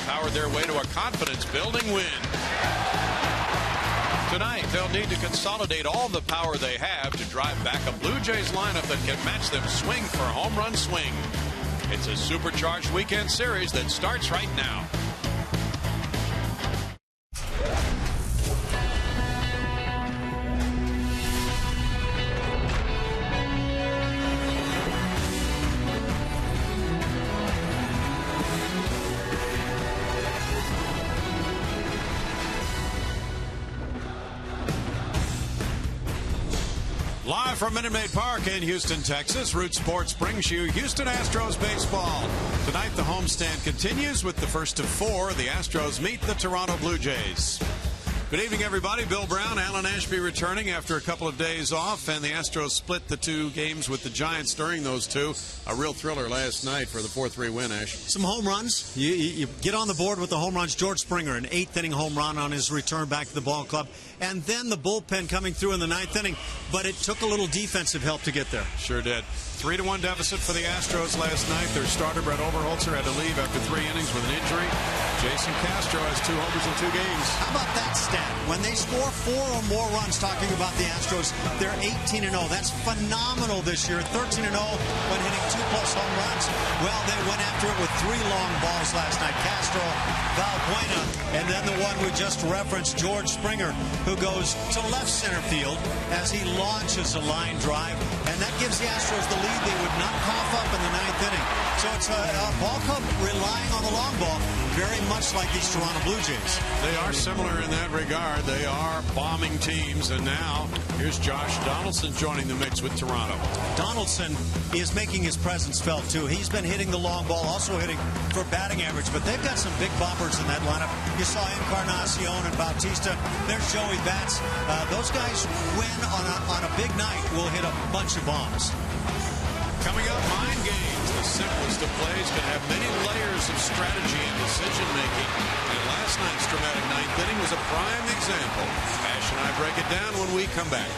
powered their way to a confidence-building win. Tonight, they'll need to consolidate all the power they have to drive back a Blue Jays lineup that can match them swing for home run swing. It's a supercharged weekend series that starts right now. Live from Minute Maid Park in Houston, Texas, Root Sports brings you Houston Astros baseball. Tonight, the homestand continues with the first of four. The Astros meet the Toronto Blue Jays. Good evening, everybody. Bill Brown, Alan Ashby returning after a couple of days off, and the Astros split the two games with the Giants during those two. A real thriller last night for the 4-3 win, Ash. Some home runs. You get on the board with the home runs. George Springer, an eighth-inning home run on his return back to the ball club. And then the bullpen coming through in the ninth inning. But it took a little defensive help to get there. Sure did. 3-1 deficit for the Astros last night. Their starter, Brett Overholzer, had to leave after 3 innings with an injury. Jason Castro has 2 homers in 2 games. How about that stat? When they score 4 or more runs, talking about the Astros, they're 18-0. That's phenomenal this year. 13-0 when hitting 2+ home runs. Well, they went after it with 3 long balls last night. Castro, Valbuena, and then the one we just referenced, George Springer, who goes to left center field as he launches a line drive. And that gives the Astros the lead they would not cough up in the ninth inning. So it's a ball club relying on the long ball, very much like these Toronto Blue Jays. They are similar in that regard. They are bombing teams. And now, here's Josh Donaldson joining the mix with Toronto. Donaldson is making his presence felt, too. He's been hitting the long ball, also hitting for batting average. But they've got some big bombers in that lineup. You saw Encarnacion and Bautista. There's Joey Bats. Those guys, when on a big night, will hit a bunch of bombs. Coming up, mind games. The simplest of plays can have many layers of strategy and decision-making. And last night's dramatic ninth inning was a prime example. Ash and I break it down when we come back.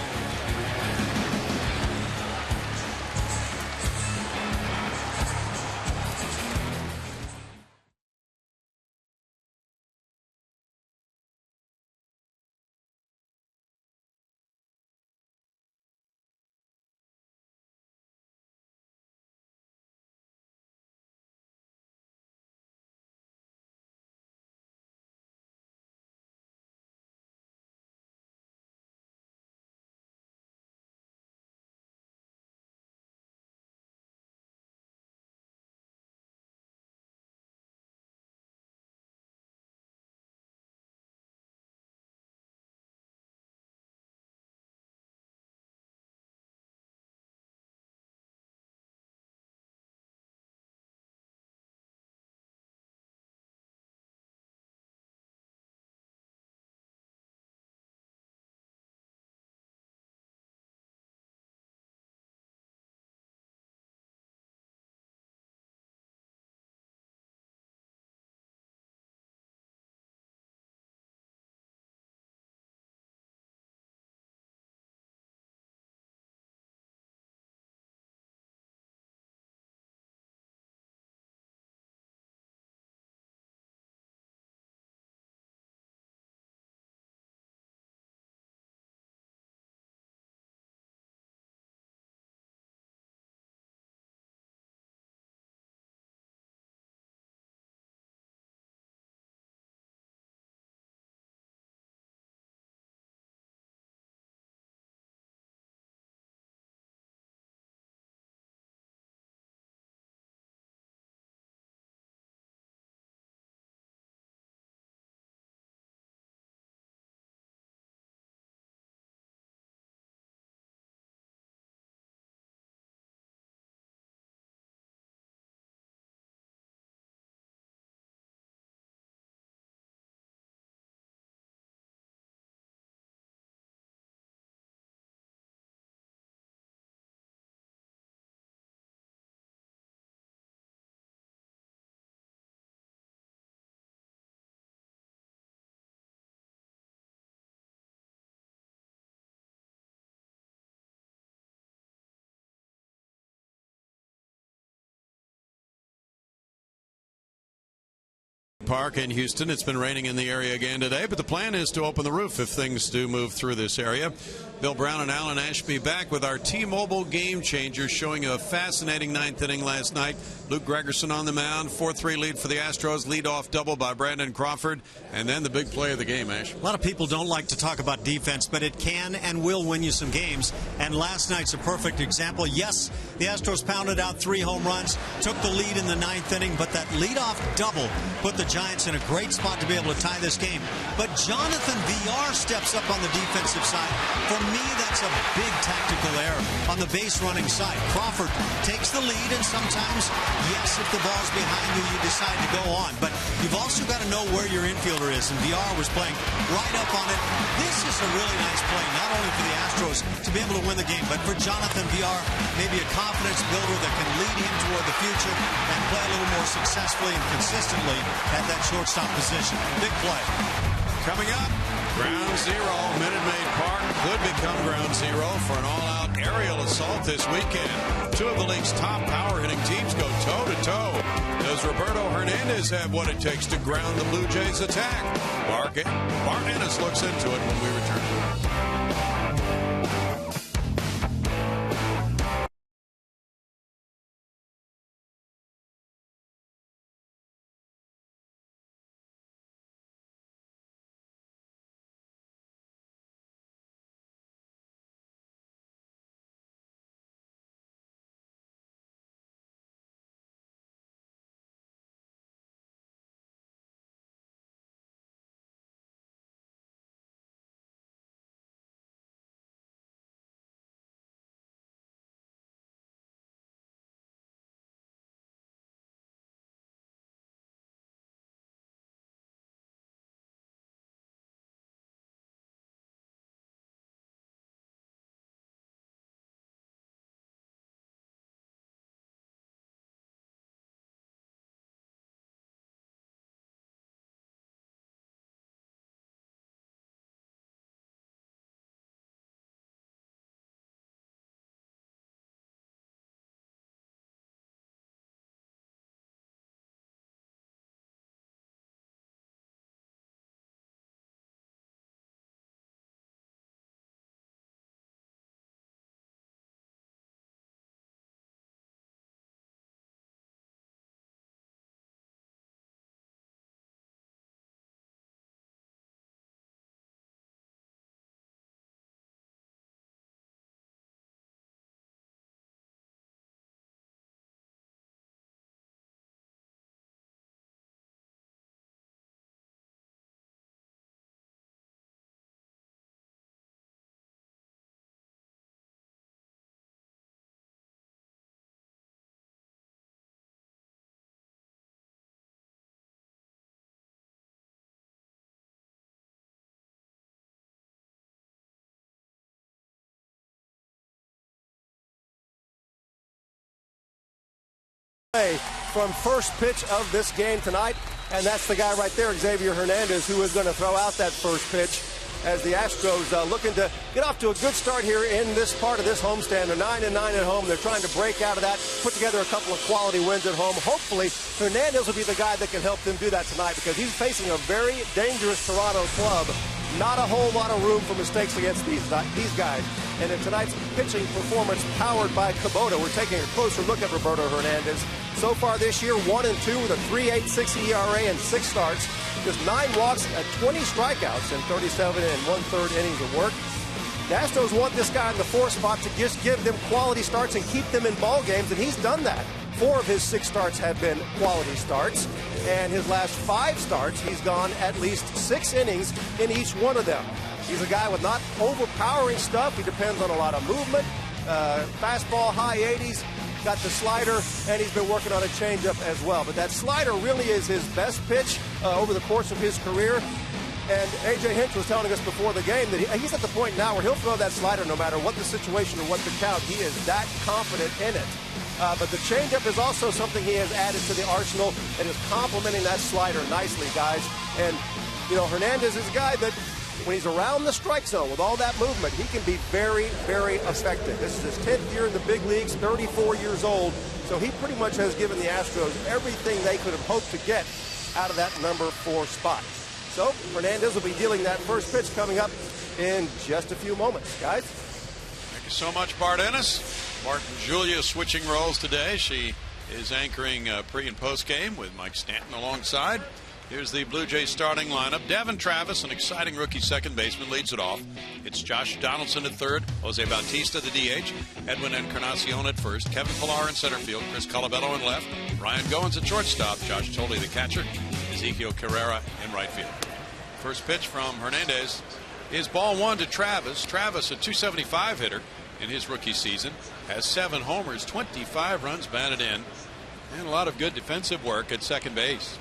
Park in Houston. It's been raining in the area again today, but the plan is to open the roof if things do move through this area. Bill Brown and Alan Ashby back with our T-Mobile game changers, showing a fascinating ninth inning last night. Luke Gregerson on the mound, 4-3 lead for the Astros, lead-off double by Brandon Crawford, and then the big play of the game, Ash. A lot of people don't like to talk about defense, but it can and will win you some games, and last night's a perfect example. Yes, the Astros pounded out 3 home runs, took the lead in the ninth inning, but that lead-off double put the Giants in a great spot to be able to tie this game. But Jonathan VR steps up on the defensive side. For me, that's a big tactical error on the base running side. Crawford takes the lead, and sometimes, yes, if the ball's behind you, you decide to go on. But you've also got to know where your infielder is, and VR was playing right up on it. This is a really nice play, not only for the Astros to be able to win the game, but for Jonathan VR, maybe a confidence builder that can lead him toward the future and play a little more successfully and consistently at that shortstop position. Big play. Coming up, ground zero. Minute Maid Park could become ground zero for an all-out aerial assault this weekend. 2 of the league's top power-hitting teams go toe-to-toe. Does Roberto Hernandez have what it takes to ground the Blue Jays' attack? Bart Ennis looks into it when we return. From first pitch of this game tonight, and that's the guy right there, Xavier Hernandez, who is going to throw out that first pitch as the Astros looking to get off to a good start here in this part of this homestand. They're 9-9 at home. They're trying to break out of that, put together a couple of quality wins at home. Hopefully, Hernandez will be the guy that can help them do that tonight, because he's facing a very dangerous Toronto club. Not a whole lot of room for mistakes against these guys. And in tonight's pitching performance powered by Kubota, we're taking a closer look at Roberto Hernandez. So far this year, 1-2 with a 3.86 ERA and 6 starts. Just 9 walks at 20 strikeouts in 37 1/3 innings of work. The Astros want this guy in the 4th spot to just give them quality starts and keep them in ball games, and he's done that. 4 of his 6 starts have been quality starts, and his last 5 starts, he's gone at least 6 innings in each one of them. He's a guy with not overpowering stuff. He depends on a lot of movement, fastball, high 80s, got the slider, and he's been working on a changeup as well. But that slider really is his best pitch over the course of his career. And A.J. Hinch was telling us before the game that he's at the point now where he'll throw that slider no matter what the situation or what the count. He is that confident in it. But the changeup is also something he has added to the arsenal and is complementing that slider nicely, guys. And, you know, Hernandez is a guy that when he's around the strike zone with all that movement, he can be very, very effective. This is his 10th year in the big leagues, 34 years old. So he pretty much has given the Astros everything they could have hoped to get out of that number 4 spot. So Hernandez will be dealing that first pitch coming up in just a few moments, guys. Thank you so much, Bart Ennis. Martin Julia switching roles today. She is anchoring pre and post game with Mike Stanton alongside. Here's the Blue Jays starting lineup. Devin Travis, an exciting rookie second baseman, leads it off. It's Josh Donaldson at third, Jose Bautista the DH, Edwin Encarnacion at first, Kevin Pillar in center field, Chris Colabello in left, Ryan Goins at shortstop, Josh Tolley the catcher, Ezekiel Carrera in right field. First pitch from Hernandez is ball 1 to Travis. Travis, a .275 hitter in his rookie season, has 7 homers, 25 runs batted in, and a lot of good defensive work at second base.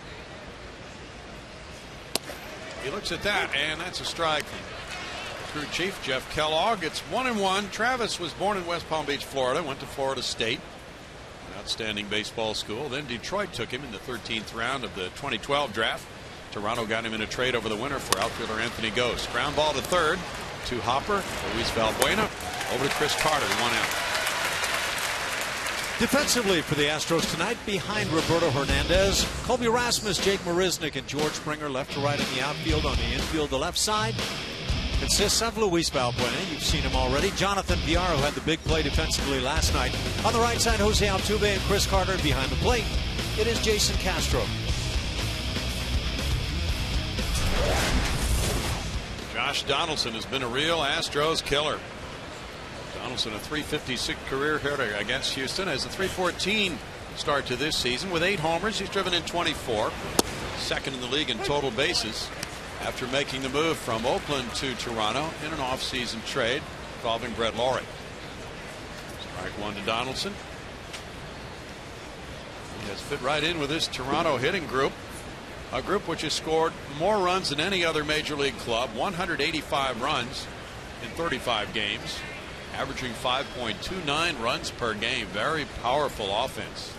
He looks at that, and that's a strike from crew chief Jeff Kellogg. It's 1-1. Travis was born in West Palm Beach, Florida, went to Florida State, an outstanding baseball school. Then Detroit took him in the 13th round of the 2012 draft. Toronto got him in a trade over the winter for outfielder Anthony Ghost. Ground ball to third to Hopper, Luis Valbuena, over to Chris Carter, 1 out. Defensively for the Astros tonight, behind Roberto Hernandez, Colby Rasmus, Jake Marisnick, and George Springer left to right in the outfield. On the infield, the left side consists of Luis Valbuena. You've seen him already. Jonathan Villar had the big play defensively last night. On the right side, Jose Altuve and Chris Carter. Behind the plate, it is Jason Castro. Josh Donaldson has been a real Astros killer. Donaldson, a .356 career hitter against Houston, has a .314 start to this season with 8 homers. He's driven in 24, second in the league in total bases after making the move from Oakland to Toronto in an offseason trade involving Brett Laurie. Strike 1 to Donaldson. He has fit right in with this Toronto hitting group, a group which has scored more runs than any other major league club, 185 runs in 35 games, averaging 5.29 runs per game. Very powerful offense.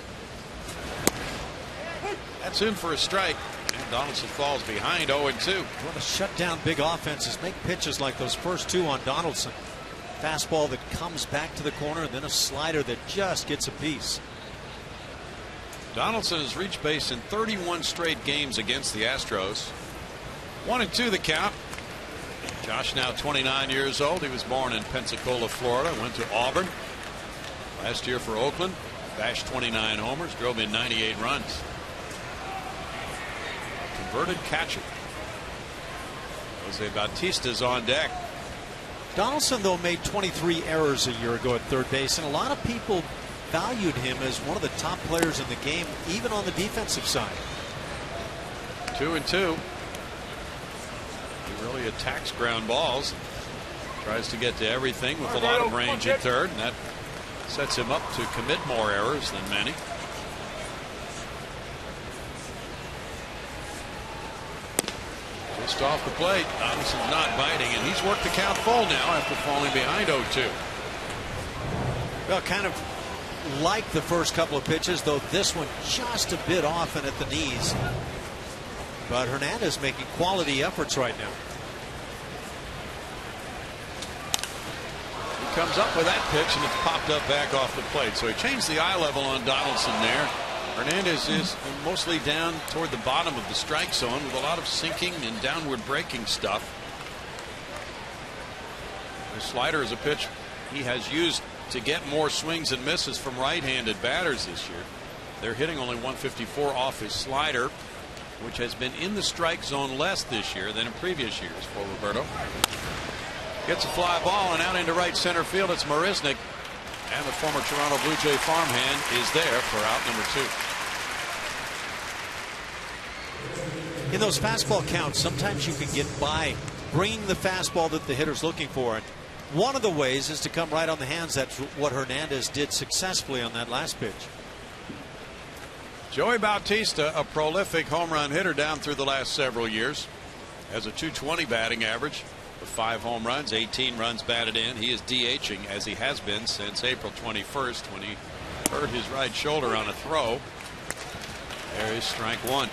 That's in for a strike, and Donaldson falls behind 0-2. Want to shut down big offenses, make pitches like those first 2 on Donaldson. Fastball that comes back to the corner, and then a slider that just gets a piece. Donaldson has reached base in 31 straight games against the Astros. 1-2 the count. Josh now 29 years old. He was born in Pensacola, Florida. Went to Auburn last year for Oakland. Bashed 29 homers. Drove in 98 runs. Converted catcher. Jose Bautista's on deck. Donaldson, though, made 23 errors a year ago at third base, and a lot of people valued him as one of the top players in the game, even on the defensive side. 2-2. He really attacks ground balls. Tries to get to everything with a lot of range at third, and that sets him up to commit more errors than many. Just off the plate, Donaldson's not biting, and he's worked the count full now after falling behind 0-2. Well, kind of like the first couple of pitches, though this one just a bit off and at the knees. But Hernandez making quality efforts right now. He comes up with that pitch, and it's popped up back off the plate. So he changed the eye level on Donaldson there. Hernandez is mostly down toward the bottom of the strike zone with a lot of sinking and downward breaking stuff. The slider is a pitch he has used to get more swings and misses from right-handed batters this year. They're hitting only 154 off his slider, which has been in the strike zone less this year than in previous years for Roberto. Gets a fly ball and out into right center field. It's Marisnick, and the former Toronto Blue Jay farmhand is there for out number 2. In those fastball counts, sometimes you can get by bringing the fastball that the hitter's looking for. And one of the ways is to come right on the hands. That's what Hernandez did successfully on that last pitch. Joey Bautista, a prolific home run hitter down through the last several years, has a .220 batting average with 5 home runs, 18 runs batted in. He is DHing as he has been since April 21st when he hurt his right shoulder on a throw. There is strike 1.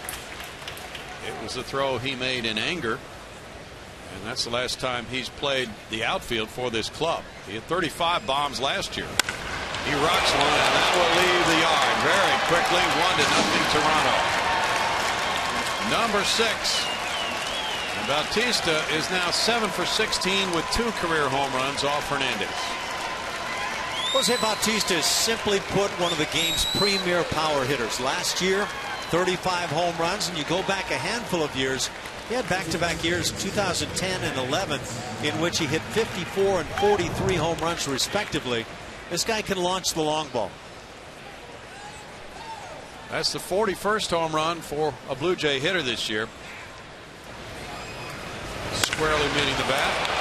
It was a throw he made in anger, and that's the last time he's played the outfield for this club. He had 35 bombs last year. He rocks one, and that will leave the yard very quickly. 1-0 Toronto. number 6. And Bautista is now 7 for 16 with 2 career home runs off Hernandez. Jose Bautista is simply put one of the game's premier power hitters. Last year, 35 home runs, and you go back a handful of years, he had back-to-back years, 2010 and 11, in which he hit 54 and 43 home runs respectively. This guy can launch the long ball. That's the 41st home run for a Blue Jay hitter this year. Squarely meeting the bat.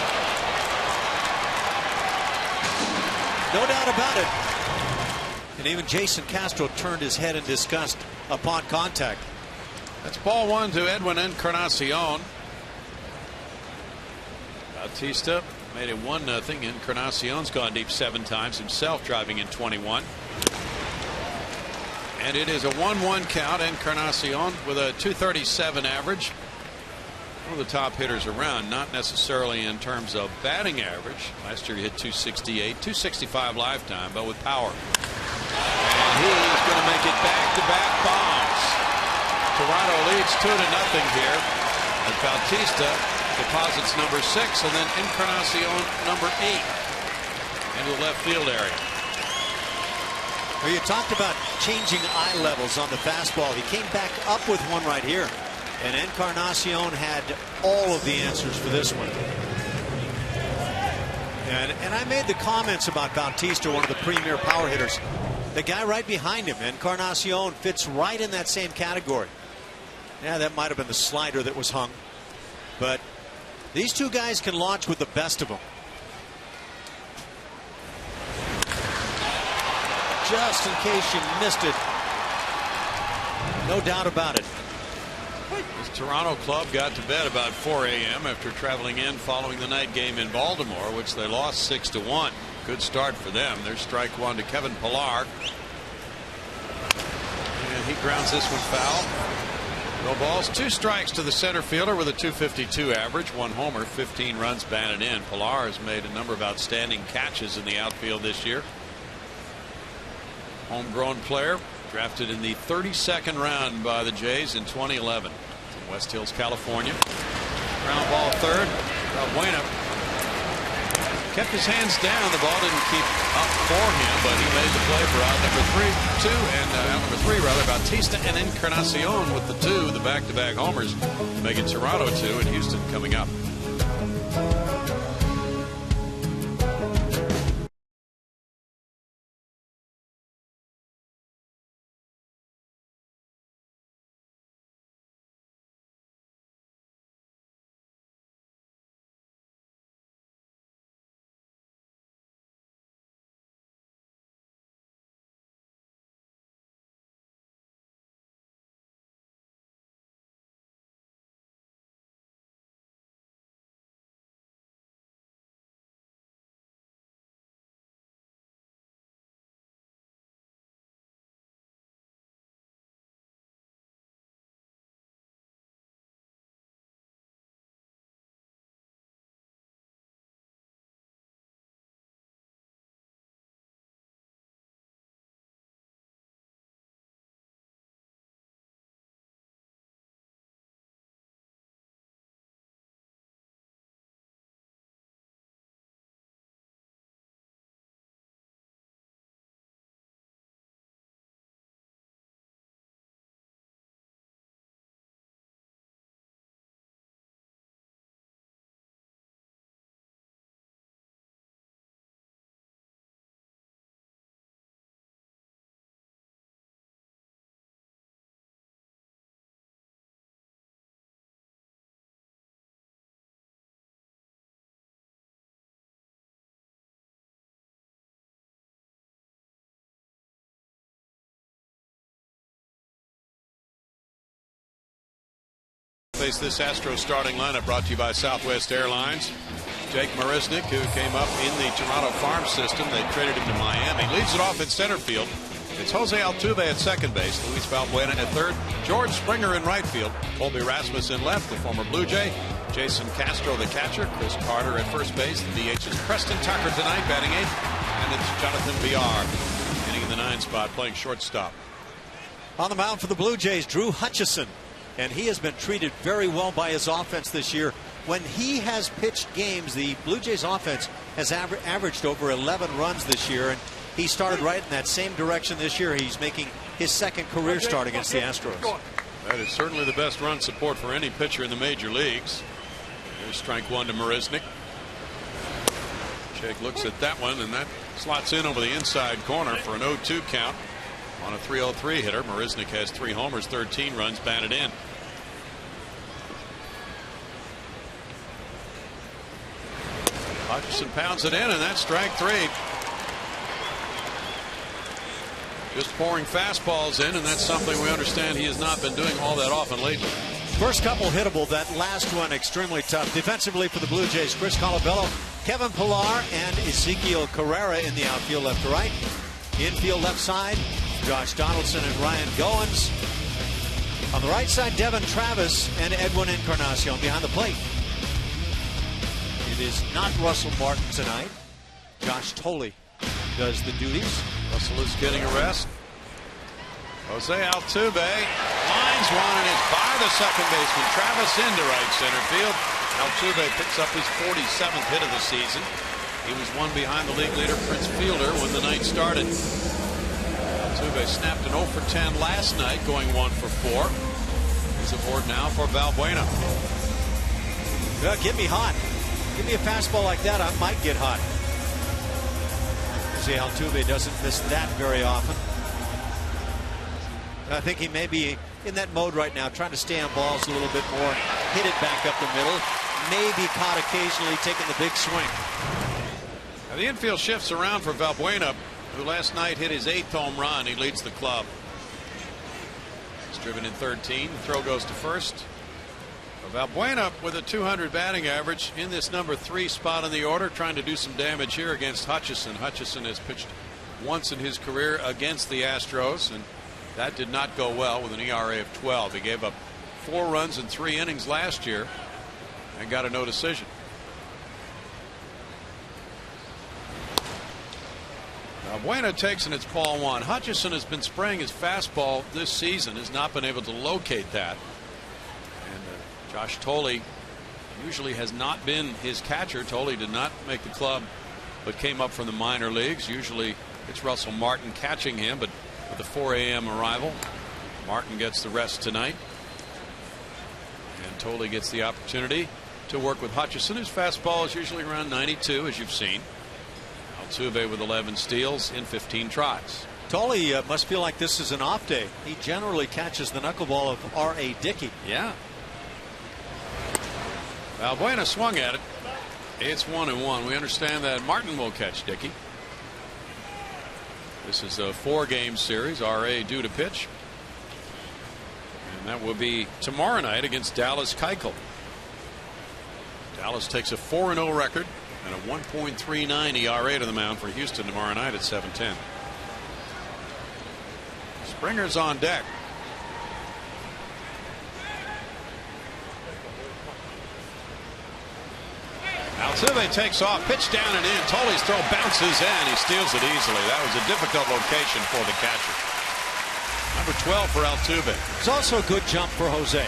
No doubt about it. And even Jason Castro turned his head in disgust upon contact. That's ball 1 to Edwin Encarnacion. Bautista made it 1-0. Encarnacion's gone deep 7 times himself, driving in 21. And it is a 1-1 count. Encarnacion with a .237 average. One of the top hitters around, not necessarily in terms of batting average. Last year he hit .268, .265 lifetime, but with power. And he's going to make it back-to-back bombs. Toronto leads 2-0 here. And Bautista deposits number 6, and then Encarnacion number 8 into the left field area. Well, you talked about changing eye levels on the fastball. He came back up with one right here. And Encarnacion had all of the answers for this one. And I made the comments about Bautista, one of the premier power hitters. The guy right behind him, Encarnacion, fits right in that same category. Yeah, that might have been the slider that was hung. But these two guys can launch with the best of them. Just in case you missed it. No doubt about it. This Toronto club got to bed about 4 a.m. after traveling in following the night game in Baltimore, which they lost 6-1. Good start for them. There's strike 1 to Kevin Pillar. And he grounds this one foul. No balls. 2 strikes to the center fielder with a .252 average. 1 homer, 15 runs batted in. Pillar has made a number of outstanding catches in the outfield this year. Homegrown player, drafted in the 32nd round by the Jays in 2011. From West Hills, California. Ground ball third. Buena kept his hands down. The ball didn't keep up for him, but he made the play for out number 3. Bautista and Encarnacion with the back-to-back homers, making Toronto 2 and Houston coming up. Face this Astros starting lineup brought to you by Southwest Airlines. Jake Marisnick, who came up in the Toronto farm system. They traded him to Miami. Leads it off in center field. It's Jose Altuve at second base. Luis Valbuena at third. George Springer in right field. Colby Rasmus in left, the former Blue Jay. Jason Castro, the catcher. Chris Carter at first base. The DH is Preston Tucker tonight, batting eighth. And it's Jonathan Villar, hitting in the 9 spot, playing shortstop. On the mound for the Blue Jays, Drew Hutchison. and he has been treated very well by his offense this year. When he has pitched games, the Blue Jays offense has averaged over 11 runs this year, and he started right in that same direction this year. He's making his second career start against the Astros. That is certainly the best run support for any pitcher in the major leagues. There's strike one to Marisnick. Jake looks at that one, and that slots in over the inside corner for an 0-2 count on a 303 hitter. Marisnick has 3 homers, 13 runs batted in. Hutchinson pounds it in, and that's strike 3. Just pouring fastballs in, and that's something we understand he has not been doing all that often lately. First couple hittable, that last one extremely tough. Defensively for the Blue Jays, Chris Colabello, Kevin Pillar, and Ezekiel Carrera in the outfield left to right. Infield left side, Josh Donaldson and Ryan Goins. On the right side, Devin Travis and Edwin Encarnacion behind the plate. It is not Russell Martin tonight. Josh Tolley does the duties. Russell is getting a rest. Jose Altuve lines one and is by the second baseman. Travis into right center field. Altuve picks up his 47th hit of the season. He was one behind the league leader Prince Fielder when the night started. Altuve snapped an 0 for 10 last night, going 1 for 4. He's aboard now for Valbuena. Well, get me hot. Give me a fastball like that, I might get hot. Jose Altuve doesn't miss that very often. I think he may be in that mode right now, trying to stay on balls a little bit more, hit it back up the middle, maybe caught occasionally taking the big swing. Now the infield shifts around for Valbuena, who last night hit his 8th home run. He leads the club. He's driven in 13. The throw goes to first. Valbuena with a 200 batting average in this number 3 spot in the order, trying to do some damage here against Hutchison. Hutchison has pitched once in his career against the Astros, and that did not go well with an ERA of 12. He gave up 4 runs in 3 innings last year and got a no decision. Valbuena takes, and it's ball 1. Hutchison has been spraying his fastball this season, has not been able to locate that. And Josh Tolley usually has not been his catcher. Tolley did not make the club, but came up from the minor leagues. Usually it's Russell Martin catching him, but with the 4 a.m. arrival, Martin gets the rest tonight. And Tolley gets the opportunity to work with Hutchison. His fastball is usually around 92, as you've seen. Altuve with 11 steals in 15 tries. Tolley must feel like this is an off day. He generally catches the knuckleball of R.A. Dickey. Yeah. Valbuena swung at it. It's 1-1. We understand that Martin will catch Dickey. This is a 4-game series. R.A. due to pitch. And that will be tomorrow night against Dallas Keuchel. Dallas takes a 4-0 record and a 1.39 ERA to the mound for Houston tomorrow night at 7:10. Springer's on deck. Altuve takes off, pitch down and in. Tolley's throw bounces in. He steals it easily. That was a difficult location for the catcher. Number 12 for Altuve. It's also a good jump for Jose.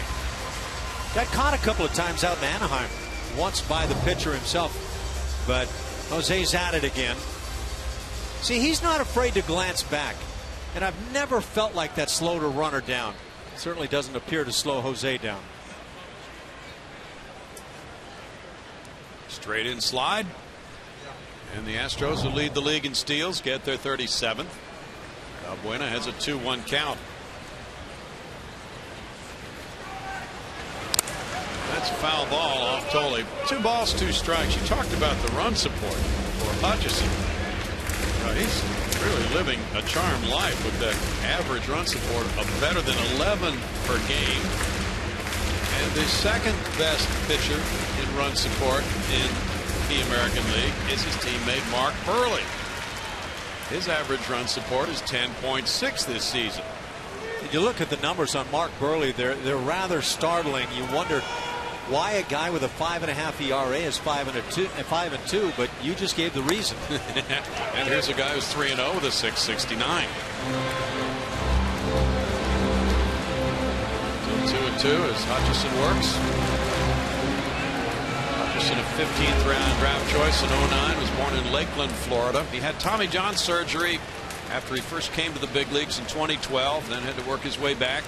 Got caught a couple of times out in Anaheim, once by the pitcher himself, but Jose's at it again. See, he's not afraid to glance back, and I've never felt like that slowed a runner down. It certainly doesn't appear to slow Jose down. Straight in slide. And the Astros, who lead the league in steals, get their 37th. Valbuena has a 2-1 count. That's a foul ball off Tolley. 2 balls, 2 strikes. You talked about the run support for Hutchison. He's really living a charmed life with that average run support of better than 11 per game. And the second best pitcher in run support in the American League is his teammate Mark Buehrle. His average run support is 10.6 this season. You look at the numbers on Mark Buehrle, they're rather startling. You wonder why a guy with a 5.5 ERA is 5-2, but you just gave the reason. And here's a guy who's 3-0 with a 6.69. 2-2 2 as Hutchison works. Hutchison, a 15th round draft choice in 09, was born in Lakeland, Florida. He had Tommy John surgery after he first came to the big leagues in 2012, then had to work his way back.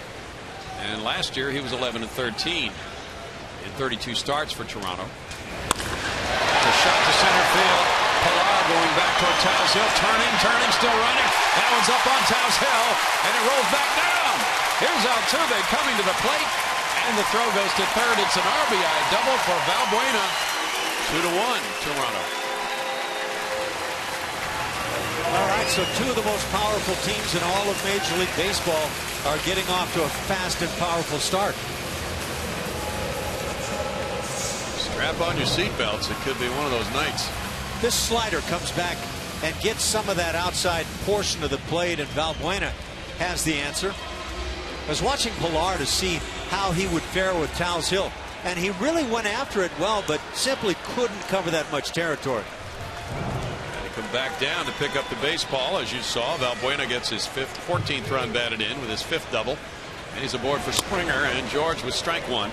And last year he was 11-13 in 32 starts for Toronto. A shot to center field. Pilar going back toward Towles Hill. Turning, still running. That one's up on Towles Hill, and it rolls back down. Here's Altuve coming to the plate, and the throw goes to third. It's an RBI double for Valbuena. 2-1, Toronto. All right, so two of the most powerful teams in all of Major League Baseball are getting off to a fast and powerful start. Strap on your seatbelts. It could be one of those nights. This slider comes back and gets some of that outside portion of the plate, and Valbuena has the answer. I was watching Pilar to see how he would fare with Towles Hill, and he really went after it well, but simply couldn't cover that much territory. And he come back down to pick up the baseball. As you saw, Valbuena gets his 14th run batted in with his 5th double, and he's aboard for Springer, and George with strike 1.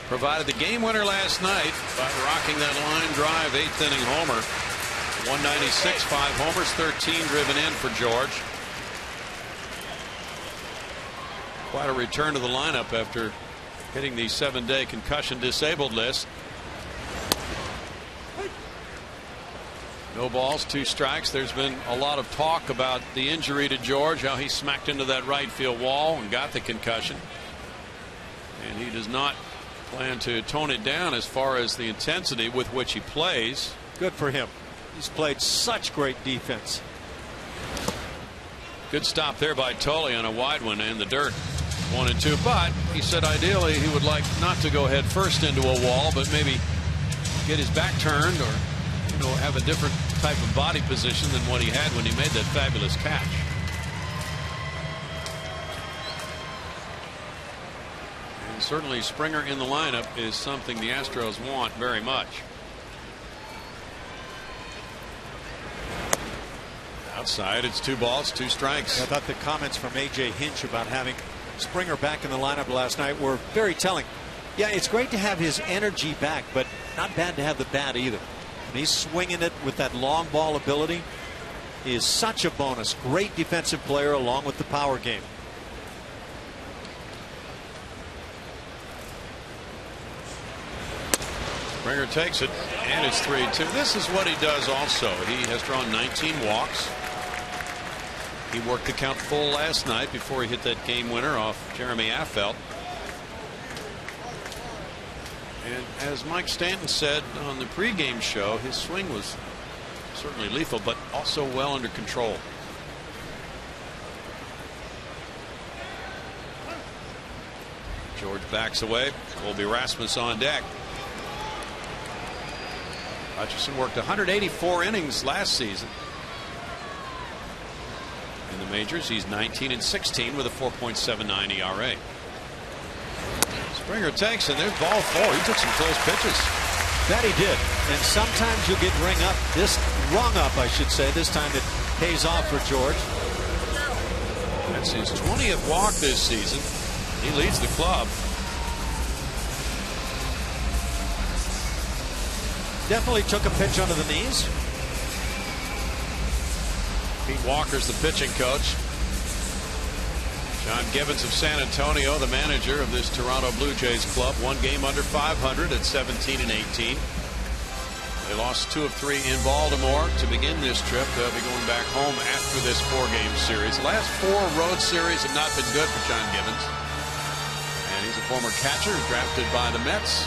Provided the game winner last night by rocking that line drive 8th inning homer. 196, 5 homers, 13 driven in for George. Quite a return to the lineup after hitting the 7-day concussion disabled list. No balls, 2 strikes. There's been a lot of talk about the injury to George, how he smacked into that right field wall and got the concussion. And he does not plan to tone it down as far as the intensity with which he plays. Good for him. He's played such great defense. Good stop there by Tully on a wide one in the dirt. 1-2, but he said ideally he would like not to go head first into a wall, but maybe get his back turned, or have a different type of body position than what he had when he made that fabulous catch. And certainly Springer in the lineup is something the Astros want very much. Outside, it's 2 balls, 2 strikes. I thought the comments from A.J. Hinch about having Springer back in the lineup last night were very telling. Yeah, it's great to have his energy back, but not bad to have the bat either. And he's swinging it with that long ball ability. He is such a bonus. Great defensive player along with the power game. Springer takes it, and it's 3-2. This is what he does also. He has drawn 19 walks. He worked the count full last night before he hit that game winner off Jeremy Affeldt. And as Mike Stanton said on the pregame show, his swing was certainly lethal, but also well under control. George backs away. Colby Rasmus on deck. Hutchison worked 184 innings last season. In the majors, he's 19-16 with a 4.79 ERA. Springer takes, and there's ball 4. He took some close pitches. That he did. And sometimes you'll get rung up, I should say. This time it pays off for George. That's his 20th walk this season. He leads the club. Definitely took a pitch under the knees. Pete Walker's the pitching coach. John Gibbons of San Antonio, the manager of this Toronto Blue Jays club, 1 game under 500 at 17-18. They lost 2 of 3 in Baltimore to begin this trip. They'll be going back home after this 4-game series. The last 4 road series have not been good for John Gibbons. And he's a former catcher drafted by the Mets.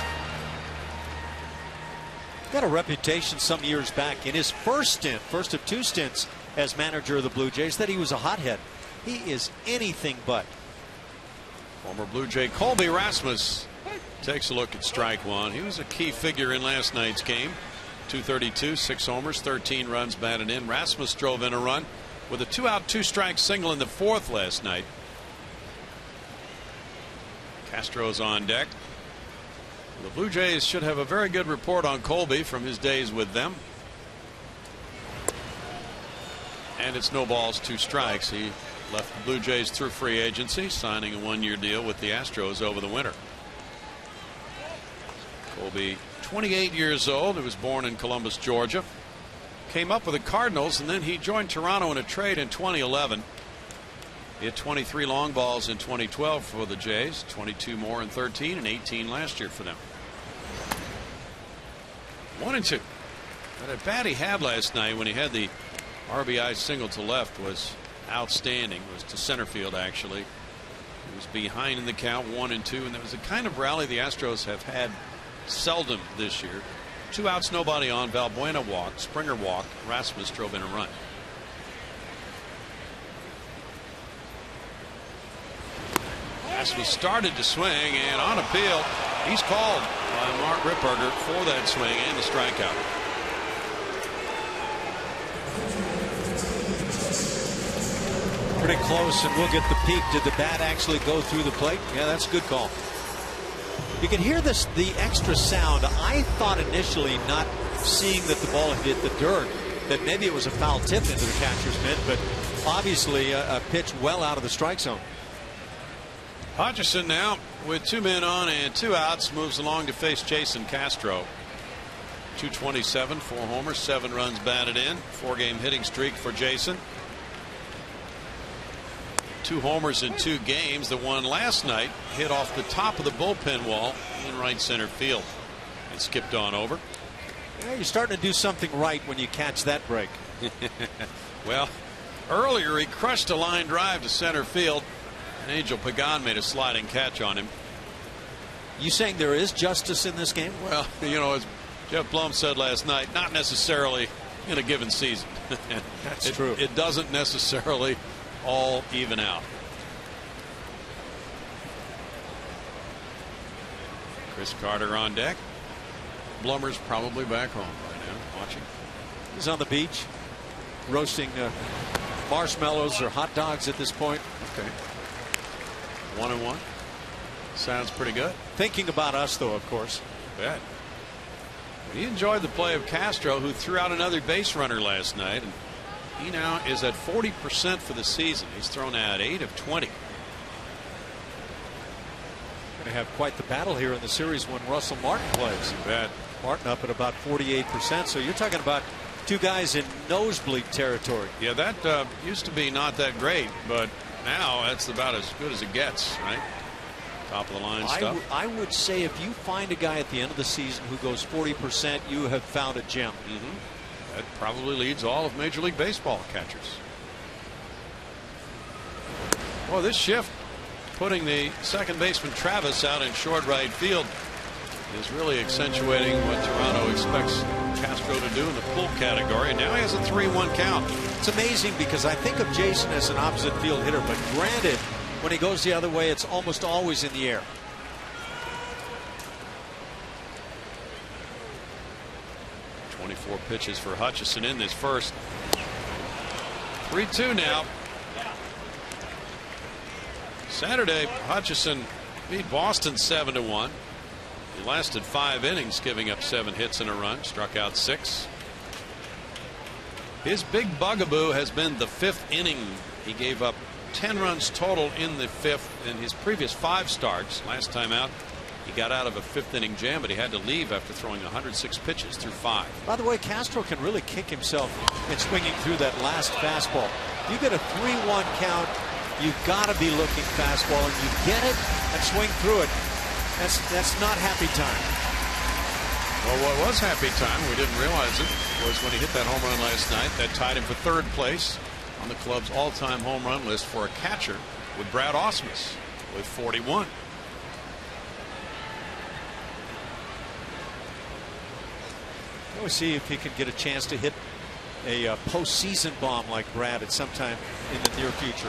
Got a reputation some years back in his first of 2 stints as manager of the Blue Jays, that he was a hothead. He is anything but. Former Blue Jay Colby Rasmus takes a look at strike 1. He was a key figure in last night's game. 232, 6 homers, 13 runs batted in. Rasmus drove in a run with a 2-out, 2-strike single in the 4th last night. Castro's on deck. The Blue Jays should have a very good report on Colby from his days with them. And it's no balls, 2 strikes. He Left the Blue Jays through free agency, signing a one-year deal with the Astros over the winter. Colby, 28 years old. He was born in Columbus, Georgia. Came up with the Cardinals, and then he joined Toronto in a trade in 2011. He had 23 long balls in 2012 for the Jays, 22 more in 13, and 18 last year for them. 1-2. But at bat he had last night when he had the RBI single to left was outstanding. It was to center field, actually. He was behind in the count, 1-2, and that was the kind of rally the Astros have had seldom this year. 2 outs, nobody on. Valbuena walked, Springer walked, Rasmus drove in a run. Rasmus started to swing, and on appeal, he's called by Mark Ripperger for that swing and the strikeout. Pretty close, and we'll get the peek. Did the bat actually go through the plate? Yeah, that's a good call. You can hear this, the extra sound. I thought initially, not seeing that the ball had hit the dirt, that maybe it was a foul tip into the catcher's mitt, but obviously a pitch well out of the strike zone. Hutchison now with 2 men on and 2 outs moves along to face Jason Castro. 227, 4 homers, 7 runs batted in, 4-game hitting streak for Jason. 2 homers in 2 games. The one last night hit off the top of the bullpen wall in right center field and skipped on over. Yeah, you're starting to do something right when you catch that break. Well, earlier he crushed a line drive to center field, and Angel Pagan made a sliding catch on him. You saying there is justice in this game? Well, you know, as Jeff Blum said last night, not necessarily in a given season. That's true. It doesn't necessarily all even out. Chris Carter on deck. Blummer's probably back home right now watching. He's on the beach roasting marshmallows or hot dogs at this point. Okay. 1-1. Sounds pretty good. Thinking about us, though, of course. Bet. He enjoyed the play of Castro, who threw out another base runner last night, and he now is at 40% for the season. He's thrown out 8 of 20. Going to have quite the battle here in the series when Russell Martin plays. You bet. Martin up at about 48%. So you're talking about 2 guys in nosebleed territory. Yeah, that used to be not that great, but now that's about as good as it gets, right? Top of the line stuff. I would say if you find a guy at the end of the season who goes 40%, you have found a gem. That probably leads all of Major League Baseball catchers. Well, this shift, putting the second baseman Travis out in short right field, is really accentuating what Toronto expects Castro to do in the pull category. And now he has a 3-1 count. It's amazing because I think of Jason as an opposite field hitter, but granted, when he goes the other way, it's almost always in the air. Four pitches for Hutchison in this first. 3-2 now. Saturday, Hutchison beat Boston 7-1. He lasted 5 innings, giving up 7 hits and a run, struck out 6. His big bugaboo has been the 5th inning. He gave up 10 runs total in the 5th in his previous 5 starts. Last time out, he got out of a 5th inning jam, but he had to leave after throwing 106 pitches through 5. By the way, Castro can really kick himself in swinging through that last fastball. You get a 3-1 count, you've got to be looking fastball, and you get it and swing through it. That's not happy time. Well, what was happy time, we didn't realize it, was when he hit that home run last night that tied him for 3rd place on the club's all-time home run list for a catcher with Brad Ausmus with 41. We'll see if he can get a chance to hit a postseason bomb like Brad at some time in the near future.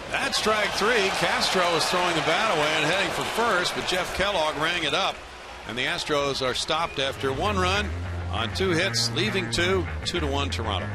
That's strike 3. Castro is throwing the bat away and heading for first, but Jeff Kellogg rang it up, and the Astros are stopped after 1 run on 2 hits, leaving 2, 2-1 Toronto.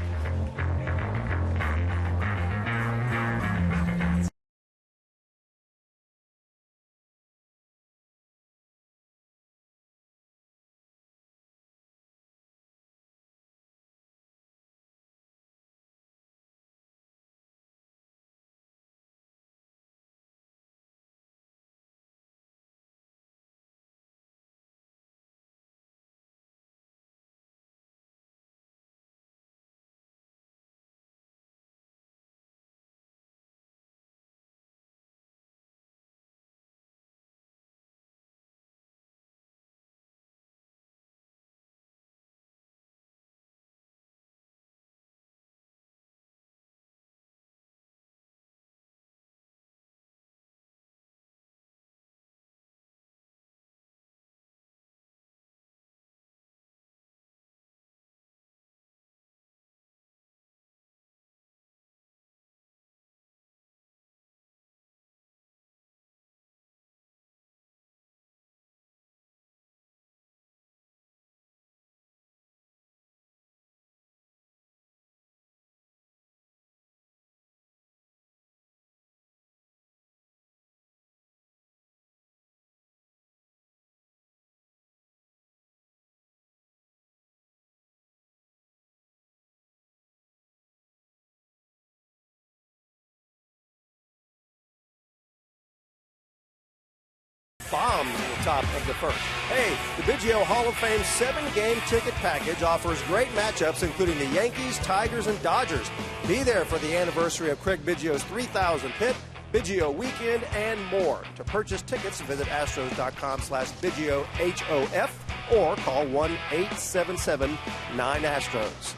bombed in the top of the first. Hey, the Biggio Hall of Fame 7-game ticket package offers great matchups, including the Yankees, Tigers, and Dodgers. Be there for the anniversary of Craig Biggio's 3,000 hit, Biggio Weekend, and more. To purchase tickets, visit Astros.com/Biggio HOF or call 1-877-9-ASTROS.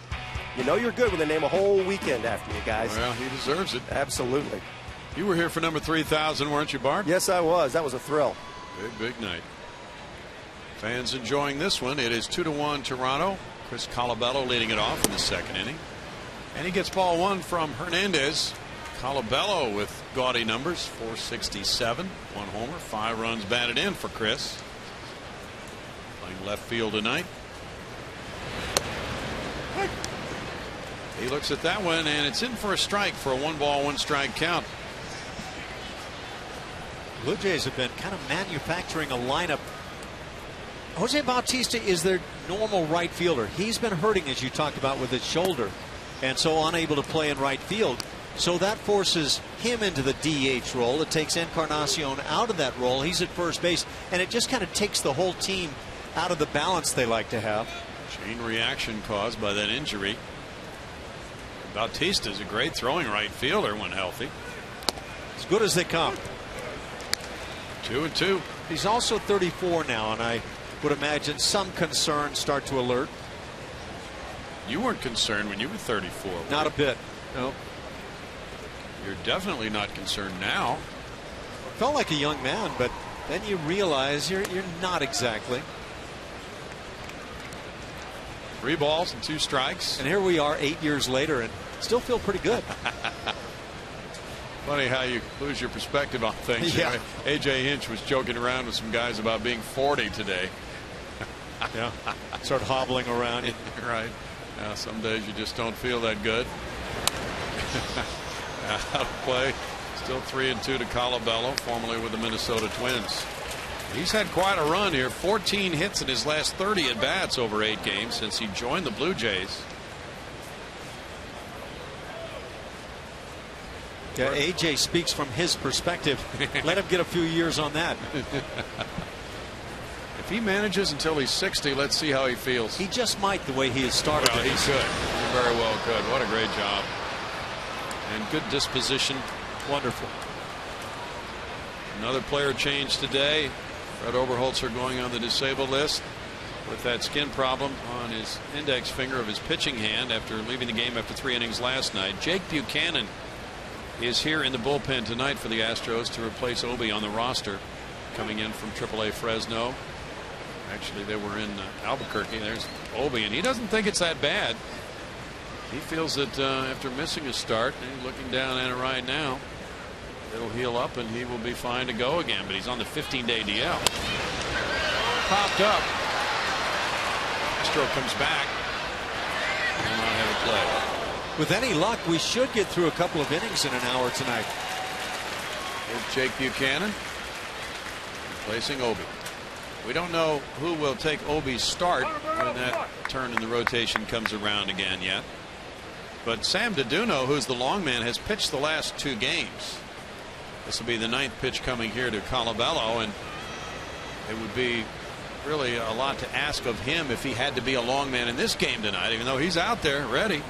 You know you're good when they name a whole weekend after you, guys. Well, he deserves it. Absolutely. You were here for number 3,000, weren't you, Bart? Yes, I was. That was a thrill. Big night. Fans enjoying this one. It is 2-1 Toronto. Chris Colabello leading it off in the second inning. And he gets ball one from Hernandez. Colabello with gaudy numbers, 467, 1 homer, 5 runs batted in for Chris. Playing left field tonight. He looks at that one, and it's in for a strike for a 1-ball, 1-strike count. Blue Jays have been kind of manufacturing a lineup. Jose Bautista is their normal right fielder. He's been hurting, as you talked about, with his shoulder, and so unable to play in right field. So that forces him into the DH role. It takes Encarnacion out of that role. He's at first base, and it just kind of takes the whole team out of the balance they like to have. Chain reaction caused by that injury. Bautista's a great throwing right fielder when healthy. As good as they come. 2-2. He's also 34 now, and I would imagine some concerns start to alert. You weren't concerned when you were 34. Not a bit. No. You're definitely not concerned now. Felt like a young man, but then you realize you're not exactly. 3 balls and 2 strikes. And here we are 8 years later and still feel pretty good. Funny how you lose your perspective on things. Yeah. A.J. Hinch was joking around with some guys about being 40 today. Yeah. Start hobbling around. Right. Some days you just don't feel that good. Out of play. Still 3-2 to Colabello, formerly with the Minnesota Twins. He's had quite a run here. 14 hits in his last 30 at bats over 8 games since he joined the Blue Jays. Yeah, AJ speaks from his perspective. Let him get a few years on that. If he manages until he's 60, let's see how he feels. He just might, the way he has started. Well, he could. He very well could. What a great job. And good disposition. Wonderful. Another player change today. Fred Oberholzer going on the disabled list with that skin problem on his index finger of his pitching hand after leaving the game after 3 innings last night. Jake Buchanan is here in the bullpen tonight for the Astros to replace Obi on the roster, coming in from AAA Fresno. Actually, they were in Albuquerque. There's Obi, and he doesn't think it's that bad. He feels that after missing a start, and he's looking down at it right now, it'll heal up and he will be fine to go again. But he's on the 15-day DL. Popped up. Astro comes back. Will not have a play. With any luck, we should get through a couple of innings in an hour tonight. Here's Jake Buchanan replacing Obi. We don't know who will take Obi's start when that turn in the rotation comes around again yet. But Sam Deduno, who's the long man, has pitched the last 2 games. This will be the 9th pitch coming here to Colabello, and it would be really a lot to ask of him if he had to be a long man in this game tonight, even though he's out there ready.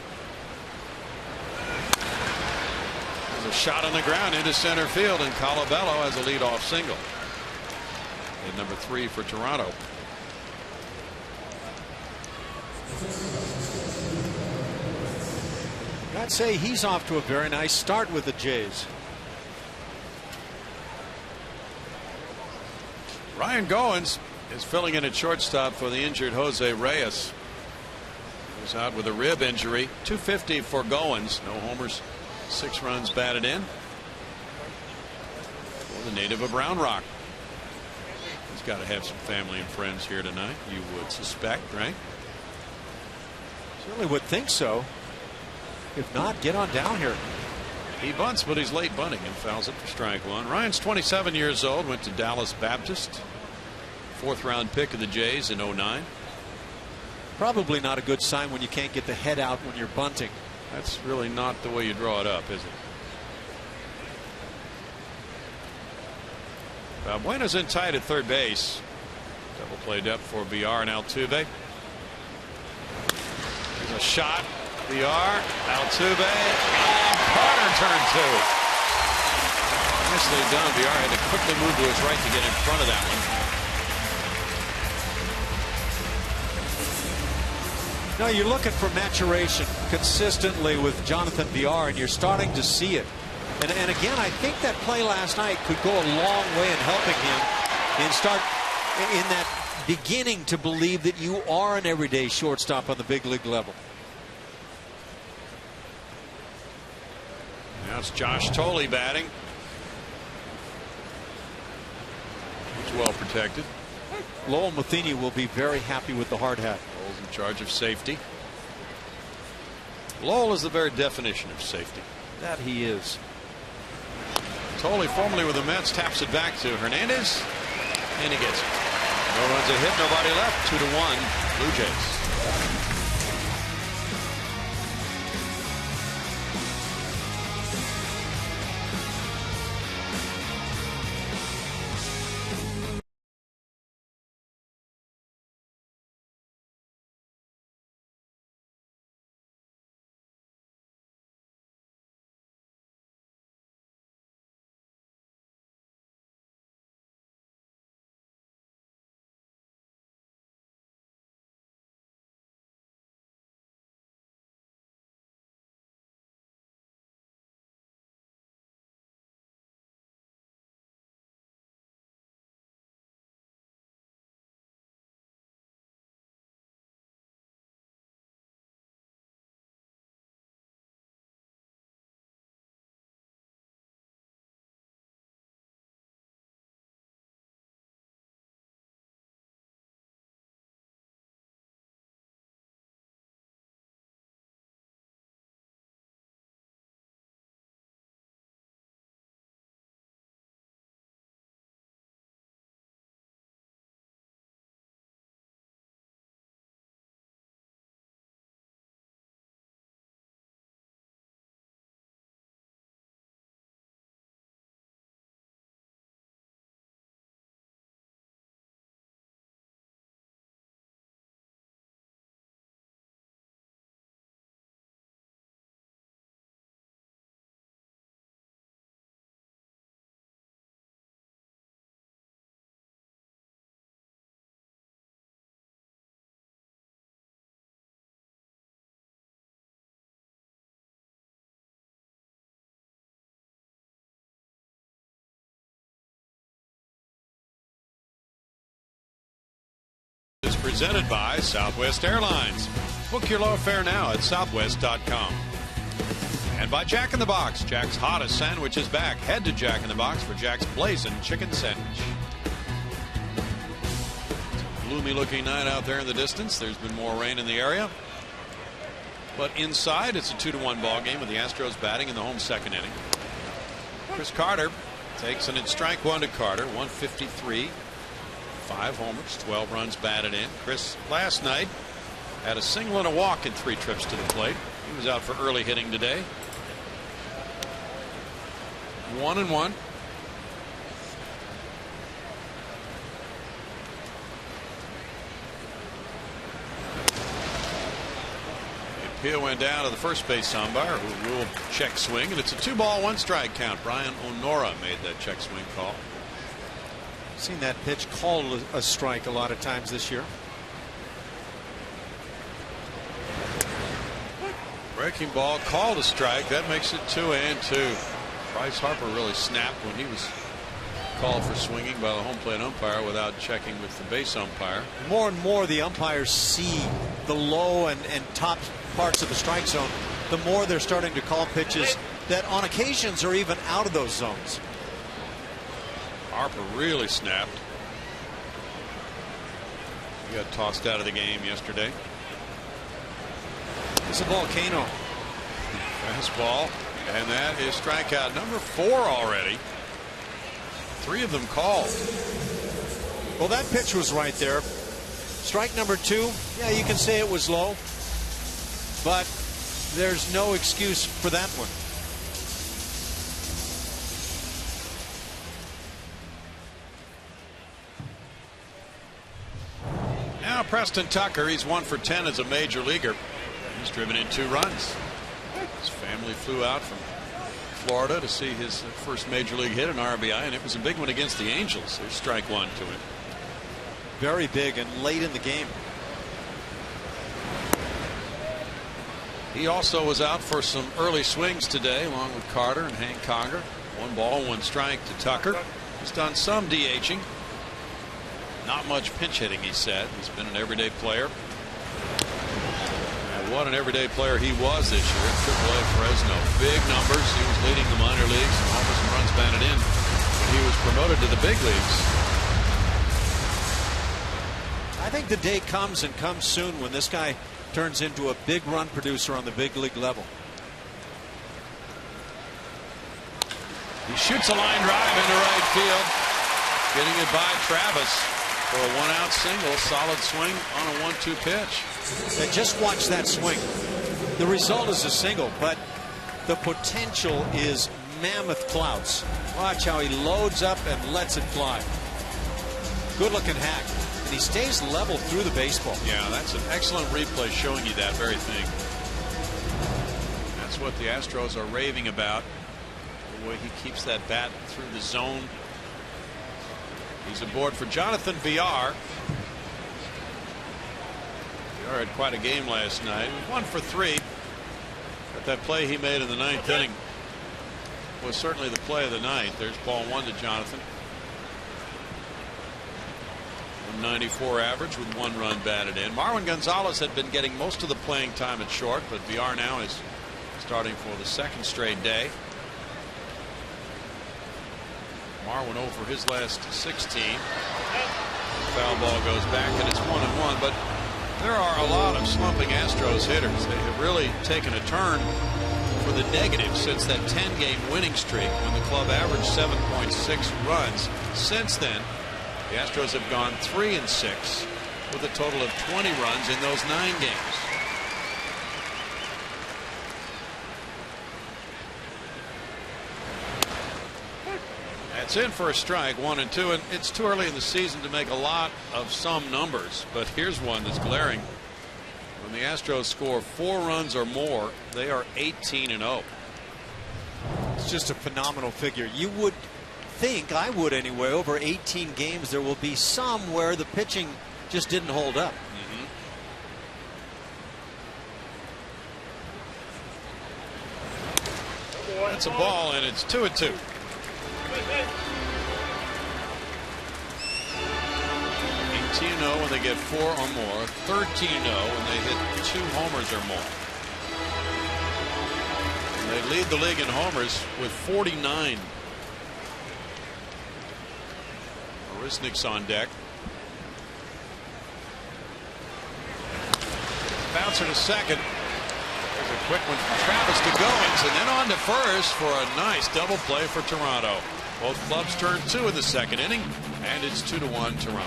There's a shot on the ground into center field, and Colabello has a leadoff single. And number 3 for Toronto. I'd say he's off to a very nice start with the Jays. Ryan Goins is filling in at shortstop for the injured Jose Reyes. He's out with a rib injury. 250 for Goins. No homers, 6 runs batted in. For the native of Round Rock. He's got to have some family and friends here tonight, you would suspect, right? Certainly would think so. If not, get on down here. He bunts, but he's late bunting and fouls it for strike 1. Ryan's 27 years old, went to Dallas Baptist. 4th round pick of the Jays in 09. Probably not a good sign when you can't get the head out when you're bunting. That's really not the way you draw it up, is it? Buena's in tight at third base. Double play depth for VR and Altuve. There's a shot. VR, Altuve, and Carter turn two. Nicely done. VR had to quickly move to his right to get in front of that one. Now you're looking for maturation consistently with Jonathan VR, and you're starting to see it. And again, I think that play last night could go a long way in helping him and start in that beginning to believe that you are an everyday shortstop on the big league level. Now it's Josh Thole batting. He's well protected. Lowell Matheny will be very happy with the hard hat. Lowell's in charge of safety. Lowell is the very definition of safety. That he is. Thole, formerly with the Mets, taps it back to Hernandez, and he gets it. No runs a hit, nobody left. 2-1 Blue Jays. Is presented by Southwest Airlines. Book your low fare now at southwest.com. And by Jack in the Box. Jack's hottest sandwich is back. Head to Jack in the Box for Jack's Blazing Chicken Sandwich. It's a gloomy looking night out there in the distance. There's been more rain in the area. But inside, it's a 2-1 ball game with the Astros batting in the home second inning. Chris Carter takes an in strike one to Carter. 153. 5 homers, 12 runs batted in. Chris last night had a single and a walk in 3 trips to the plate. He was out for early hitting today. 1-1. Appeal went down to the first base umpire who ruled check swing, and it's a 2-ball 1-strike count. Brian Onora made that check swing call. Seen that pitch called a strike a lot of times this year. Breaking ball called a strike. That makes it 2-2. Bryce Harper really snapped when he was called for swinging by the home plate umpire without checking with the base umpire. More and more the umpires see the low and top parts of the strike zone, the more they're starting to call pitches that on occasions are even out of those zones. Harper really snapped. He got tossed out of the game yesterday. It's a volcano. Fastball, and that is strikeout number 4 already. 3 of them called. Well, that pitch was right there. Strike number 2. Yeah, you can say it was low, but there's no excuse for that one. Preston Tucker, he's 1 for 10 as a major leaguer. He's driven in 2 runs. His family flew out from Florida to see his first major league hit, an RBI, and it was a big one against the Angels. There's strike 1 to him. Very big and late in the game. He also was out for some early swings today, along with Carter and Hank Conger. 1 ball, 1 strike to Tucker. He's done some DHing. Not much pinch hitting, he said. He's been an everyday player. And what an everyday player he was this year at AAA Fresno. Big numbers. He was leading the minor leagues in homers and runs batted in when he was promoted to the big leagues. I think the day comes and comes soon when this guy turns into a big run producer on the big league level. He shoots a line drive into right field, getting it by Travis for a 1-out single. Solid swing on a 1-2 pitch. And just watch that swing. The result is a single, but the potential is mammoth clouds. Watch how he loads up and lets it fly. Good looking hack. And he stays level through the baseball. Yeah, that's an excellent replay showing you that very thing. That's what the Astros are raving about. The way he keeps that bat through the zone. He's aboard for Jonathan Villar. Villar had quite a game last night. 1 for 3. But that play he made in the 9th inning was certainly the play of the night. There's ball 1 to Jonathan. 194 average with 1 run batted in. Marwin Gonzalez had been getting most of the playing time at short, but Villar now is starting for the 2nd straight day. Marwin over his last 16. Foul ball goes back, and it's 1-1. But there are a lot of slumping Astros hitters. They have really taken a turn for the negative since that 10-game winning streak when the club averaged 7.6 runs. Since then, the Astros have gone 3-6 with a total of 20 runs in those 9 games. That's in for a strike, 1-2, and it's too early in the season to make a lot of some numbers, but here's one that's glaring. When the Astros score 4 runs or more, they are 18-0. It's just a phenomenal figure. You would think, I would anyway, over 18 games there will be some where the pitching just didn't hold up. That's a ball, and it's 2-2. 18-0 when they get 4 or more, 13-0 when they hit 2 homers or more. And they lead the league in homers with 49. Marisnick's on deck. Bouncer to second. There's a quick one from Travis to Goins, and then on to first for a nice double play for Toronto. Both clubs turn 2 in the 2nd inning, and it's 2-1 Toronto.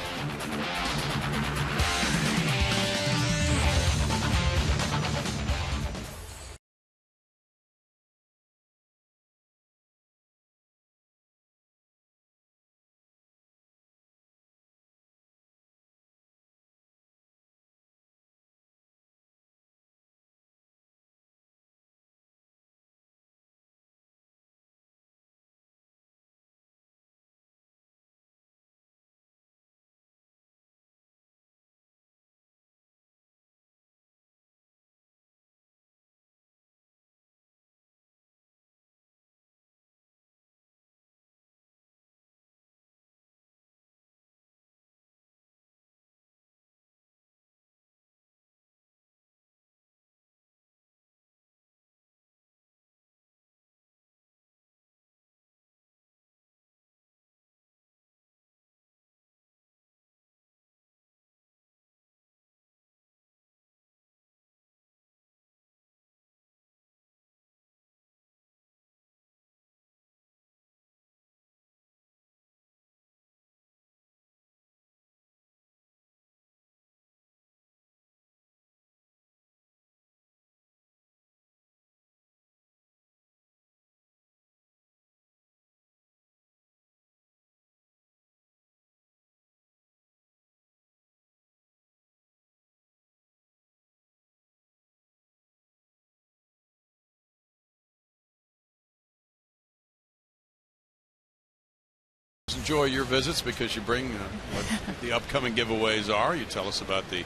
always enjoy your visits because you bring what the upcoming giveaways are. You tell us about the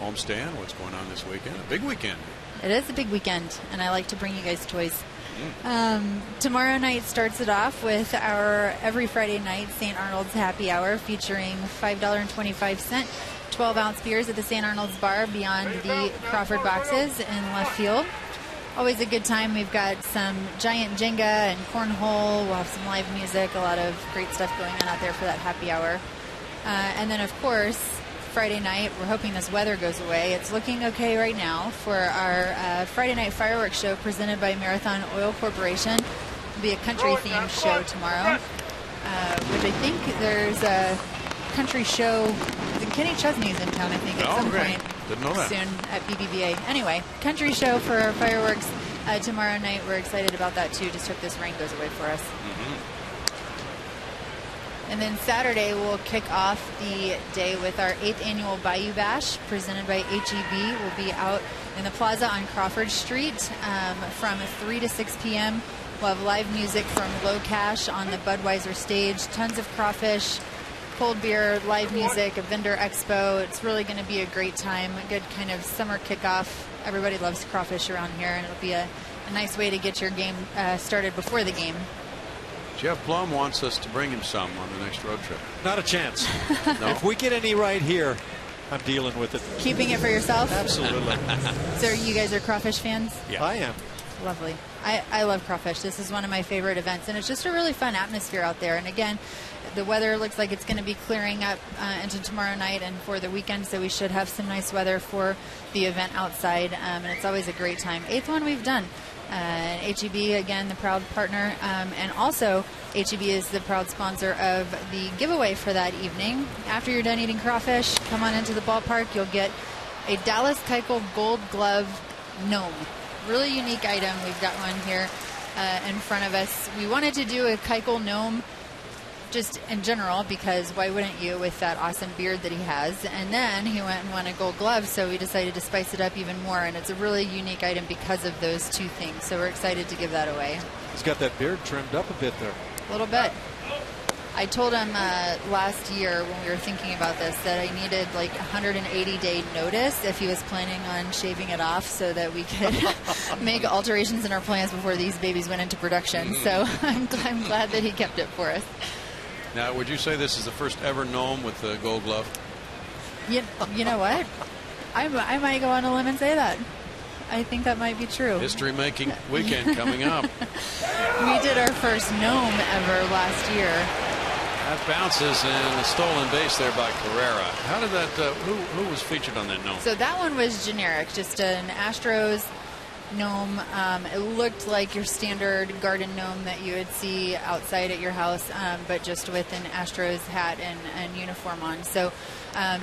homestand, what's going on this weekend. A big weekend. It is a big weekend, and I like to bring you guys toys. Tomorrow night starts it off with our every Friday night St. Arnold's Happy Hour featuring $5.25 12-ounce beers at the St. Arnold's Bar beyond the Crawford boxes in left field. Always a good time. We've got some giant Jenga and cornhole. We'll have some live music, a lot of great stuff going on out there for that happy hour. And then, of course, Friday night, we're hoping this weather goes away. It's looking okay right now for our Friday night fireworks show presented by Marathon Oil Corporation. It'll be a country-themed show tomorrow, which I think there's a country show. Kenny Chesney's in town, I think, at some point. Didn't know that. Soon at BBVA. Anyway, country show for fireworks tomorrow night. We're excited about that, too. Just hope this rain goes away for us. And then Saturday, we'll kick off the day with our 8th annual Bayou Bash presented by HEB. We'll be out in the plaza on Crawford Street from 3 to 6 p.m. We'll have live music from Low Cash on the Budweiser stage, tons of crawfish, cold beer, live music, a vendor expo. It's really going to be a great time, a good kind of summer kickoff. Everybody loves crawfish around here, and it'll be a nice way to get your game started before the game. Jeff Plum wants us to bring him some on the next road trip. Not a chance. No? If we get any right here, I'm dealing with it. Keeping it for yourself? Absolutely. So you guys are crawfish fans? Yeah. I am. Lovely. I love crawfish. This is one of my favorite events, and it's just a really fun atmosphere out there. And again, the weather looks like it's going to be clearing up into tomorrow night and for the weekend, so we should have some nice weather for the event outside, and it's always a great time. 8th one we've done. HEB, again, the proud partner, and also HEB is the proud sponsor of the giveaway for that evening. After you're done eating crawfish, come on into the ballpark. You'll get a Dallas Keuchel Gold Glove gnome. Really unique item. We've got one here in front of us. We wanted to do a Keuchel gnome just in general, because why wouldn't you with that awesome beard that he has? And then he went and won a gold glove, so we decided to spice it up even more, and it's a really unique item because of those two things, so we're excited to give that away. He's got that beard trimmed up a bit there. A little bit. I told him last year when we were thinking about this that I needed like 180-day notice if he was planning on shaving it off so that we could make alterations in our plans before these babies went into production. So I'm glad that he kept it for us. Now, would you say this is the first ever gnome with the gold glove? You know what? I might go on a limb and say that. I think that might be true. History-making weekend coming up. We did our first gnome ever last year. That bounces and a stolen base there by Carrera. How did that, who was featured on that gnome? So that one was generic, just an Astros gnome. It looked like your standard garden gnome that you would see outside at your house, but just with an Astros hat and uniform on. So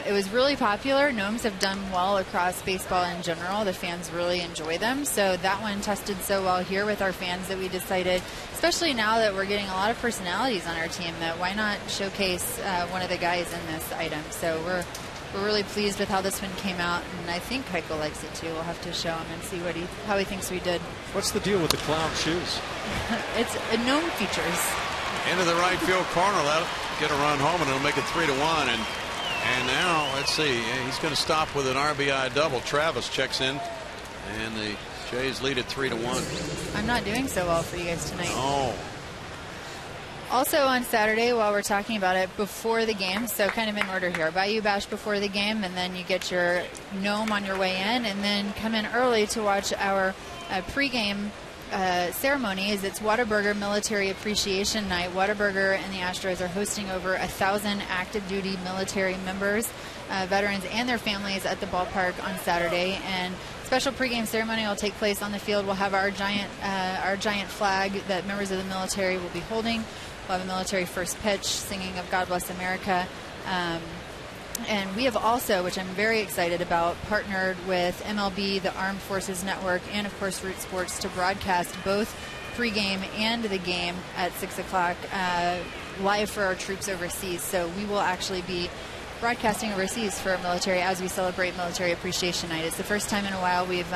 it was really popular. Gnomes have done well across baseball in general. The fans really enjoy them. So that one tested so well here with our fans that we decided, especially now that we're getting a lot of personalities on our team, that why not showcase one of the guys in this item. So we're really pleased with how this one came out, and I think Keuchel likes it too. We'll have to show him and see how he thinks we did. What's the deal with the clown shoes? It's gnome features. Into the right field corner. That'll get a run home, and it'll make it 3-1. And now, let's see, he's going to stop with an RBI double. Travis checks in, and the Jays lead at 3-1. I'm not doing so well for you guys tonight. Oh. Also on Saturday, while we're talking about it, before the game, so kind of in order here, Bayou Bash before the game, and then you get your gnome on your way in, and then come in early to watch our pregame ceremonies. It's Whataburger Military Appreciation Night. Whataburger and the Astros are hosting over 1,000 active duty military members, veterans and their families at the ballpark on Saturday, and special pregame ceremony will take place on the field. We'll have our giant flag that members of the military will be holding. We'll have a military first pitch singing of God Bless America. And we have also, which I'm very excited about, partnered with MLB, the Armed Forces Network, and of course Root Sports to broadcast both pregame and the game at 6 o'clock live for our troops overseas. So we will actually be broadcasting overseas for our military as we celebrate Military Appreciation Night. It's the first time in a while we've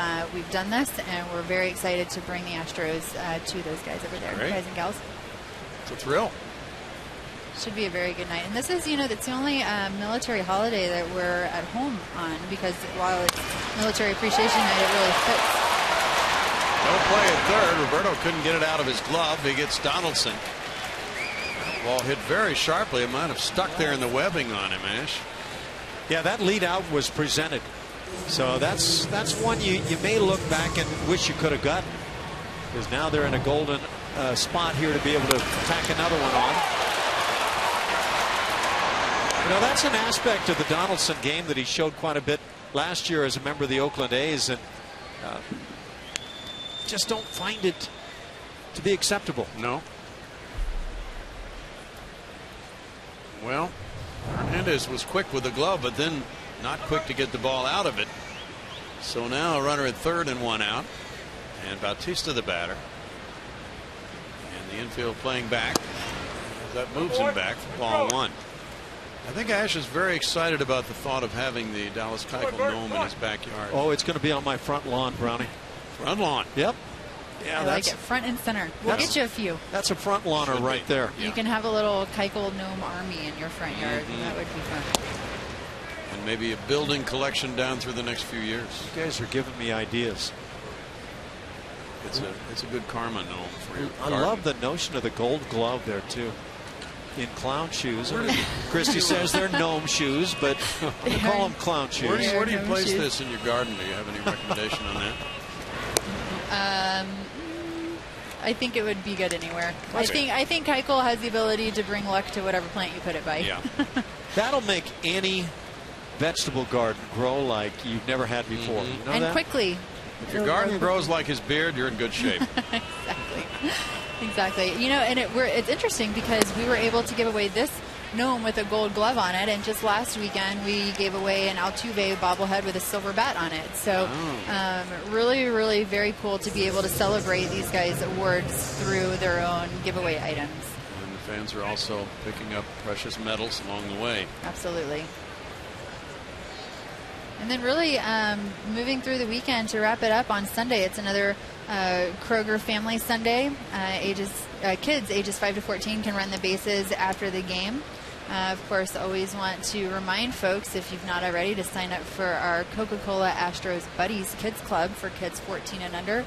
done this, and we're very excited to bring the Astros to those guys over there, Great. guys and gals. It's a thrill. Should be a very good night. And this is, that's the only military holiday that we're at home on, because while it's Military Appreciation Night, it really fits. No play at third. Roberto couldn't get it out of his glove. He gets Donaldson. Ball hit very sharply. It might have stuck there in the webbing on him, Ash. Yeah, that lead out was presented. So that's one you may look back and wish you could have gotten, because now they're in a golden spot here to be able to tack another one on. That's an aspect of the Donaldson game that he showed quite a bit last year as a member of the Oakland A's, and just don't find it to be acceptable. No. Well, Hernandez was quick with the glove, but then not quick to get the ball out of it. So now a runner at third and one out, and Bautista the batter, and the infield playing back. That moves him back for ball one. I think Ash is very excited about the thought of having the Dallas Keuchel Gnome in his backyard. Oh, it's going to be on my front lawn, Brownie. Front lawn. Yep. Yeah, I like it. Front and center. We'll get you a few. That's a front lawner right there. You can have a little Keuchel Gnome army in your front yard. That would be fun. And maybe a building collection down through the next few years. You guys are giving me ideas. It's a good karma gnome for you. I love the notion of the gold glove there too. In clown shoes. Christy says they're gnome shoes, but we call them clown shoes. Where do you place this in your garden? Do you have any recommendation on that? I think it would be good anywhere. I think Keuchel has the ability to bring luck to whatever plant you put it by. Yeah. That'll make any vegetable garden grow like you've never had before. You know and that? Quickly. If your garden grows like his beard, you're in good shape. Exactly. And it's interesting because we were able to give away this gnome with a gold glove on it, and just last weekend we gave away an Altuve bobblehead with a silver bat on it. So really, really very cool to be able to celebrate these guys' awards through their own giveaway items. And the fans are also picking up precious metals along the way. Absolutely. And then really moving through the weekend to wrap it up on Sunday, it's another Kroger Family Sunday. Kids ages 5 to 14 can run the bases after the game. Of course, always want to remind folks, if you've not already, to sign up for our Coca-Cola Astros Buddies Kids Club for kids 14 and under.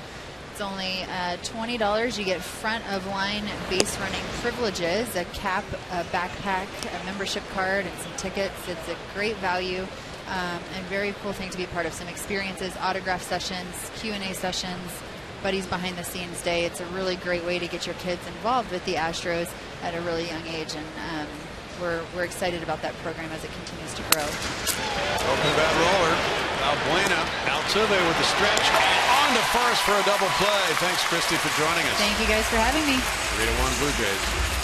It's only $20. You get front-of-line base running privileges, a cap, a backpack, a membership card, and some tickets. It's a great value. And very cool thing to be part of. Some experiences, autograph sessions, Q&A sessions, Buddies Behind the Scenes Day. It's a really great way to get your kids involved with the Astros at a really young age, and we're excited about that program as it continues to grow. Open bat roller, Albuena, Altuve with the stretch, on to first for a double play. Thanks, Christy, for joining us. Thank you guys for having me. 3-1 Blue Jays.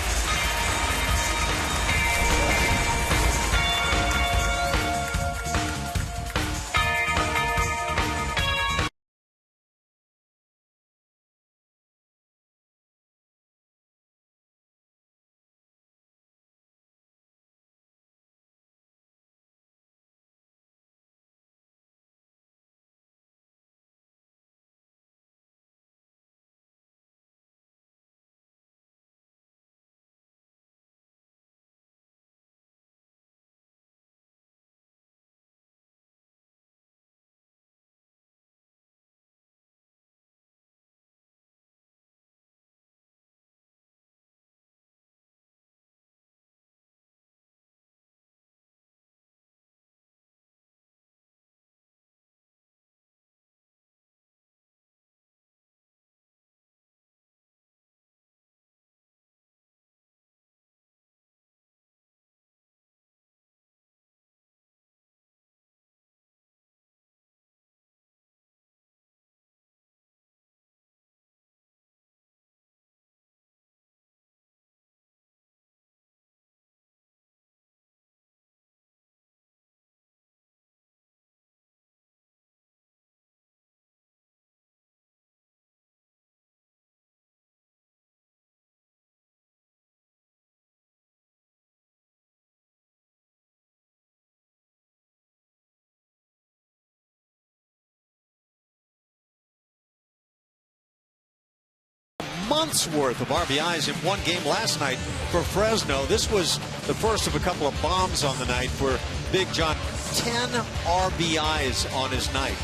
month's worth of RBIs in one game last night for Fresno. This was the first of a couple of bombs on the night for Big John. 10 RBIs on his night.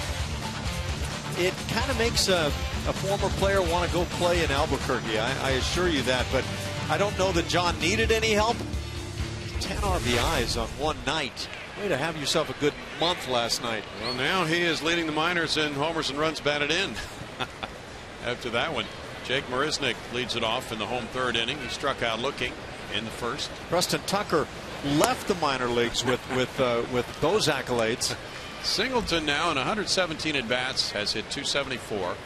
It kind of makes a former player want to go play in Albuquerque. I assure you that, but I don't know that John needed any help. 10 RBIs on one night. Way to have yourself a good month last night. Well, now he is leading the minors in homers and runs batted in. After that one, Jake Marisnick leads it off in the home third inning. He struck out looking in the first. Preston Tucker left the minor leagues with those accolades. Singleton now in 117 at bats has hit .274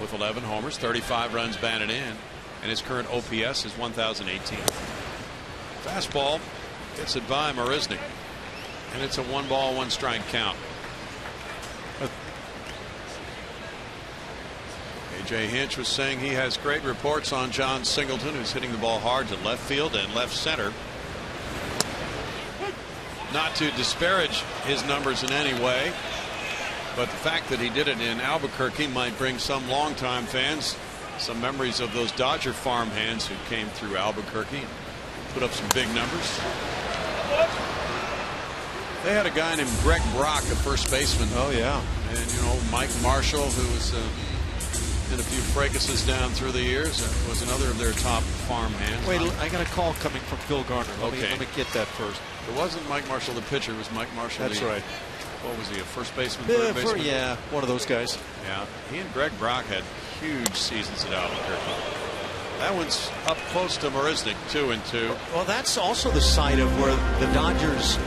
with 11 homers, 35 runs batted in, and his current OPS is 1018. Fastball gets it by Marisnick, and it's a 1-ball 1-strike count. A.J. Hinch was saying he has great reports on John Singleton, who's hitting the ball hard to left field and left center. Not to disparage his numbers in any way, but the fact that he did it in Albuquerque might bring some longtime fans some memories of those Dodger farm hands who came through Albuquerque and put up some big numbers. They had a guy named Greg Brock, a first baseman. Oh, yeah. And, you know, Mike Marshall, who was in a few fracases down through the years, was another of their top farm hands. Wait, I got a call coming from Phil Garner. Let me get that first. It wasn't Mike Marshall, the pitcher. It was Mike Marshall. That's right. What was he, a first baseman, third baseman? Yeah, one of those guys. Yeah, he and Greg Brock had huge seasons at Albuquerque. That one's up close to Marisnick, 2-2. Well, that's also the site of where the Dodgers'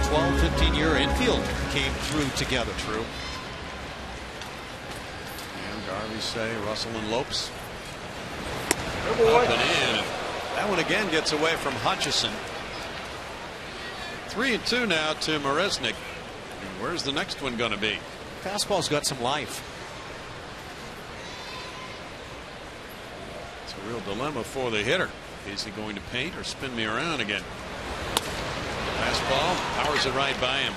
12, 15-year infield came through together. True. And Garvey say Russell and Lopes. Up and in. That one again gets away from Hutchison. 3-2 now to Marisnick. And where's the next one going to be? Fastball's got some life. It's a real dilemma for the hitter. Is he going to paint or spin me around again? Fastball powers it right by him.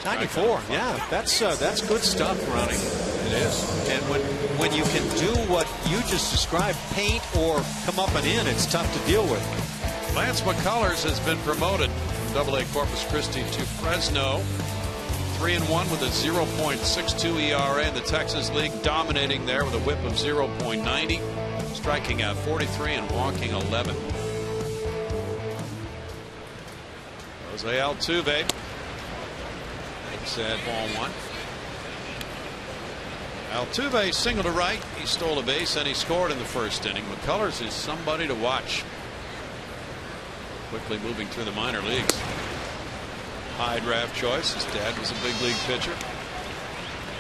94. Yeah, that's good stuff, Ronnie. It is. And when you can do what you just described, paint or come up and in, it's tough to deal with. Lance McCullers has been promoted from AA Corpus Christi to Fresno. 3-1 with a 0.62 ERA in the Texas League, dominating there with a whip of 0.90, striking out 43 and walking 11. Jose Altuve. Said ball one. Altuve single to right. He stole a base and he scored in the first inning. McCullers is somebody to watch. Quickly moving through the minor leagues. High draft choice. His dad was a big league pitcher.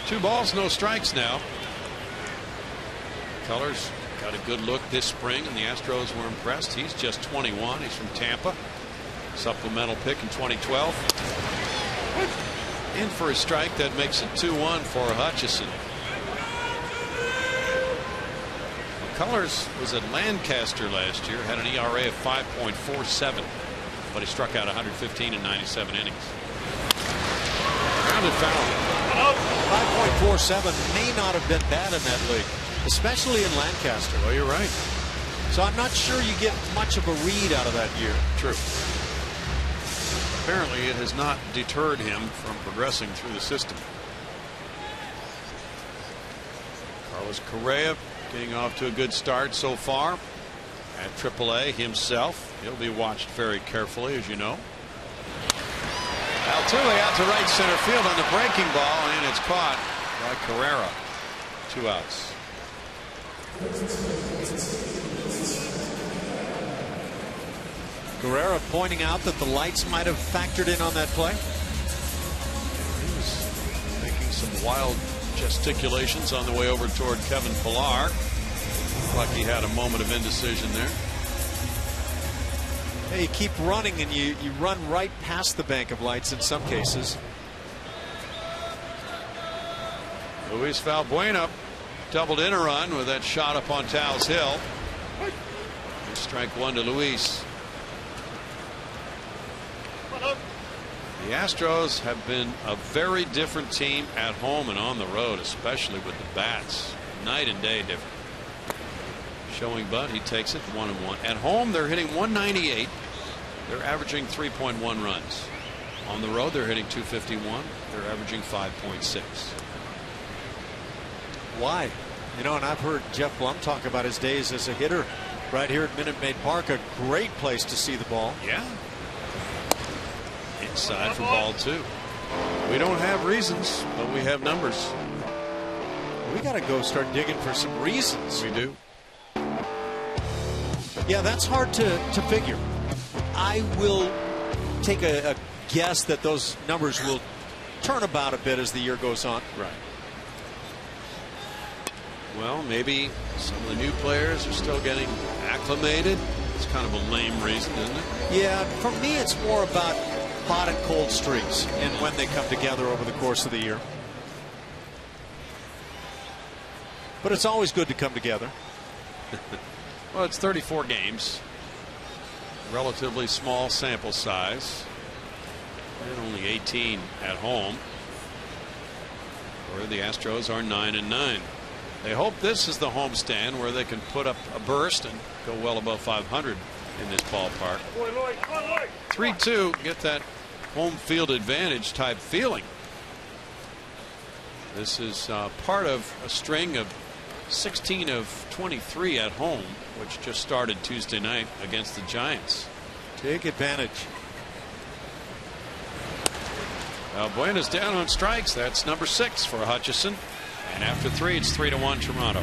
2 balls, no strikes now. McCullers got a good look this spring and the Astros were impressed. He's just 21. He's from Tampa. Supplemental pick in 2012. In for a strike that makes it 2-1 for Hutchison. McCullers was at Lancaster last year, had an ERA of 5.47, but he struck out 115 in 97 innings. Grounded foul. 5.47 may not have been bad in that league, especially in Lancaster. Well, you're right. So I'm not sure you get much of a read out of that year. True. Apparently it has not deterred him from progressing through the system. Carlos Correa getting off to a good start so far at AAA himself. He'll be watched very carefully, as you know. Altuve out to right center field on the breaking ball, and it's caught by Carrera. 2 outs. Guerrero pointing out that the lights might have factored in on that play. He was making some wild gesticulations on the way over toward Kevin Pillar. Looked like he had a moment of indecision there. Hey, you keep running and you run right past the bank of lights in some cases. Luis Valbuena doubled in a run with that shot up on Towles Hill. Strike 1 to Luis. The Astros have been a very different team at home and on the road, especially with the bats. Night and day different. showing butt. He takes it 1-1. At home, they're hitting 198. They're averaging 3.1 runs. On the road, they're hitting 251. They're averaging 5.6. Why? You know, and I've heard Jeff Blum talk about his days as a hitter right here at Minute Maid Park. A great place to see the ball. Yeah. Inside for ball 2. We don't have reasons, but we have numbers. We got to go start digging for some reasons. We do. Yeah, that's hard to figure. I will take a guess that those numbers will turn about a bit as the year goes on. Right. Well, maybe some of the new players are still getting acclimated. It's kind of a lame reason, isn't it? Yeah, for me it's more about hot and cold streaks and when they come together over the course of the year. But it's always good to come together. Well, it's 34 games. Relatively small sample size. And only 18 at home. Where the Astros are 9-9. They hope this is the homestand where they can put up a burst and go well above 500 in this ballpark. 3-2, get that home field advantage type feeling. This is part of a string of 16 of 23 at home, which just started Tuesday night against the Giants. Take advantage. Buena's down on strikes. That's number 6 for Hutchison. And after 3, it's 3-1 Toronto.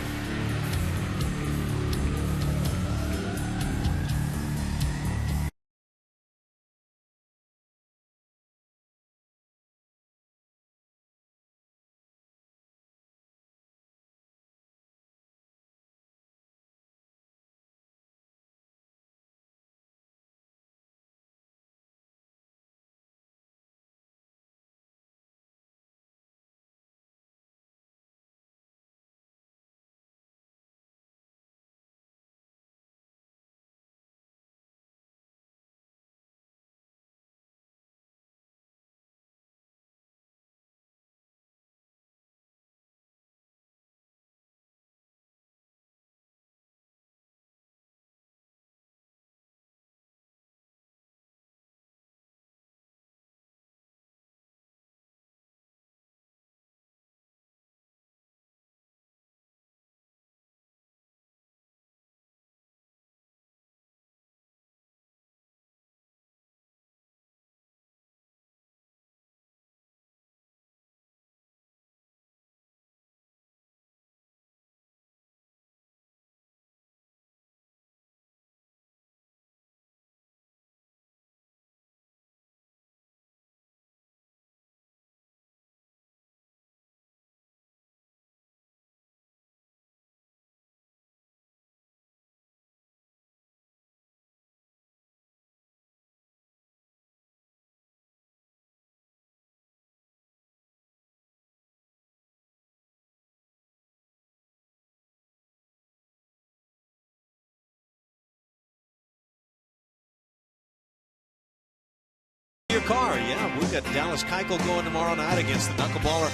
Your car, yeah. We've got Dallas Keuchel going tomorrow night against the knuckleballer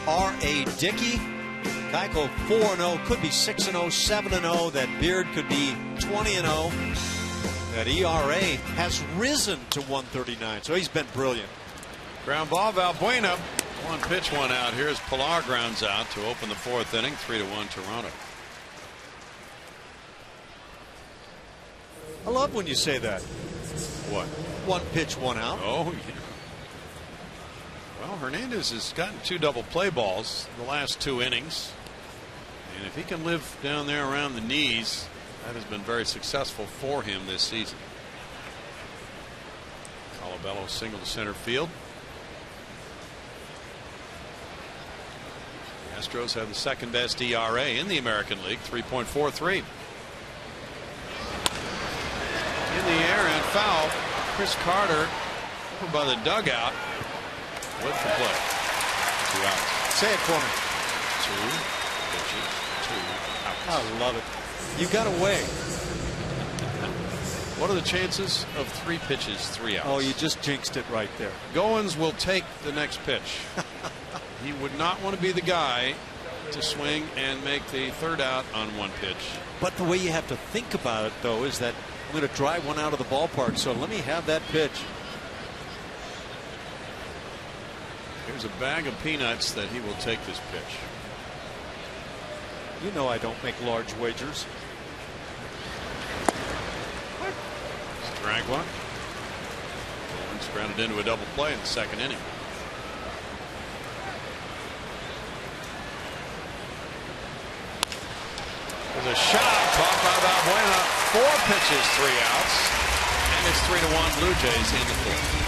R.A. Dickey. Keuchel 4-0, could be 6-0, 7-0. That beard could be 20-0. That ERA has risen to 139, so he's been brilliant. Ground ball, Valbuena. One pitch, one out. Here's Pilar, grounds out to open the 4th inning. 3-1 Toronto. I love when you say that. What? One pitch, one out. Oh, yeah. Well, Hernandez has gotten 2 double play balls in the last 2 innings. And if he can live down there around the knees, that has been very successful for him this season. Colabello single to center field. The Astros have the 2nd best ERA in the American League, 3.43. In the air and foul. Chris Carter over by the dugout with the play. 2 outs. Say it for me. 2 pitches, 2 outs. I love it. You got away. What are the chances of 3 pitches, 3 outs? Oh, you just jinxed it right there. Goins will take the next pitch. He would not want to be the guy to swing and make the third out on one pitch. But the way you have to think about it, though, is that I'm going to drive one out of the ballpark, so let me have that pitch. Here's a bag of peanuts that he will take this pitch. You know I don't make large wagers. Strike one. Lawrence grounded into a double play in the second inning. There's a shot caught by Balbuena. 4 pitches, 3 outs, and it's 3-1 Blue Jays in the fourth.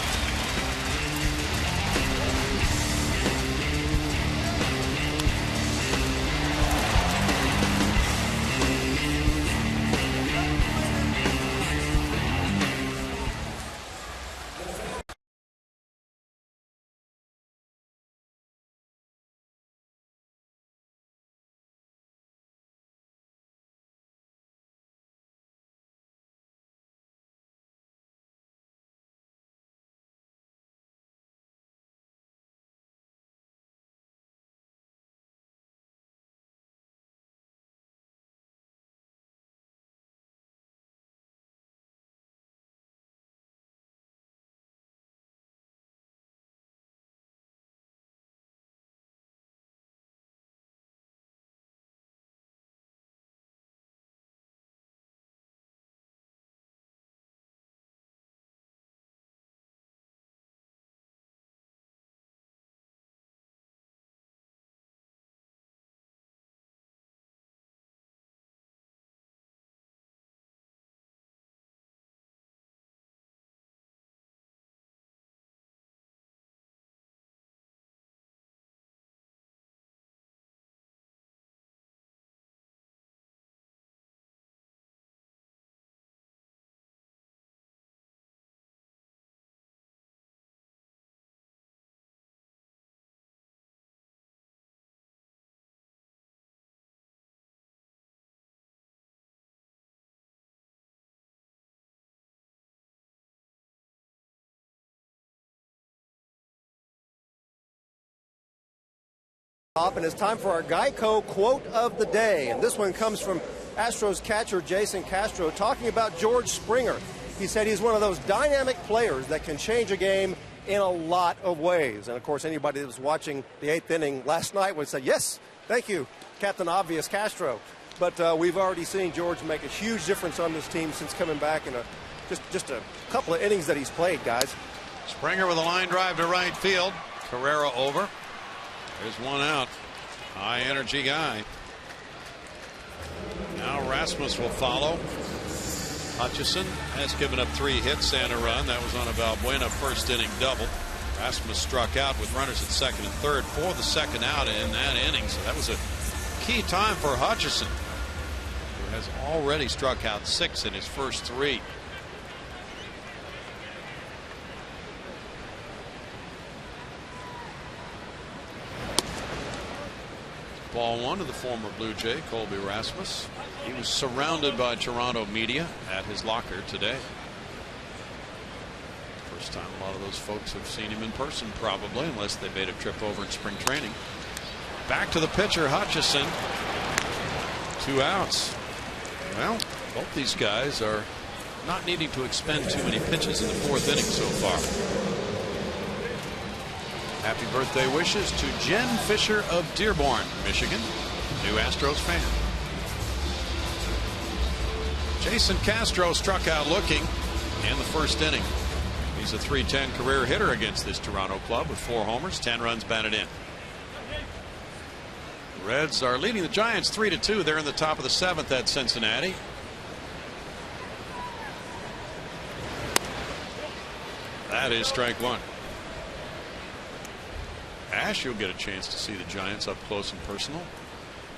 And it's time for our Geico quote of the day. And this one comes from Astros catcher Jason Castro talking about George Springer. He said he's one of those dynamic players that can change a game in a lot of ways. And, of course, anybody that was watching the 8th inning last night would say, yes, thank you, Captain Obvious Castro. But we've already seen George make a huge difference on this team since coming back in just a couple of innings that he's played, guys. Springer with a line drive to right field. Carrera over. There's one out. High energy guy. Now Rasmus will follow. Hutchison has given up 3 hits and a run. That was on a Balbuena first inning double. Rasmus struck out with runners at second and third for the second out in that inning. So that was a key time for Hutchison, who has already struck out 6 in his first 3. Ball 1 to the former Blue Jay, Colby Rasmus. He was surrounded by Toronto media at his locker today. First time a lot of those folks have seen him in person, probably, unless they made a trip over in spring training. Back to the pitcher, Hutchison. 2 outs. Well, both these guys are not needing to expend too many pitches in the 4th inning so far. Happy birthday wishes to Jen Fisher of Dearborn, Michigan, new Astros fan. Jason Castro struck out looking in the first inning. He's a .310 career hitter against this Toronto club with 4 homers, 10 runs batted in. The Reds are leading the Giants 3-2. They're in the top of the 7th at Cincinnati. That is strike 1. Ash, you'll get a chance to see the Giants up close and personal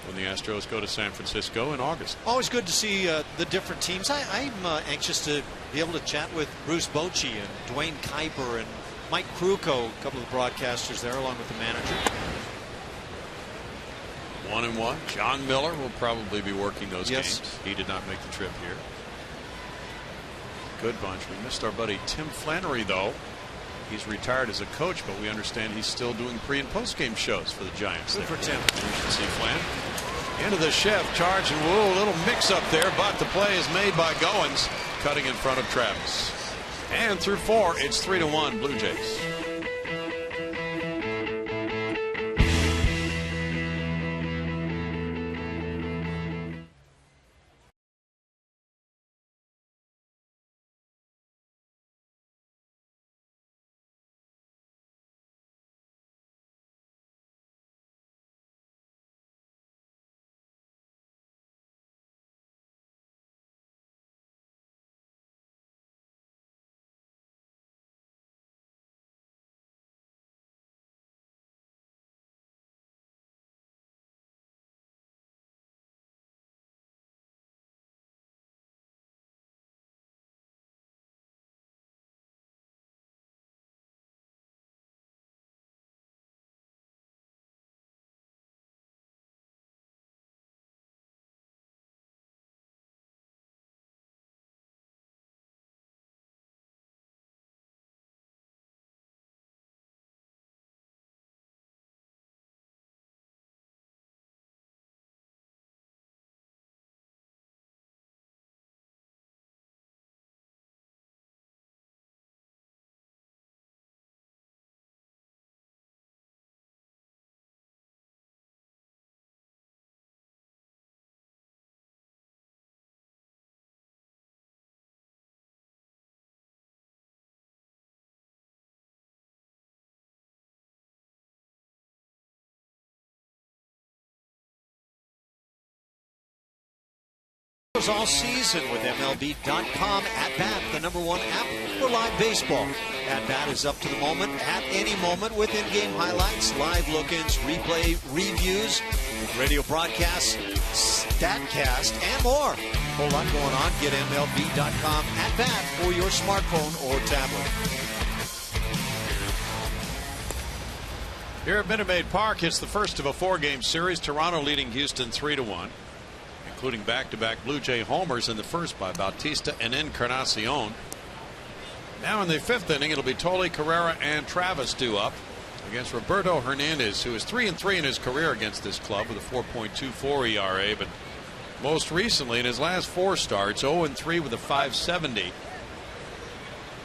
when the Astros go to San Francisco in August. Always good to see the different teams. I'm anxious to be able to chat with Bruce Bochy and Dwayne Kuiper and Mike Krukow, a couple of the broadcasters there, along with the manager. 1-1. John Miller will probably be working those Yes. games. He did not make the trip here. Good bunch. We missed our buddy Tim Flannery, though. He's retired as a coach, but we understand he's still doing pre and post game shows for the Giants. Good for Tim. You should see Flan. Into the Chef, charge and woo, a little mix up there, but the play is made by Goins, cutting in front of Travis. And through 4, it's 3-1 Blue Jays. All season with MLB.com At Bat, the #1 app for live baseball. At Bat is up to the moment, at any moment, with in-game highlights, live look-ins, replay reviews, radio broadcasts, StatCast, and more. A whole lot going on. Get MLB.com At Bat for your smartphone or tablet. Here at Minute Maid Park, it's the first of a 4-game series. Toronto leading Houston 3-1. Including back-to-back Blue Jay homers in the first by Bautista and Encarnacion. Now in the 5th inning, it'll be Toley, Carrera, and Travis due up against Roberto Hernandez, who is 3-3 in his career against this club with a 4.24 ERA, but most recently in his last 4 starts, 0-3 with a 5.70.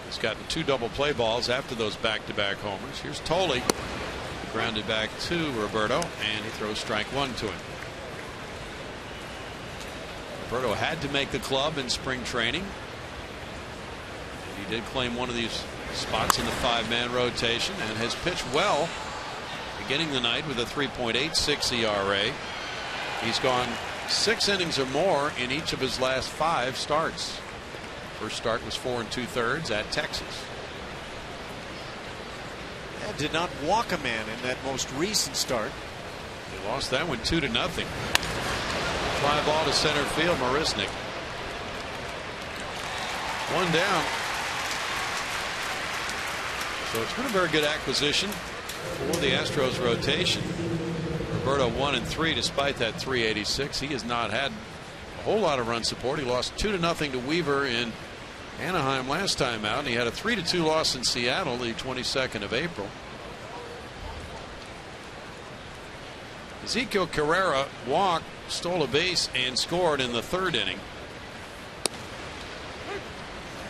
He's gotten 2 double play balls after those back-to-back homers. Here's Toley, grounded back to Roberto, and he throws strike 1 to him. Roberto had to make the club in spring training. And he did claim one of these spots in the 5-man rotation and has pitched well, beginning the night with a 3.86 ERA. He's gone 6 innings or more in each of his last 5 starts. First start was 4 2/3 at Texas. And did not walk a man in that most recent start. They lost that one 2-0. Fly ball to center field, Marisnik. 1 down. So it's been a very good acquisition for the Astros rotation. Roberto 1-3 despite that 386. He has not had a whole lot of run support. He lost 2-0 to Weaver in Anaheim last time out, and he had a 3-2 loss in Seattle the 22nd of April. Ezequiel Carrera walked, stole a base, and scored in the 3rd inning.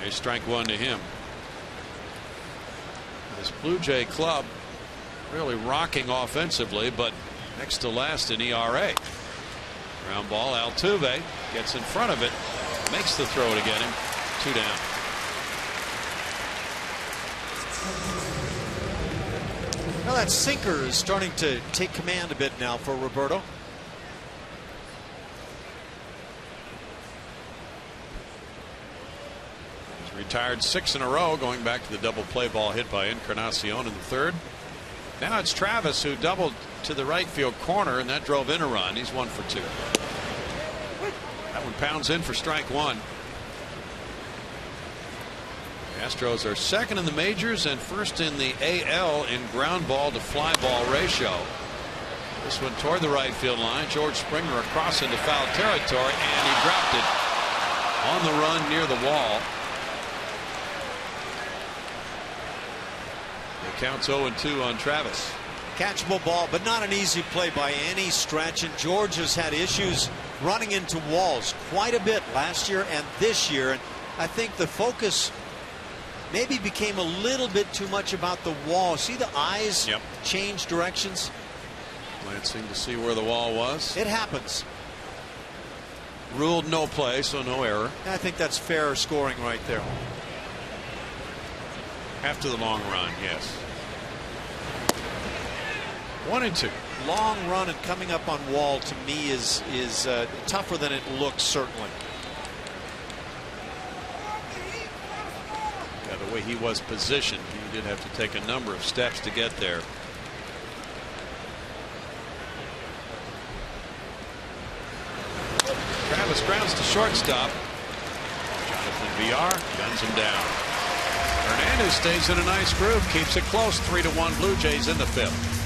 A strike 1 to him. This Blue Jay club really rocking offensively, but next to last in ERA. Ground ball, Altuve gets in front of it, makes the throw to get him. 2 down. Well, that sinker is starting to take command a bit now for Roberto. He's retired 6 in a row, going back to the double play ball hit by Encarnacion in the 3rd. Now it's Travis who doubled to the right field corner, and that drove in a run. He's 1 for 2. That one pounds in for strike 1. Astros are 2nd in the majors and 1st in the AL in ground ball to fly ball ratio. This one toward the right field line. George Springer across into foul territory, and he dropped it on the run near the wall. count's 0-2 on Travis. Catchable ball, but not an easy play by any stretch. And George has had issues running into walls quite a bit last year and this year. And I think the focus maybe became a little bit too much about the wall. See the eyes change directions? Glancing to see where the wall was. It happens. Ruled no play, so no error. I think that's fair scoring right there. After the long run, yes. 1-2. Long run and coming up on wall to me is tougher than it looks, certainly. Yeah, the way he was positioned, he did have to take a number of steps to get there. Travis grounds to shortstop. Jonathan Villar guns him down. Hernandez stays in a nice groove, keeps it close. 3-1 Blue Jays in the 5th.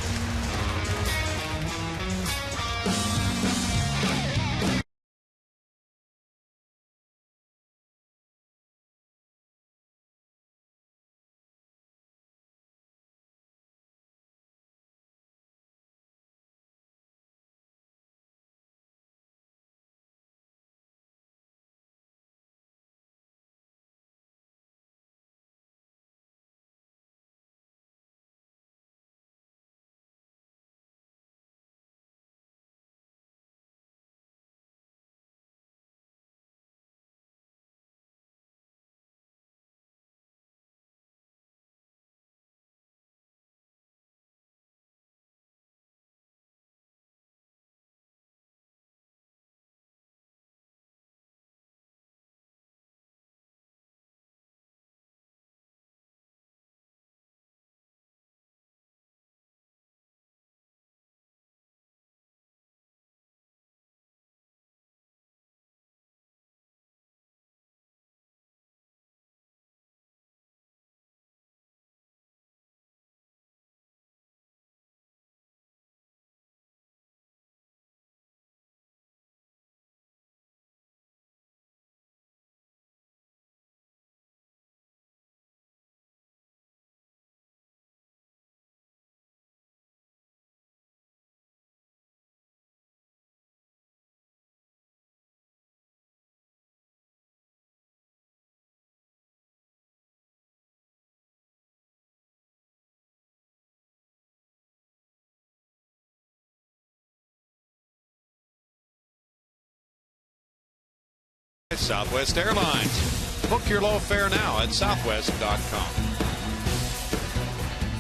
Southwest Airlines. Book your low fare now at southwest.com.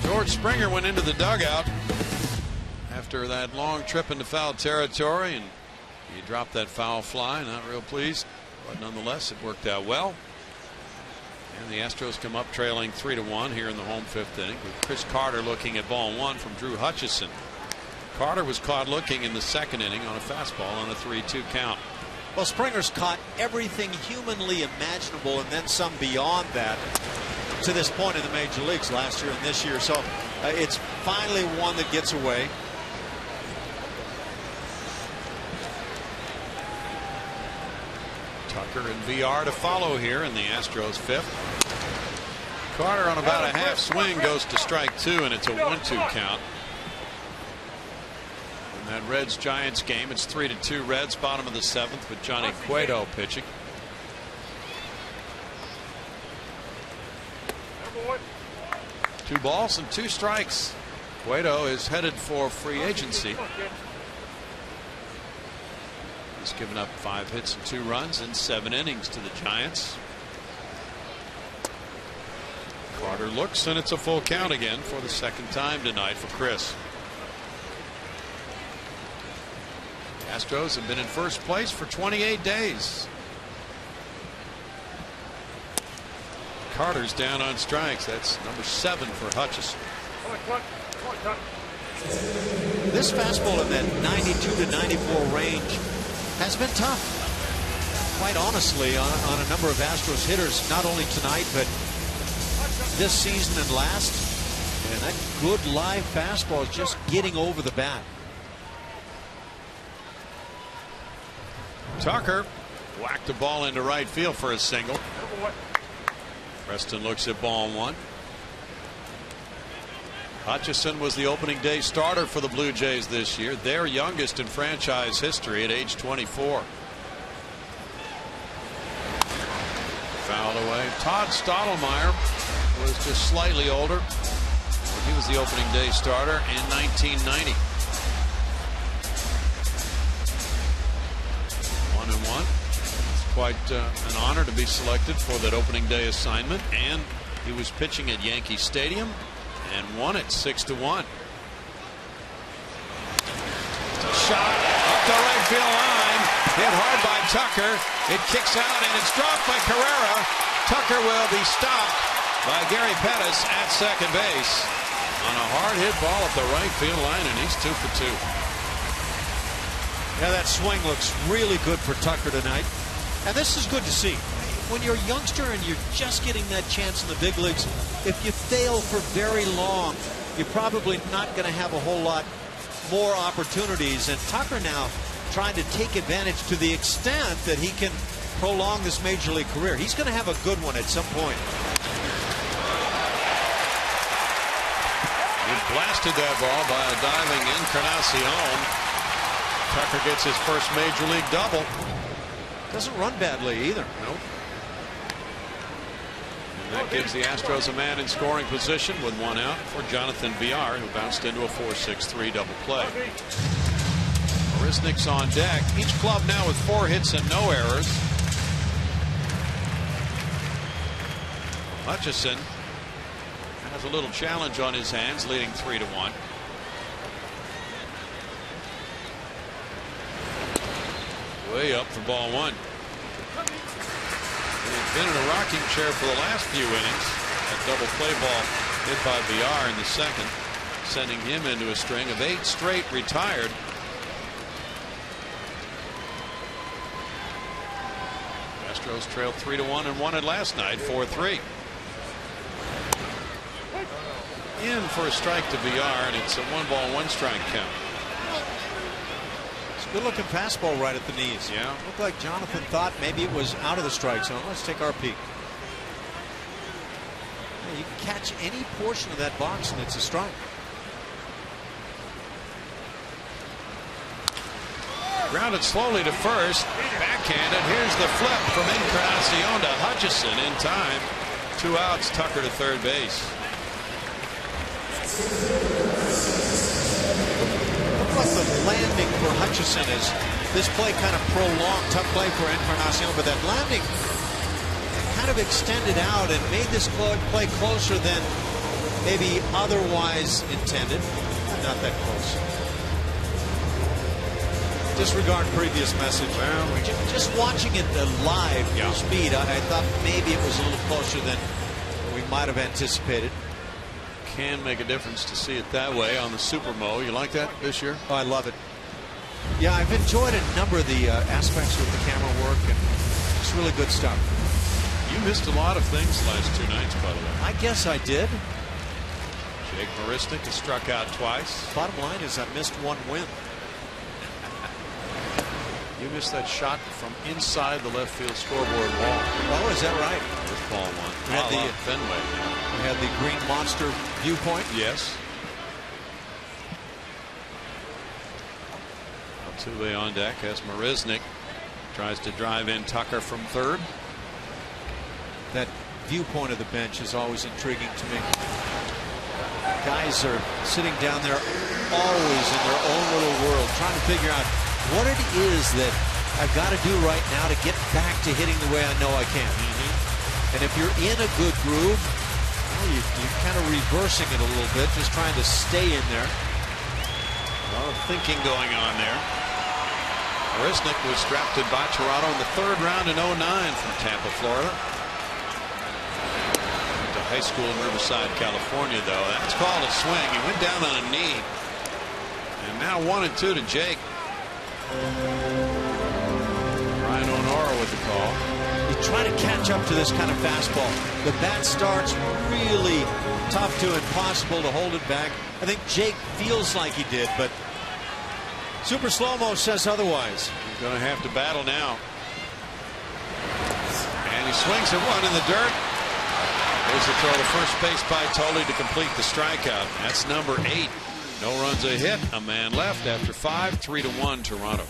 George Springer went into the dugout after that long trip into foul territory, and he dropped that foul fly. Not real pleased, but nonetheless it worked out well. And the Astros come up trailing 3-1 here in the home 5th inning, with Chris Carter looking at ball 1 from Drew Hutchison. Carter was caught looking in the 2nd inning on a fastball on a 3-2 count. Well, Springer's caught everything humanly imaginable and then some beyond that to this point in the major leagues last year and this year. So it's finally one that gets away. Tucker and VR to follow here in the Astros 5th. Carter on about a half swing goes to strike 2, and it's a 1-2 count. That Reds Giants game, it's 3-2 Reds, bottom of the 7th, with Johnny Cueto pitching. Two balls and 2 strikes. Cueto is headed for free agency. He's given up 5 hits and 2 runs in 7 innings to the Giants. Carter looks, and it's a full count again for the 2nd time tonight for Chris. Astros have been in first place for 28 days. Carter's down on strikes. That's number 7 for Hutchison. This fastball in that 92 to 94 range has been tough, quite honestly, on a number of Astros hitters, not only tonight but this season and last. And that good live fastball is just getting over the bat. Tucker whacked the ball into right field for a single. Preston looks at ball 1. Hutchison was the opening day starter for the Blue Jays this year, their youngest in franchise history at age 24. Fouled away. Todd Stottlemyre was just slightly older. He was the opening day starter in 1990. 1-1. It's quite an honor to be selected for that opening day assignment, and he was pitching at Yankee Stadium and won it 6-1. Shot up the right field line, hit hard by Tucker. It kicks out and it's dropped by Carrera. Tucker will be stopped by Gary Pettis at second base on a hard hit ball up the right field line, and he's 2 for 2. Yeah, that swing looks really good for Tucker tonight, and this is good to see. When you're a youngster and you're just getting that chance in the big leagues, if you fail for very long, you're probably not going to have a whole lot more opportunities. And Tucker now trying to take advantage to the extent that he can prolong this major league career. He's going to have a good one at some point. He blasted that ball by a diving Encarnacion. Tucker gets his first major league double. Doesn't run badly either. Nope. And that gives the Astros a man in scoring position with one out for Jonathan Villar, who bounced into a 4-6-3 double play. Marisnick's on deck. Each club now with 4 hits and no errors. Hutchison has a little challenge on his hands, leading 3-1. Way up for ball 1. He's been in a rocking chair for the last few innings. That double play ball hit by Villar in the second, sending him into a string of 8 straight retired. Astros trailed 3-1 and won it last night 4-3. In for a strike to Villar, and it's a 1-ball-1-strike count. Good looking fastball right at the knees. Yeah. Looked like Jonathan thought maybe it was out of the strike zone. Let's take our peek. Yeah, you can catch any portion of that box and it's a strike. Grounded slowly to first. Backhanded. Here's the flip from Encarnacion to Hutchison in time. 2 outs. Tucker to third base. Like the landing for Hutchison is this play kind of prolonged. Tough play for Encarnacion, but that landing kind of extended out and made this play closer than maybe otherwise intended. Not that close. Disregard previous message. Well, just watching it live full speed, I thought maybe it was a little closer than we might have anticipated. Can make a difference to see it that way on the Super Mo. You like that this year? Oh, I love it. Yeah, I've enjoyed a number of the aspects with the camera work, and it's really good stuff. You missed a lot of things the last 2 nights, by the way. I guess I did. Jake Marisnick has struck out twice. Bottom line is I missed 1 win. You missed that shot from inside the left field scoreboard wall. Oh, is that right? With ball 1. We had the Fenway. We had the green monster viewpoint. Yes. Altuve on deck as Marisnick tries to drive in Tucker from third. That viewpoint of the bench is always intriguing to me. Guys are sitting down there always in their own little world, trying to figure out what it is that I've got to do right now to get back to hitting the way I know I can. And if you're in a good groove, well, you're kind of reversing it a little bit, just trying to stay in there. A lot of thinking going on there. Marisnick was drafted by Toronto in the 3rd round in 2009 from Tampa, Florida. Went to high school in Riverside, California, though. That's called a swing. He went down on a knee. And now 1-2 to Jake. Ryan O'Nora with the call. You're trying to catch up to this kind of fastball. The bat starts really tough to impossible to hold it back. I think Jake feels like he did, but Super Slow-Mo says otherwise. He's going to have to battle now. And he swings at one in the dirt. There's a throw to first base by Tolley to complete the strikeout. That's number 8. No runs a hit, a man left after 5, 3-1 Toronto.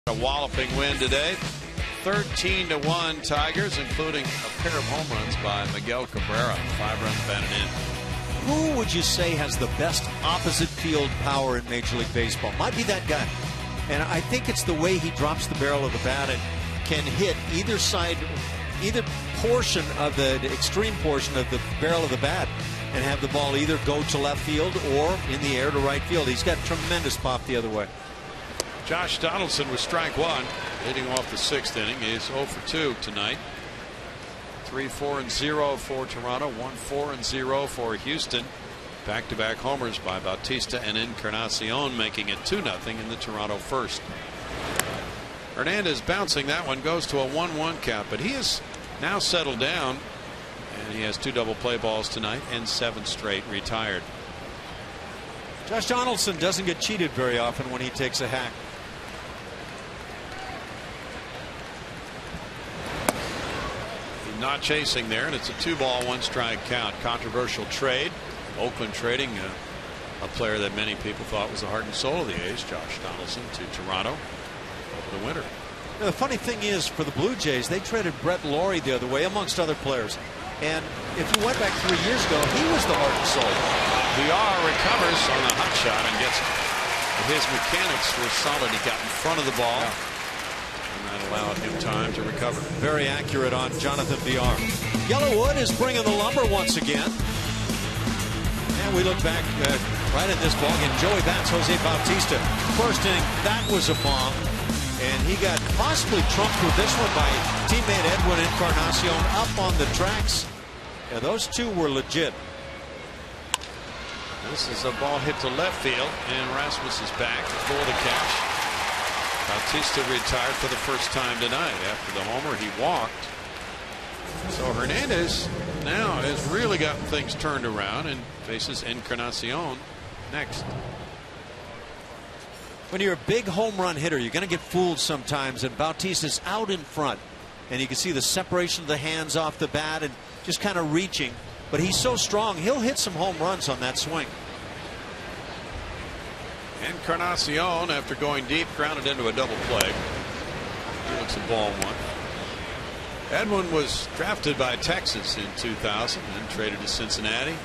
A walloping win today. 13-1 Tigers, including a pair of home runs by Miguel Cabrera. 5 runs batted in. Who would you say has the best opposite field power in Major League Baseball? Might be that guy. And I think it's the way he drops the barrel of the bat and can hit either side, either portion of the extreme portion of the barrel of the bat, and have the ball either go to left field or in the air to right field. He's got tremendous pop the other way. Josh Donaldson with strike 1, leading off the 6th inning. He is 0 for 2 tonight. 3-4-0 for Toronto, 1-4-0 for Houston. Back-to-back homers by Bautista and Encarnacion, making it 2-0 in the Toronto first. Hernandez bouncing that one, goes to a 1-1 count, but he has now settled down, and he has 2 double play balls tonight and 7 straight retired. Josh Donaldson doesn't get cheated very often when he takes a hack. Not chasing there, and it's a 2-ball 1-strike count. Controversial trade. Oakland trading a player that many people thought was the heart and soul of the A's, Josh Donaldson, to Toronto over the winter. Now, the funny thing is, for the Blue Jays, they traded Brett Laurie the other way, amongst other players. And if you went back 3 years ago, he was the heart and soul. VR recovers on a hot shot and gets it. His mechanics were solid. He got in front of the ball. Yeah. That allowed him time to recover. Very accurate on Jonathan VR. Yellowwood is bringing the lumber once again. And we look back right at this ball game. Joey bats Jose Bautista. First inning, that was a bomb. And he got possibly trumped with this one by teammate Edwin Encarnacion up on the tracks. Yeah, those two were legit. This is a ball hit to left field, and Rasmus is back for the catch. Bautista retired for the first time tonight. After the homer, he walked. So Hernandez now has really gotten things turned around and faces Encarnacion next. When you're a big home run hitter, you're going to get fooled sometimes, and Bautista's out in front, and you can see the separation of the hands off the bat and just kind of reaching. But he's so strong, he'll hit some home runs on that swing. Encarnacion, after going deep, grounded into a double play. He looks at ball 1. Edwin was drafted by Texas in 2000 and traded to Cincinnati.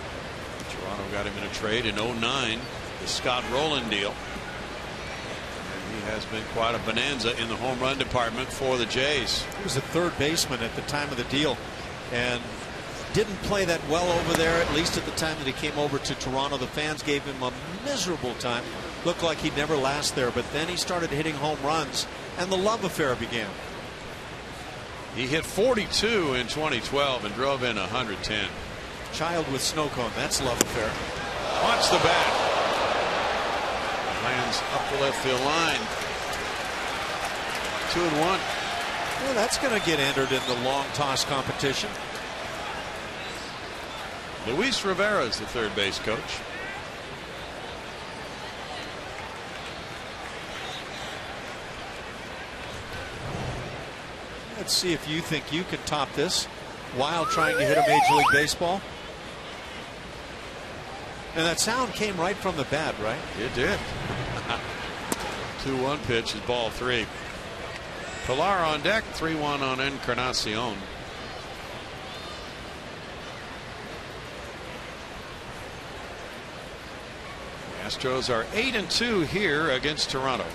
Toronto got him in a trade in 2009, the Scott Rowland deal. And he has been quite a bonanza in the home run department for the Jays. He was a third baseman at the time of the deal and didn't play that well over there, at least at the time that he came over to Toronto. The fans gave him a miserable time. Looked like he'd never last there, but then he started hitting home runs, and the love affair began. He hit 42 in 2012 and drove in 110. Child with snow cone, that's love affair. Watch the bat. Lands up the left field line. 2-1. Well, that's going to get entered in the long toss competition. Luis Rivera is the third base coach. Let's see if you think you can top this while trying to hit a Major League Baseball. And that sound came right from the bat, right? It did. 2-1 pitch is ball 3. Pilar on deck. 3-1 on Encarnacion. The Astros are 8-2 here against Toronto.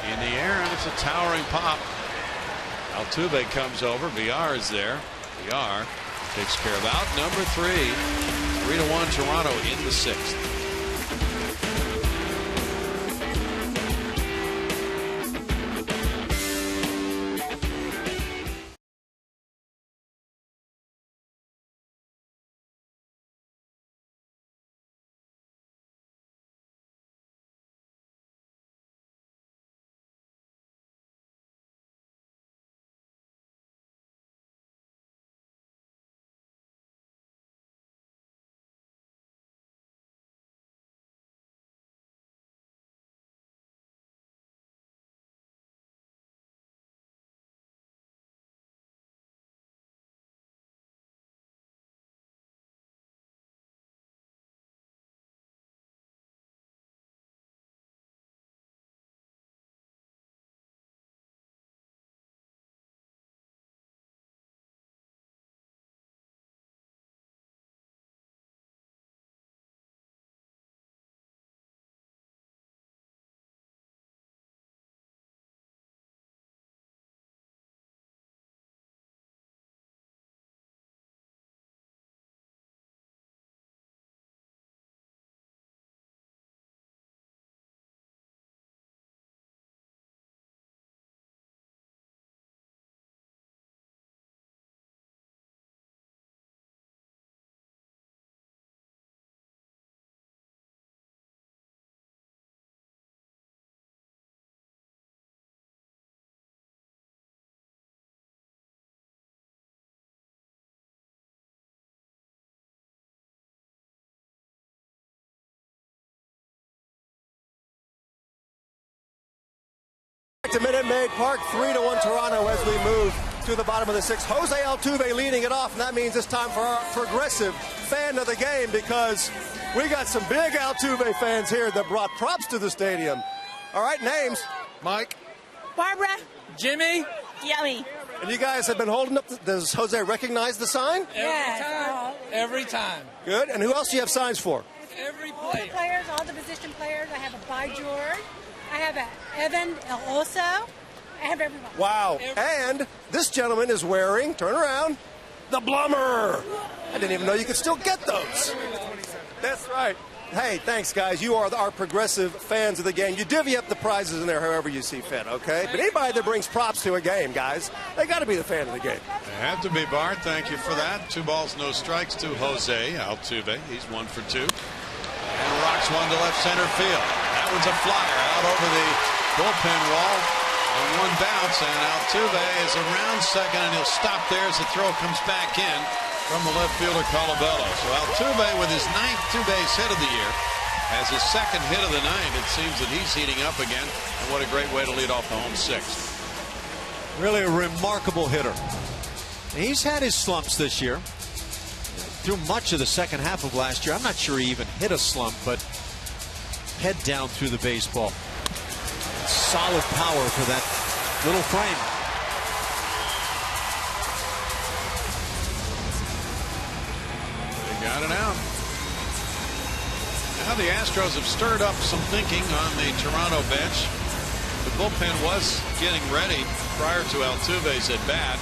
In the air, and it's a towering pop. Altuve comes over. Villar is there. Villar takes care of out number 3. 3-1 Toronto in the 6th. To Minute Maid Park, 3-1 Toronto as we move to the bottom of the 6th. Jose Altuve leading it off, and that means it's time for our progressive fan of the game because we got some big Altuve fans here that brought props to the stadium. All right, names. Mike. Barbara. Jimmy. Yummy. And you guys have been holding up. Does Jose recognize the sign? Yes. Every time. Good. And who else do you have signs for? Every All the players, all the position players. I have a By George. I have a Evan El Oso. I have everyone. Wow. And this gentleman is wearing, turn around, the Blummer. I didn't even know you could still get those. That's right. Hey, thanks, guys. You are our progressive fans of the game. You divvy up the prizes in there however you see fit, okay? But anybody that brings props to a game, guys, they got to be the fan of the game. They have to be, Bart. Thank you for that. 2 balls, no strikes to Jose Altuve. He's 1 for 2. And rocks one to left center field. That one's a flyer out over the bullpen wall on 1 bounce, and Altuve is around second, and he'll stop there as the throw comes back in from the left fielder Colabello. So Altuve with his 9th 2-base hit of the year has his 2nd hit of the night. It seems that he's heating up again, and what a great way to lead off the home 6th. Really a remarkable hitter. He's had his slumps this year. Through much of the second half of last year, I'm not sure he even hit a slump, but head down through the baseball. Solid power for that little frame. They got it out. Now the Astros have stirred up some thinking on the Toronto bench. The bullpen was getting ready prior to Altuve's at bat,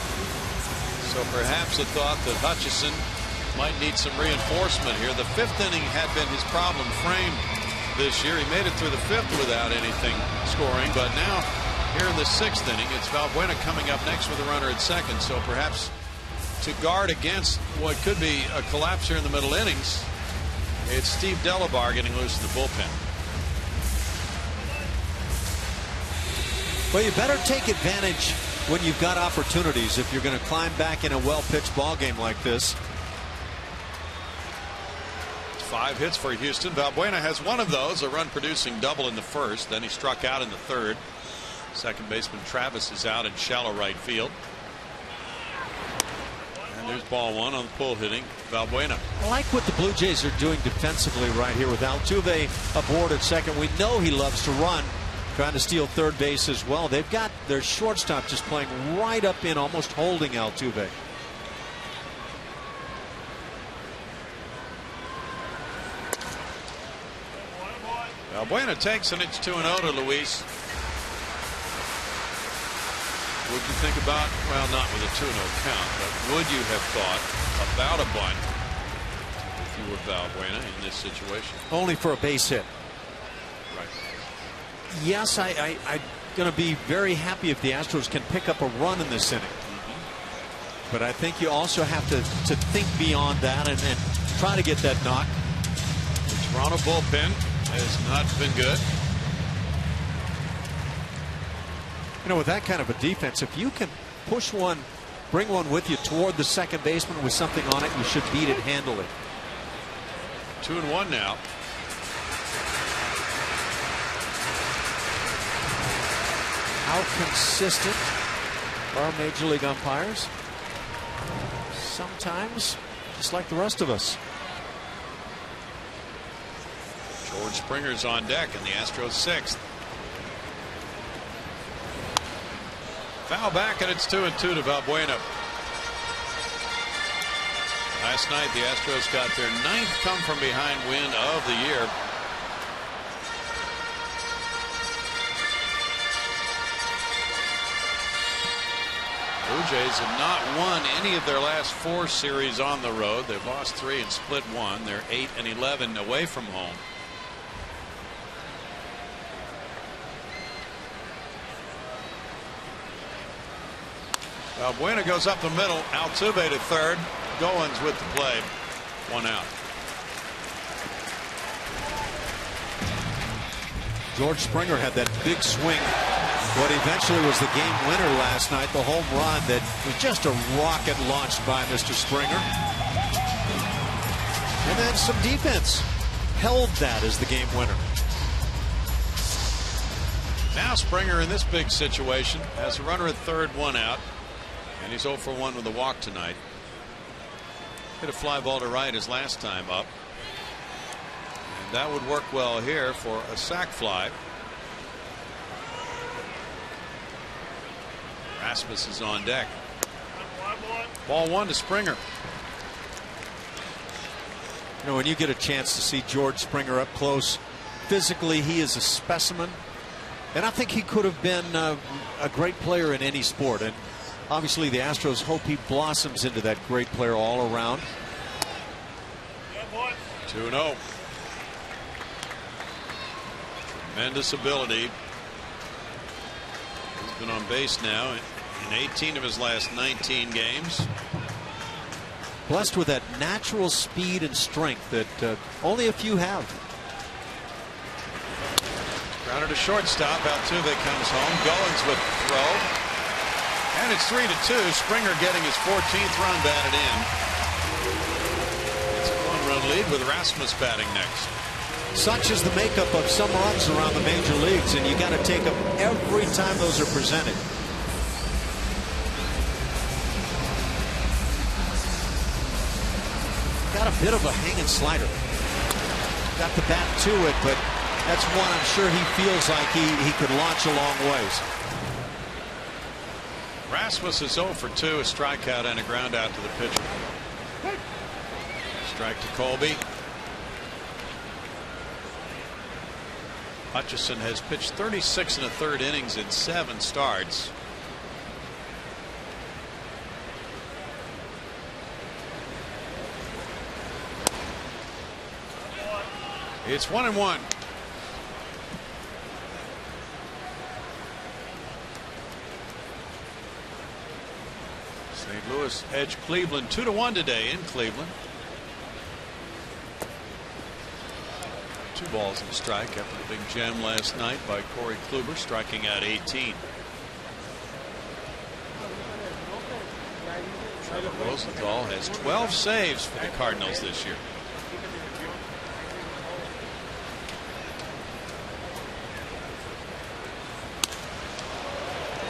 so perhaps the thought that Hutchison might need some reinforcement here. The 5th inning had been his problem frame this year. He made it through the 5th without anything scoring, but now here in the 6th inning, it's Valbuena coming up next with a runner at second, so perhaps to guard against what could be a collapse here in the middle innings. It's Steve Delabar getting loose in the bullpen. Well, you better take advantage when you've got opportunities if you're going to climb back in a well-pitched ball game like this. 5 hits for Houston. Valbuena has one of those, a run-producing double in the first. Then he struck out in the third. Second baseman Travis is out in shallow right field. And there's ball one on the pull hitting Valbuena. I like what the Blue Jays are doing defensively right here with Altuve aboard at second. We know he loves to run, trying to steal third base as well. They've got their shortstop just playing right up in, almost holding Altuve. Valbuena takes, and it's 2-0 to Luis. Would you think about, well, not with a 2-0 count, but would you have thought about a bunt if you were Valbuena in this situation? Only for a base hit. Right. Yes, I'm going to be very happy if the Astros can pick up a run in this inning. But I think you also have to think beyond that and try to get that knock. The Toronto bullpen has not been good. You know, with that kind of a defense, if you can push one, bring one with you toward the second baseman with something on it, you should beat it handily. 2-1 now. How consistent are Major League umpires? Sometimes, just like the rest of us. George Springer's on deck in the Astros 6th. Foul back, and it's 2-2 to Valbuena. Last night the Astros got their 9th come from behind win of the year. Blue Jays have not won any of their last 4 series on the road. They've lost 3 and split 1. They're 8-11 away from home. Valbuena goes up the middle. Altuve to third. Goins with the play. 1 out. George Springer had that big swing. What eventually was the game winner last night, the home run that was just a rocket launched by Mr. Springer. And then some defense held that as the game winner. Now Springer in this big situation has a runner at third, 1 out. And he's 0 for 1 with a walk tonight. Hit a fly ball to right his last time up. And that would work well here for a sac fly. Rasmus is on deck. Ball 1 to Springer. You know, when you get a chance to see George Springer up close, physically he is a specimen. And I think he could have been a great player in any sport. And obviously the Astros hope he blossoms into that great player all around. 2-0. Tremendous ability. He's been on base now in 18 of his last 19 games. Blessed with that natural speed and strength that only a few have. Grounded to shortstop. Altuve comes home. Goins with the throw. And it's 3-2. Springer getting his 14th run batted in. It's a 1-run lead with Rasmus batting next. Such is the makeup of some runs around the major leagues, and you got to take them every time those are presented. Got a bit of a hanging slider. Got the bat to it, but that's one I'm sure he feels like he could launch a long ways. Rasmus is 0 for 2, a strikeout and a ground out to the pitcher. Strike to Colby. Hutchison has pitched 36 1/3 innings in 7 starts. It's 1-1. St. Louis edged Cleveland 2-1 today in Cleveland. 2 balls and a strike after the big gem last night by Corey Kluber, striking out 18. Trevor Rosenthal has 12 saves for the Cardinals this year.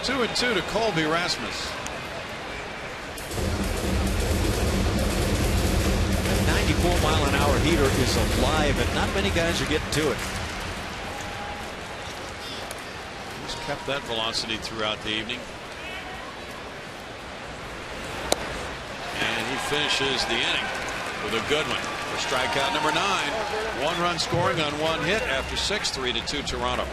Two and 2 to Colby Rasmus. 94-mile-an-hour heater is alive, and not many guys are getting to it. He's kept that velocity throughout the evening. And he finishes the inning with a good one for strikeout number 9. 1-run scoring on 1 hit after 6, 3-2 Toronto.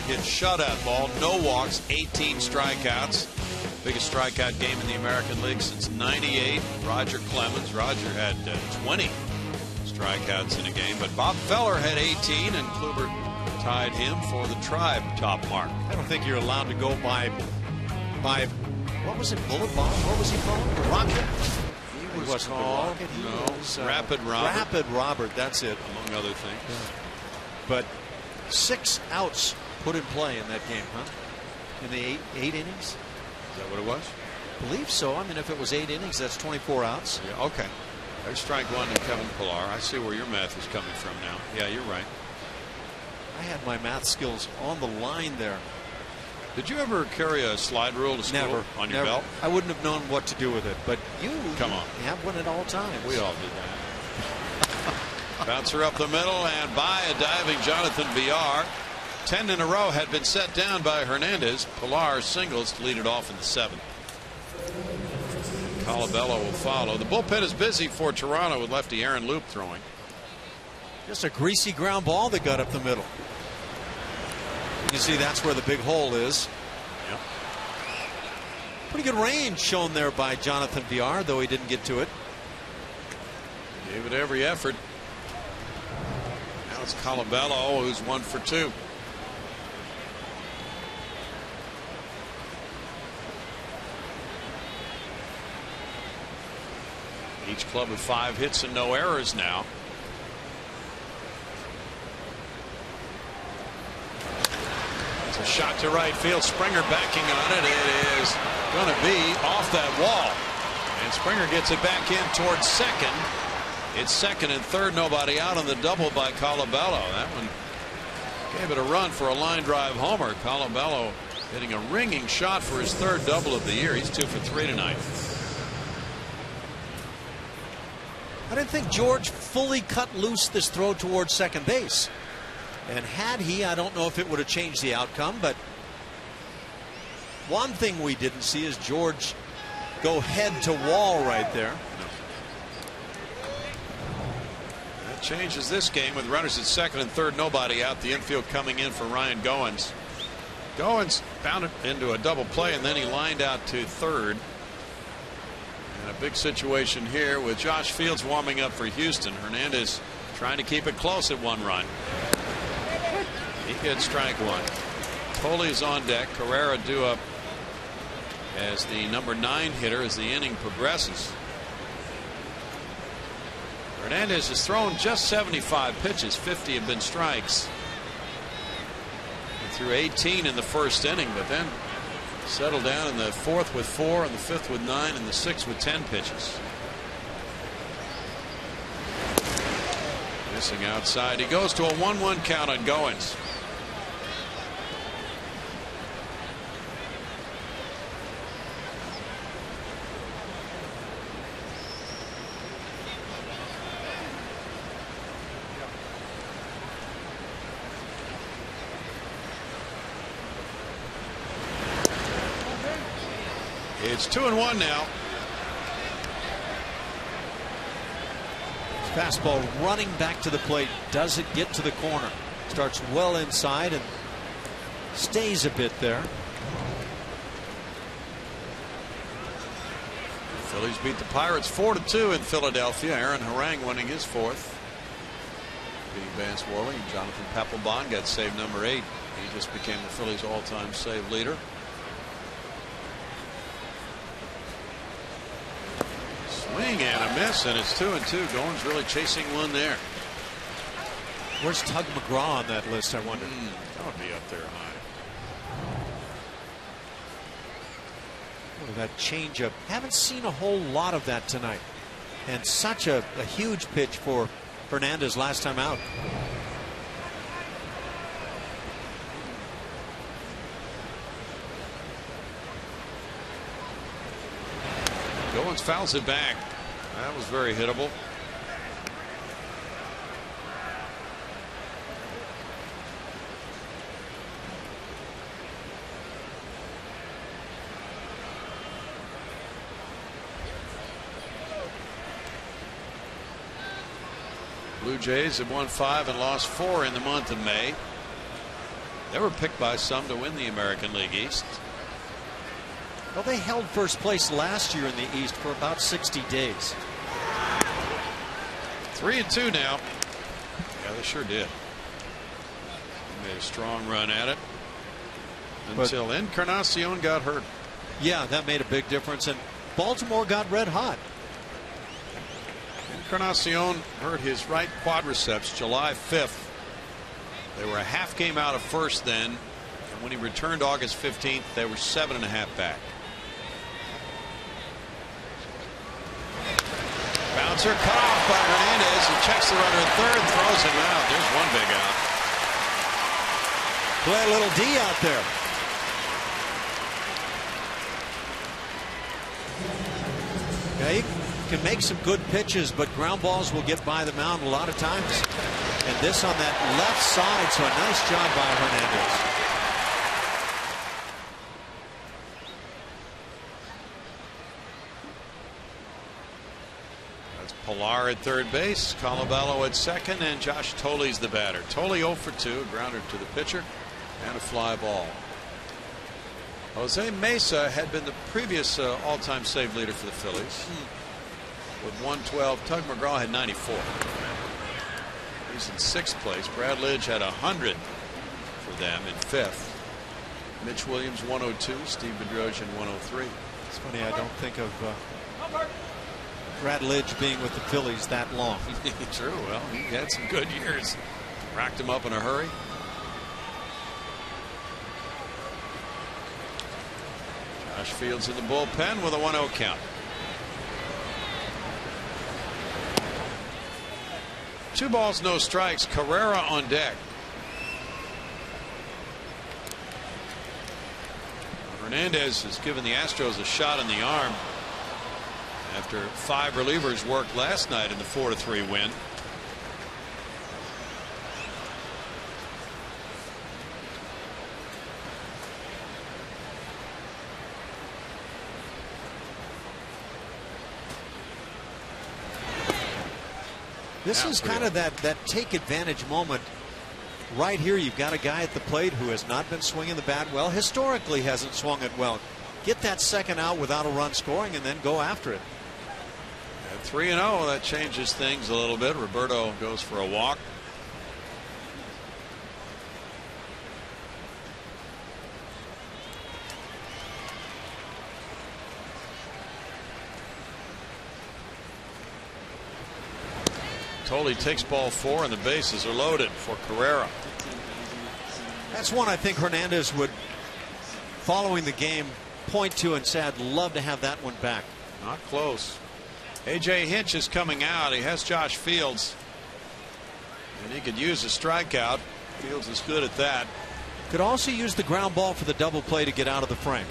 Hit shutout ball, no walks, 18 strikeouts. Biggest strikeout game in the American League since '98. Roger Clemens. Roger had 20 strikeouts in a game, but Bob Feller had 18, and Kluber tied him for the Tribe top mark. I don't think you're allowed to go by what was it, bullet ball? What was he called? Rocket? He was called Rapid Robert. Rapid Robert, that's it. Among other things. Yeah. But 6 outs put in play in that game, huh? In the eight innings? Is that what it was? I believe so. I mean, if it was 8 innings, that's 24 outs. Yeah, okay. There's strike 1 to Kevin Pillar. I see where your math is coming from now. Yeah, you're right. I had my math skills on the line there. Did you ever carry a slide rule to school on your belt? I wouldn't have known what to do with it, but you have one at all times. We all did that. Bouncer up the middle and by a diving Jonathan Villar. 10 in a row had been set down by Hernandez. Pilar singles to lead it off in the 7th. Colabello will follow. The bullpen is busy for Toronto with lefty Aaron Loup throwing. Just a greasy ground ball that got up the middle. You can see that's where the big hole is. Yep. Pretty good range shown there by Jonathan Villar, though he didn't get to it. Gave it every effort. Now it's Colabello, who's 1 for 2. Each club with 5 hits and no errors now. It's a shot to right field. Springer backing on it. It is going to be off that wall. And Springer gets it back in towards second. It's second and third. Nobody out on the double by Colabello. That one gave it a run for a line drive homer. Colabello hitting a ringing shot for his 3rd double of the year. He's 2 for 3 tonight. I didn't think George fully cut loose this throw towards second base. And had he, I don't know if it would have changed the outcome, but one thing we didn't see is George go head to wall right there. That changes this game with runners at second and third, nobody out. The infield coming in for Ryan Goins. Goins bounded into a double play, and then he lined out to third. And a big situation here with Josh Fields warming up for Houston. Hernandez trying to keep it close at 1 run. He gets strike 1. Foley's on deck. Carrera due up as the number 9 hitter as the inning progresses. Hernandez has thrown just 75 pitches. 50 have been strikes. He threw 18 in the first inning, but then settled down in the 4th with 4, and the 5th with 9, and the 6th with 10 pitches. Missing outside. He goes to a 1-1 count on Goins. It's 2-1 now. Fastball running back to the plate. Does it get to the corner? Starts well inside and stays a bit there. The Phillies beat the Pirates 4-2 in Philadelphia. Aaron Harang winning his 4th. Beating Vance Worley. Jonathan Papelbon got save number 8. He just became the Phillies all-time save leader. Swing and a miss, and it's 2-2. Goins really chasing one there. Where's Tug McGraw on that list, I wonder? That would be up there high. Oh, that changeup. Haven't seen a whole lot of that tonight. And such a huge pitch for Hernandez last time out. Goins fouls it back. That was very hittable. Blue Jays have won 5 and lost 4 in the month of May. They were picked by some to win the American League East. Well, they held first place last year in the East for about 60 days. 3-2 now. Yeah, they sure did. They made a strong run at it until Encarnacion got hurt. Yeah, that made a big difference, and Baltimore got red hot. Encarnacion hurt his right quadriceps July 5th. They were a half game out of first then, and when he returned August 15th, they were 7.5 back. Bouncer cut off by Hernandez. He checks the runner at third, throws him out. There's one big out. Play a little D out there. Yeah, he can make some good pitches, but ground balls will get by the mound a lot of times. And this on that left side, so a nice job by Hernandez. Pilar at third base, Colaballo at second, and Josh Toley's the batter. Toley 0 for 2, a grounder to the pitcher, and a fly ball. Jose Mesa had been the previous all-time save leader for the Phillies with 112. Tug McGraw had 94. He's in 6th place. Brad Lidge had 100 for them in 5th. Mitch Williams 102. Steve Bedrosian 103. It's funny, I don't think of Brad Lidge being with the Phillies that long. True. Well, he had some good years. Racked him up in a hurry. Josh Fields in the bullpen with a 1-0 count. 2 balls, no strikes. Carrera on deck. Hernandez has given the Astros a shot in the arm after 5 relievers worked last night in the 4-3 win. This is kind of that take advantage moment. Right here, you've got a guy at the plate who has not been swinging the bat well. Historically hasn't swung it well. Get that second out without a run scoring and then go after it. At 3-0, that changes things a little bit. Roberto goes for a walk. Tolle takes ball 4 and the bases are loaded for Carrera. That's one I think Hernandez would, following the game, point to and say, I'd love to have that one back. Not close. A.J. Hinch is coming out. He has Josh Fields. And he could use a strikeout. Fields is good at that. Could also use the ground ball for the double play to get out of the frame.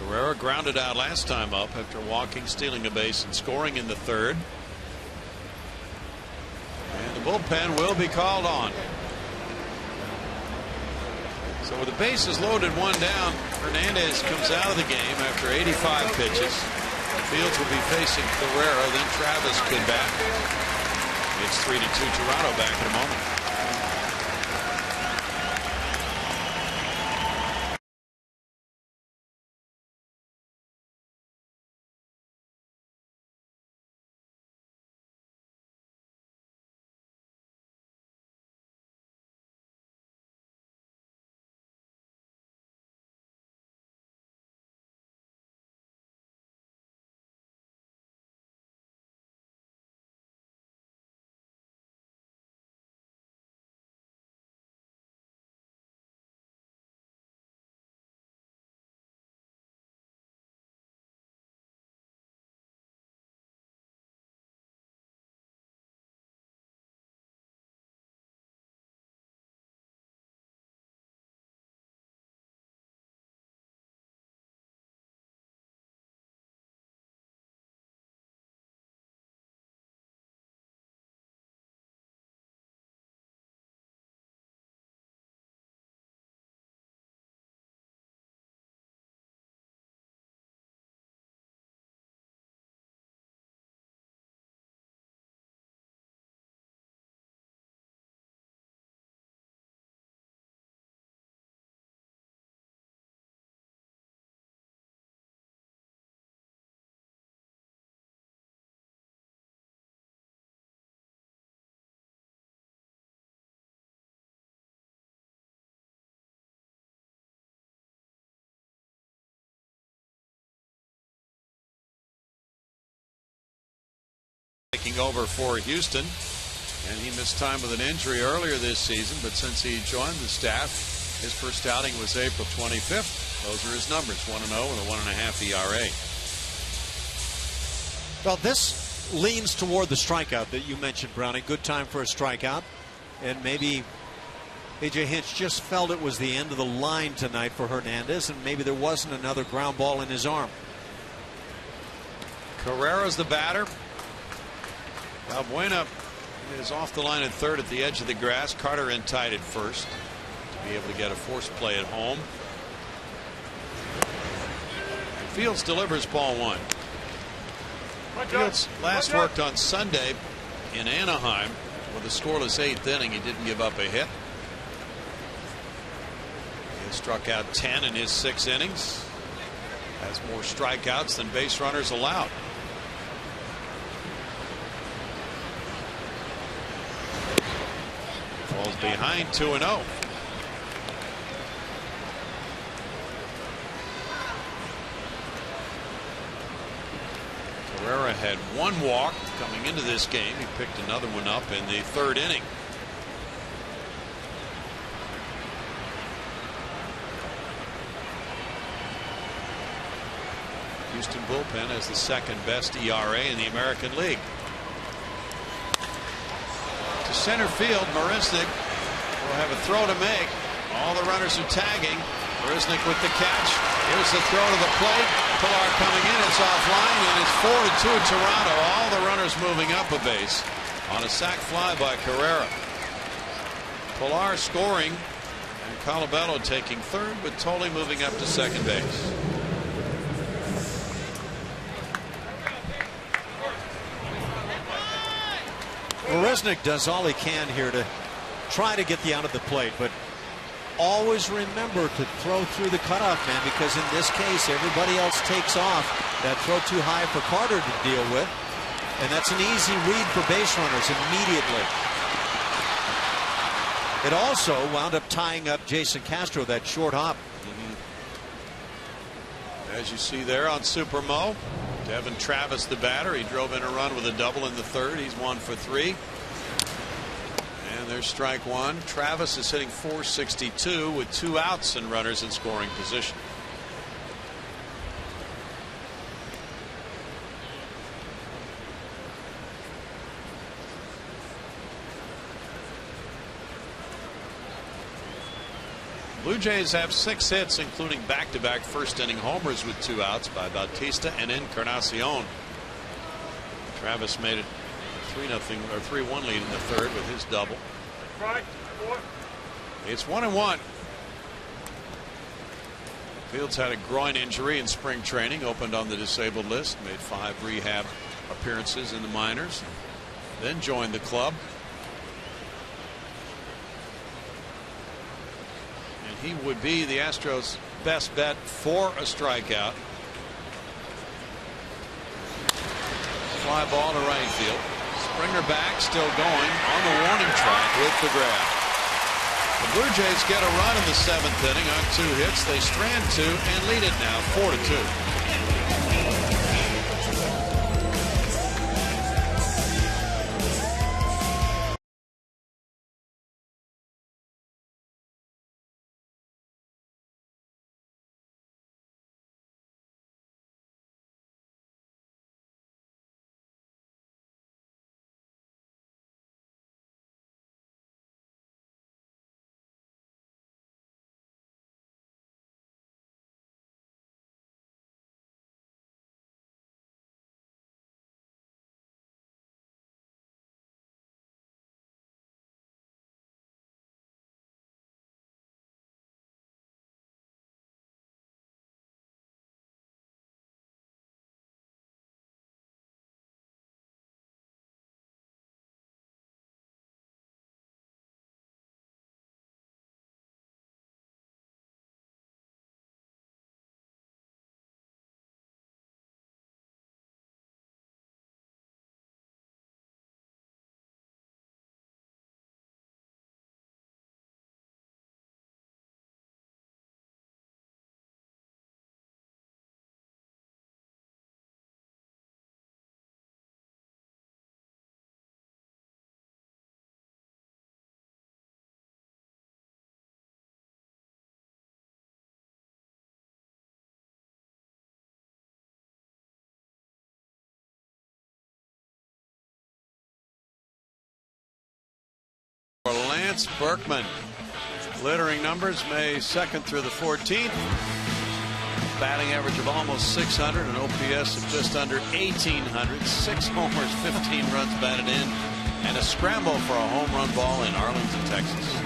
Carrera grounded out last time up after walking, stealing a base, and scoring in the third. And the bullpen will be called on. So with the bases loaded, 1 down, Hernandez comes out of the game after 85 pitches. Fields will be facing Carrera, then Travis could bat. It's 3-2 Toronto. Back in a moment. Taking over for Houston, and he missed time with an injury earlier this season, but since he joined the staff, his first outing was April 25th. Those are his numbers: 1-0 with a 1.5 ERA. Well, this leans toward the strikeout that you mentioned, Brownie. Good time for a strikeout, and maybe A.J. Hinch just felt it was the end of the line tonight for Hernandez, and maybe there wasn't another ground ball in his arm. Carrera's the batter. Valbuena is off the line at third at the edge of the grass. Carter in tight at first to be able to get a forced play at home. And Fields delivers ball 1. Fields last worked on Sunday in Anaheim with a scoreless 8th inning. He didn't give up a hit. He has struck out 10 in his 6 innings. Has more strikeouts than base runners allowed. Falls behind 2-0. Carrera had 1 walk coming into this game. He picked another one up in the 3rd inning. Houston bullpen has the 2nd best ERA in the American League. Center field, Marisnick will have a throw to make. All the runners are tagging. Marisnick with the catch. Here's the throw to the plate. Pilar coming in. It's offline, and it's 4-2 Toronto. All the runners moving up a base on a sac fly by Carrera. Pilar scoring, and Colabello taking third, with Tolle moving up to second base. Marisnick does all he can here to try to get the out of the plate, but always remember to throw through the cutoff man, because in this case everybody else takes off. That throw too high for Carter to deal with, and that's an easy read for base runners immediately. It also wound up tying up Jason Castro, that short hop. As you see there on Super Mo, Devin Travis, the batter, he drove in a run with a double in the third. He's 1 for 3. And there's strike one. Travis is hitting .462 with 2 outs and runners in scoring position. Blue Jays have 6 hits, including back-to-back first-inning homers with 2 outs by Bautista and Encarnacion. Travis made it 3-0 or 3-1 lead in the third with his double. It's 1-1. Fields had a groin injury in spring training, opened on the disabled list, made 5 rehab appearances in the minors, then joined the club. He would be the Astros' best bet for a strikeout. Fly ball to right field. Springer back, still going on the warning track with the grab. The Blue Jays get a run in the 7th inning on 2 hits. They strand 2 and lead it now 4-2. Lance Berkman, glittering numbers May 2nd through the 14th. Batting average of almost 600, an OPS of just under 1,800, 6 homers, 15 runs batted in, and a scramble for a home run ball in Arlington, Texas.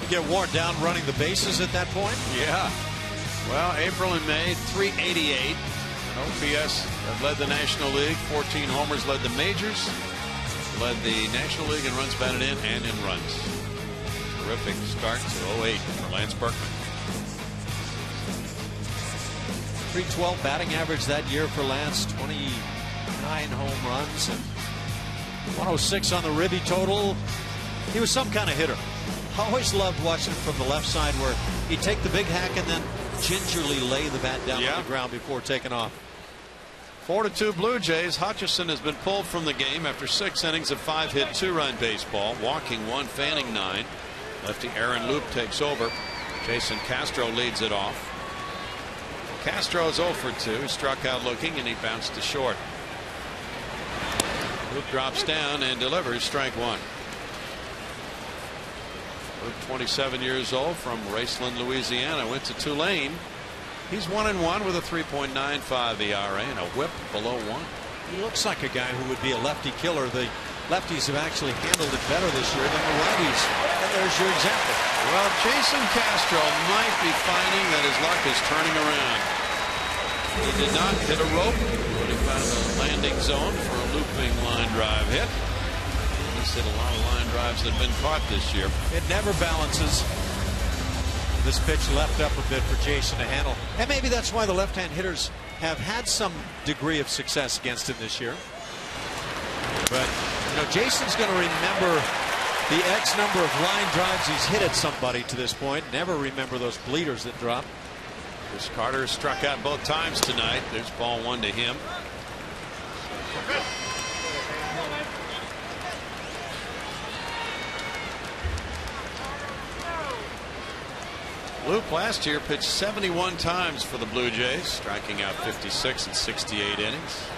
You get worn down running the bases at that point? Yeah. Well, April and May, 388. An OPS that led the National League. 14 homers led the majors. Led the National League in runs batted in and in runs. Terrific start to 08 for Lance Berkman. .312 batting average that year for Lance. 29 home runs and 106 on the Ribby total. He was some kind of hitter. I always loved watching him from the left side, where he'd take the big hack and then gingerly lay the bat down on the ground before taking off. 4-2 Blue Jays. Hutchison has been pulled from the game after 6 innings of 5-hit 2-run baseball, walking 1, fanning 9. Lefty Aaron Loop takes over. Jason Castro leads it off. Castro's 0 for 2. He struck out looking and he bounced to short. Loop drops down and delivers strike 1. Loop, 27 years old, from Raceland, Louisiana, went to Tulane. He's 1-1 with a 3.95 ERA and a whip below 1. He looks like a guy who would be a lefty killer. The lefties have actually handled it better this year than the righties. And there's your example. Well, Jason Castro might be finding that his luck is turning around. He did not hit a rope, but he found a landing zone for a looping line drive hit. He's hit a lot of line drives that have been caught this year. It never balances. This pitch left up a bit for Jason to handle. And maybe that's why the left-hand hitters have had some degree of success against him this year. But, you know, Jason's going to remember the X number of line drives he's hit at somebody to this point. Never remember those bleeders that drop. Chris Carter struck out both times tonight. There's ball 1 to him. Luke last year pitched 71 times for the Blue Jays, striking out 56 in 68 innings.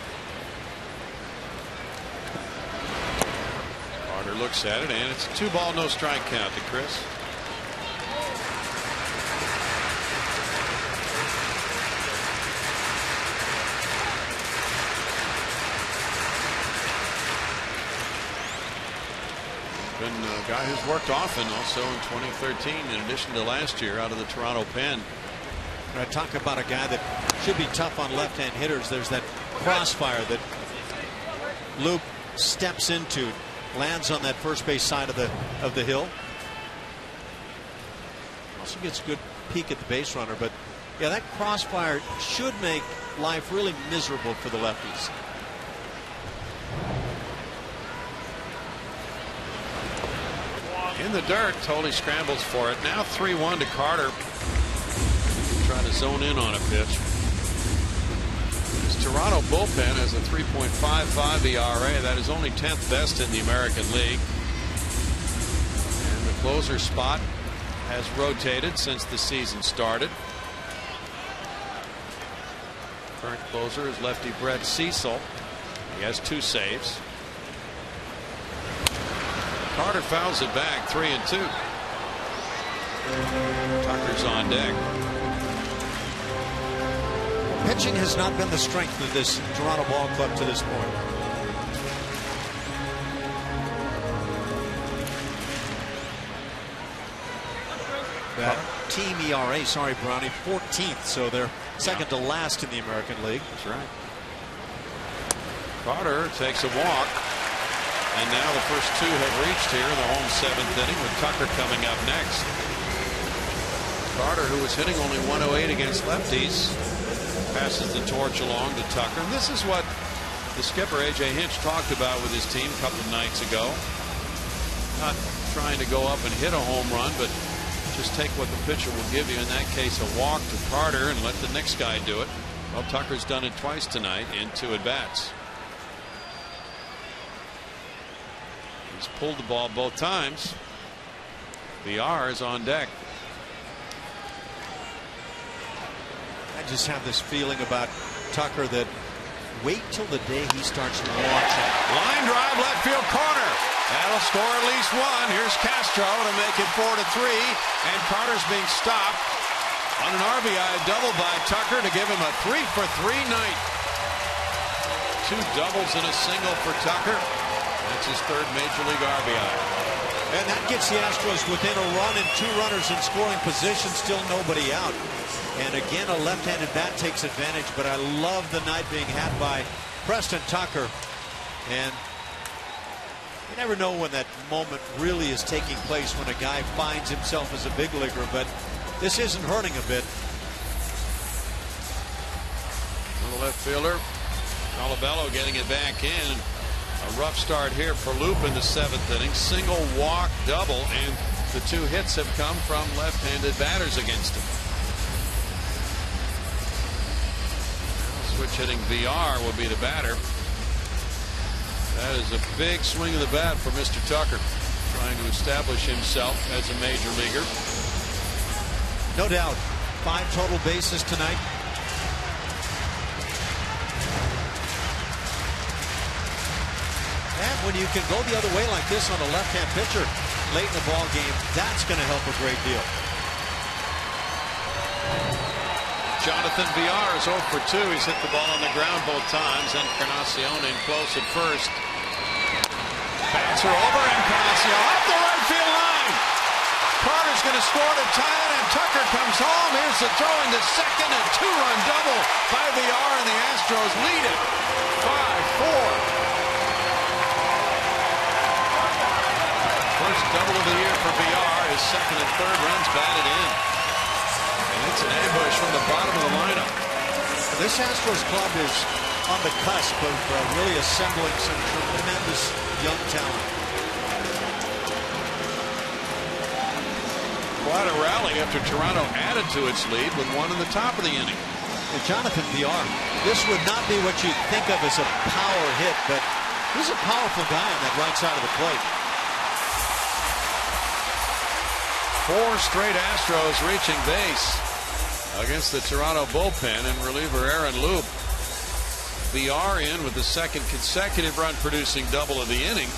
Carter looks at it, and it's a 2-ball, no strike count to Chris. Been a guy who's worked often also in 2013 in addition to last year out of the Toronto pen. I talk about a guy that should be tough on left-hand hitters. There's that crossfire that Luke steps into, lands on that first base side of the hill. Also gets a good peek at the base runner, but yeah, that crossfire should make life really miserable for the lefties. In the dirt, Tolley scrambles for it. Now 3-1 to Carter. Trying to zone in on a pitch. This Toronto bullpen has a 3.55 ERA. That is only 10th best in the American League. And the closer spot has rotated since the season started. Current closer is lefty Brett Cecil. He has 2 saves. Carter fouls it back, 3-2. Tucker's on deck. Pitching has not been the strength of this Toronto ball club to this point. That team ERA, sorry, Brownie, 14th, so they're second to last in the American League. That's right. Carter takes a walk. And now the first 2 have reached here in the home 7th inning with Tucker coming up next. Carter, who was hitting only 108 against lefties, passes the torch along to Tucker. And this is what the skipper A.J. Hinch talked about with his team a couple of nights ago. Not trying to go up and hit a home run, but just take what the pitcher will give you. In that case, a walk to Carter and let the next guy do it. Well, Tucker's done it twice tonight in 2 at-bats. He's pulled the ball both times. VR is on deck. I just have this feeling about Tucker that wait till the day he starts launching. Line drive left field corner. That'll score at least 1. Here's Castro to make it 4-3. And Carter's being stopped on an RBI double by Tucker to give him a 3-for-3 night. 2 doubles and a single for Tucker. That's his 3rd Major League RBI. And that gets the Astros within a run and 2 runners in scoring position, still nobody out. And again, a left-handed bat takes advantage, but I love the night being had by Preston Tucker. And you never know when that moment really is taking place, when a guy finds himself as a big leaguer, but this isn't hurting a bit. The left fielder, Colabello, getting it back in. A rough start here for Loop in the 7th inning. Single, walk, double, and the 2 hits have come from left-handed batters against him. Switch hitting VR will be the batter. That is a big swing of the bat for Mr. Tucker, trying to establish himself as a major leaguer. No doubt. 5 total bases tonight. And when you can go the other way like this on a left-hand pitcher late in the ball game, that's going to help a great deal. Jonathan VR is 0 for 2. He's hit the ball on the ground both times. Encarnacion in close at first. Bats are over. Encarnacion off the right field line. Carter's going to score to tie it, and Tucker comes home. Here's Throws it, throwing to second, a two-run double by VR, and the Astros lead it 5-4. First double of the year for VR. His second and third runs batted in. And it's an ambush from the bottom of the lineup. This Astros club is on the cusp of really assembling some tremendous young talent. Quite a rally after Toronto added to its lead with one in the top of the inning. And Jonathan VR, this would not be what you'd think of as a power hit, but he's a powerful guy on that right side of the plate. 4 straight Astros reaching base against the Toronto bullpen and reliever Aaron Loop. VR in with the second consecutive run producing double of the inning.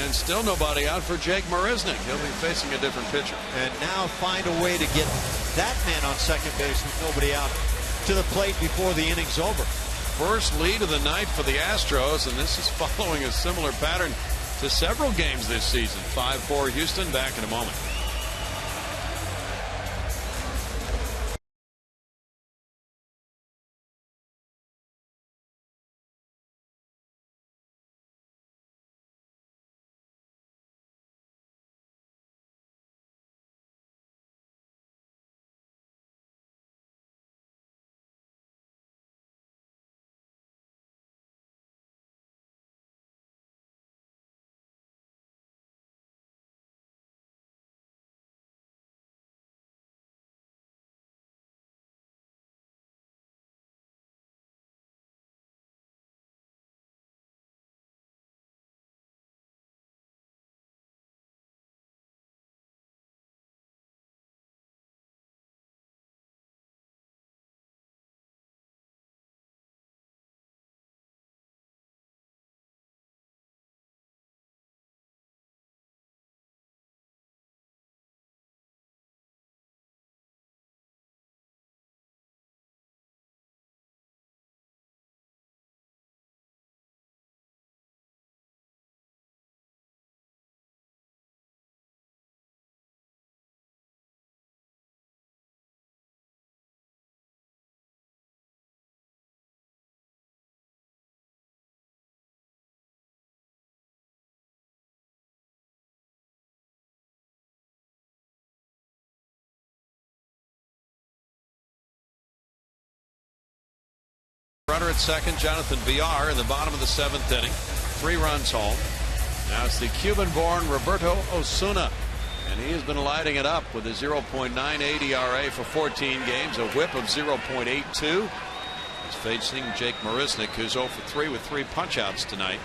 And still nobody out for Jake Marisnick. He'll be facing a different pitcher. And now find a way to get that man on second base with nobody out to the plate before the inning's over. First lead of the night for the Astros, and this is following a similar pattern to several games this season. 5-4 Houston. Back in a moment. Runner at second, Jonathan VR in the bottom of the 7th inning. 3 runs home. Now it's the Cuban-born Roberto Osuna, and he has been lighting it up with a 0.98 ERA for 14 games, a whip of 0.82. He's facing Jake Marisnick, who's 0 for 3 with 3 punch-outs tonight.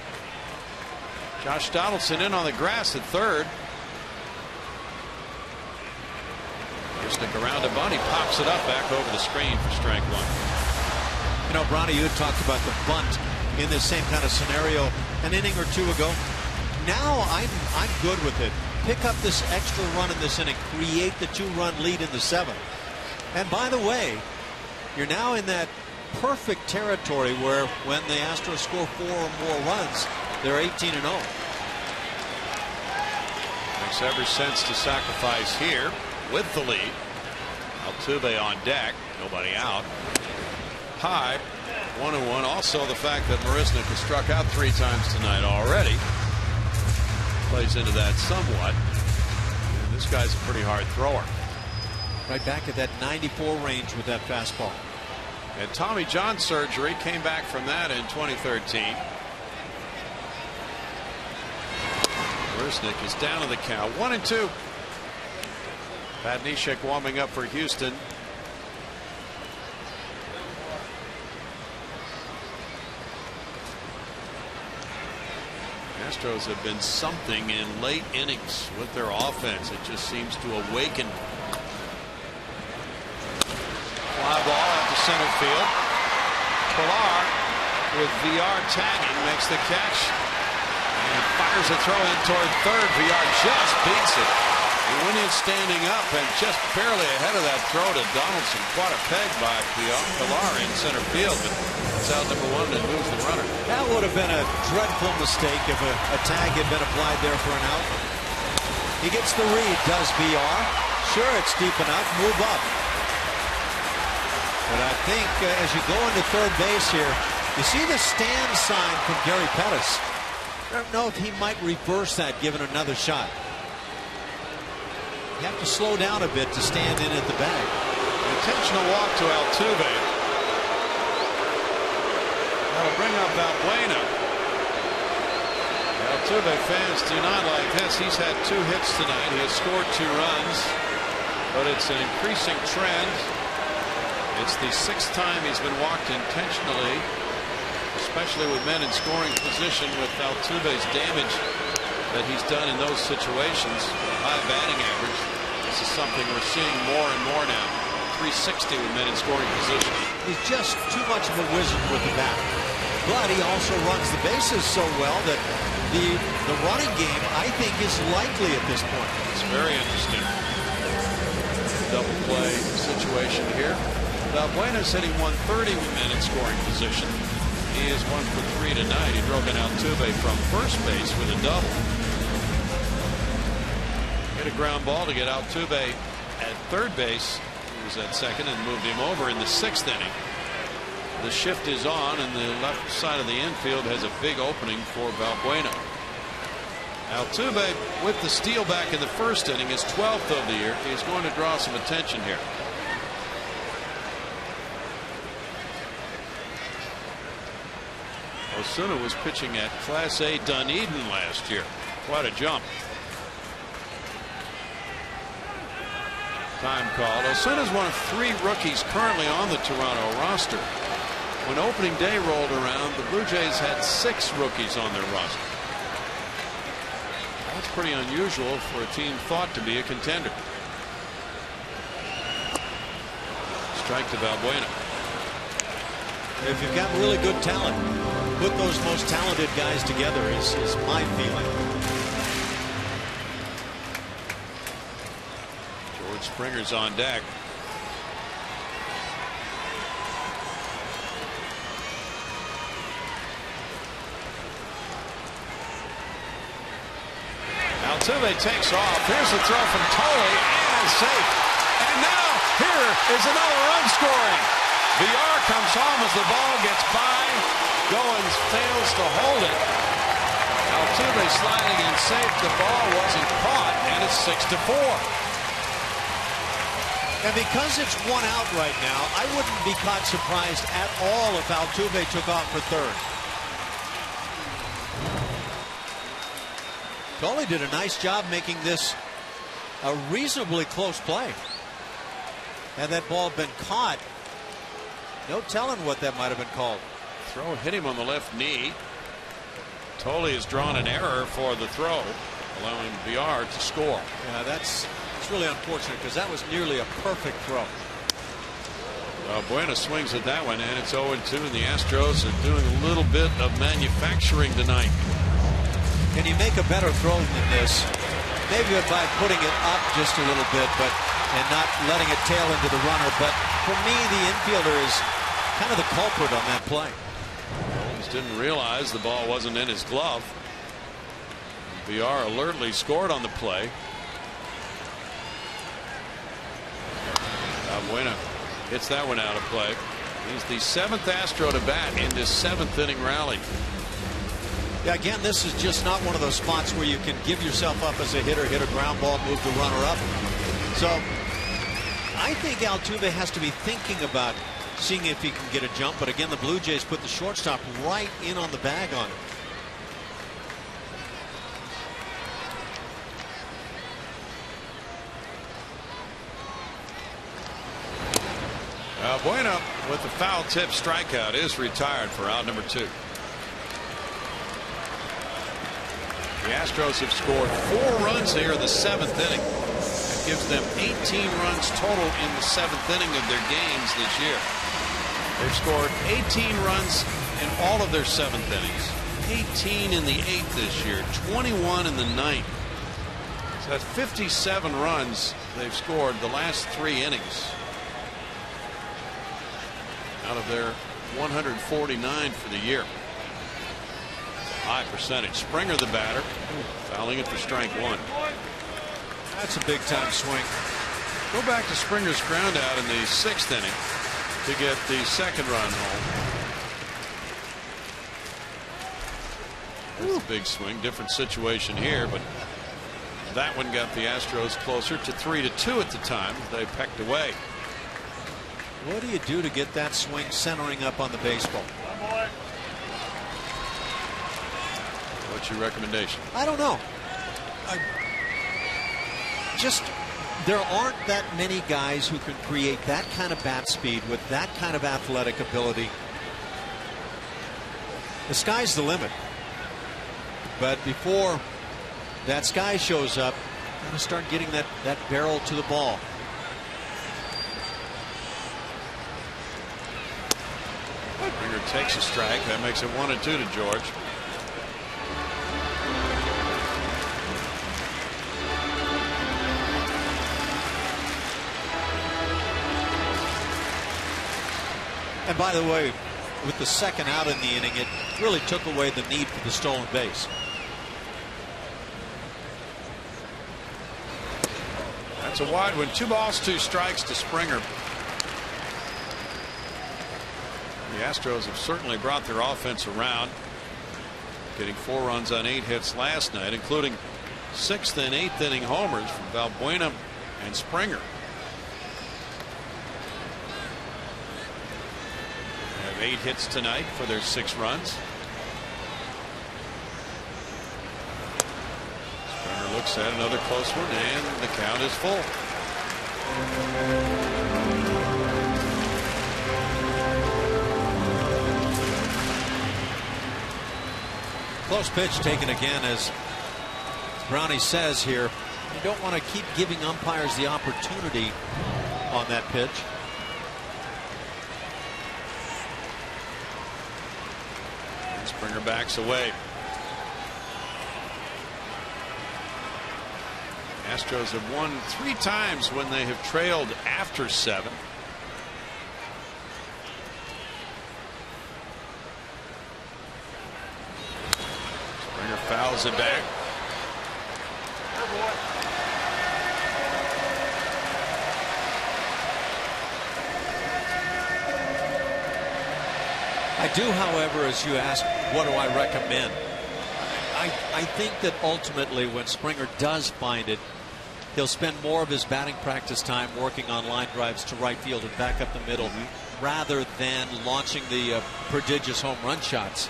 Josh Donaldson in on the grass at third. Marisnick around a bunt. He pops it up back over the screen for strike one. You know, Bronny, you had talked about the bunt in this same kind of scenario an inning or two ago. Now I'm good with it. Pick up this extra run in this inning, create the 2-run lead in the 7th. And by the way, you're now in that perfect territory where when the Astros score 4 or more runs, they're 18-0. Makes every sense to sacrifice here with the lead. Altuve on deck, nobody out. High, 1-1. Also the fact that Marisnick has struck out 3 times tonight already plays into that somewhat. And this guy's a pretty hard thrower. Right back at that 94 range with that fastball. And Tommy John surgery, came back from that in 2013. Marisnick is down in the count. 1-2. Pat Neshek warming up for Houston. Astros have been something in late innings with their offense. It just seems to awaken. Fly ball out to center field. Pilar with VR tagging makes the catch and fires a throw in toward third. VR just beats it. He went in standing up and just barely ahead of that throw to Donaldson. Quite a peg by Pilar in center field, but it's out number 1 and moves the runner. That would have been a dreadful mistake if a tag had been applied there for an out. He gets the read, does VR. Sure, it's deep enough. Move up. But I think as you go into third base here, you see the stand sign from Gary Pettis. I don't know if he might reverse that given another shot. You have to slow down a bit to stand in at the bag. Intentional walk to Altuve. That'll bring up Valbuena. Altuve fans do not like this. He's had 2 hits tonight. He has scored 2 runs, but it's an increasing trend. It's the 6th time he's been walked intentionally, especially with men in scoring position, with Altuve's damage that he's done in those situations. A high batting average. This is something we're seeing more and more now. 360 with men in scoring position. He's just too much of a wizard with the bat. But he also runs the bases so well that the running game, I think, is likely at this point. It's very interesting. Double play situation here. Valbuena's hitting 130 with men in scoring position. He is 1 for 3 tonight. He drove an Altuve from first base with a double. Hit a ground ball to get Altuve at third base. He was at second and moved him over in the 6th inning. The shift is on, and the left side of the infield has a big opening for Valbuena. Altuve, with the steal back in the 1st inning, his 12th of the year. He's going to draw some attention here. Osuna was pitching at Class A Dunedin last year. Quite a jump. Time called. Osuna's one of 3 rookies currently on the Toronto roster. When opening day rolled around, the Blue Jays had 6 rookies on their roster. That's pretty unusual for a team thought to be a contender. Strike to Valbuena. If you've got really good talent, put those most talented guys together is my feeling. George Springer's on deck. Altuve takes off. Here's the throw from Tolley, and safe. And now here is another run scoring. VR comes home as the ball gets by. Goins fails to hold it. Altuve sliding in safe. The ball wasn't caught, and it's 6-4. And because it's 1 out right now, I wouldn't be caught surprised at all if Altuve took off for third. Tolley did a nice job making this a reasonably close play. Had that ball been caught, no telling what that might have been called. Throw hit him on the left knee. Tolley has drawn an error for the throw, allowing VR to score. Yeah, it's really unfortunate because that was nearly a perfect throw. Buena swings at that one, and it's 0-2, and the Astros are doing a little bit of manufacturing tonight. Can you make a better throw than this? Maybe by putting it up just a little bit, and not letting it tail into the runner. But for me, the infielder is kind of the culprit on that play. Holmes didn't realize the ball wasn't in his glove. VR alertly scored on the play. Buena hits that one out of play. He's the 7th Astro to bat in this 7th inning rally. Yeah, again, this is just not one of those spots where you can give yourself up as a hitter, hit a ground ball, move the runner up. So I think Altuve has to be thinking about seeing if he can get a jump. But again, the Blue Jays put the shortstop right in on the bag on him. Buena with the foul tip strikeout is retired for out number 2. The Astros have scored 4 runs here in the 7th inning. That gives them 18 runs total in the 7th inning of their games this year. They've scored 18 runs in all of their 7th innings. 18 in the 8th this year. 21 in the 9th. So that's 57 runs they've scored the last 3 innings out of their 149 for the year. High percentage. Springer the batter, fouling it for strike 1. That's a big time swing. Go back to Springer's ground out in the 6th inning. to get the second run home. That's a big swing. Different situation here, but that one got the Astros closer to 3-2 at the time. They pecked away. What do you do to get that swing centering up on the baseball? What's your recommendation? I don't know. There aren't that many guys who can create that kind of bat speed with that kind of athletic ability. The sky's the limit. But before that sky shows up, you're going to start getting that barrel to the ball. Springer takes a strike. That makes it 1-2 to George. And by the way, with the second out in the inning, it really took away the need for the stolen base. That's a wide one. 2 balls, 2 strikes to Springer. The Astros have certainly brought their offense around, getting 4 runs on 8 hits last night, including 6th and 8th inning homers from Valbuena and Springer. They have 8 hits tonight for their 6 runs. Springer looks at another close one, and the count is full. Close pitch taken again, as Brownie says here. You don't want to keep giving umpires the opportunity on that pitch. And Springer backs away. Astros have won 3 times when they have trailed after 7. Springer fouls it back. I do, however, as you ask, what do I recommend? I think that ultimately when Springer does find it, he'll spend more of his batting practice time working on line drives to right field and back up the middle, rather than launching the prodigious home run shots.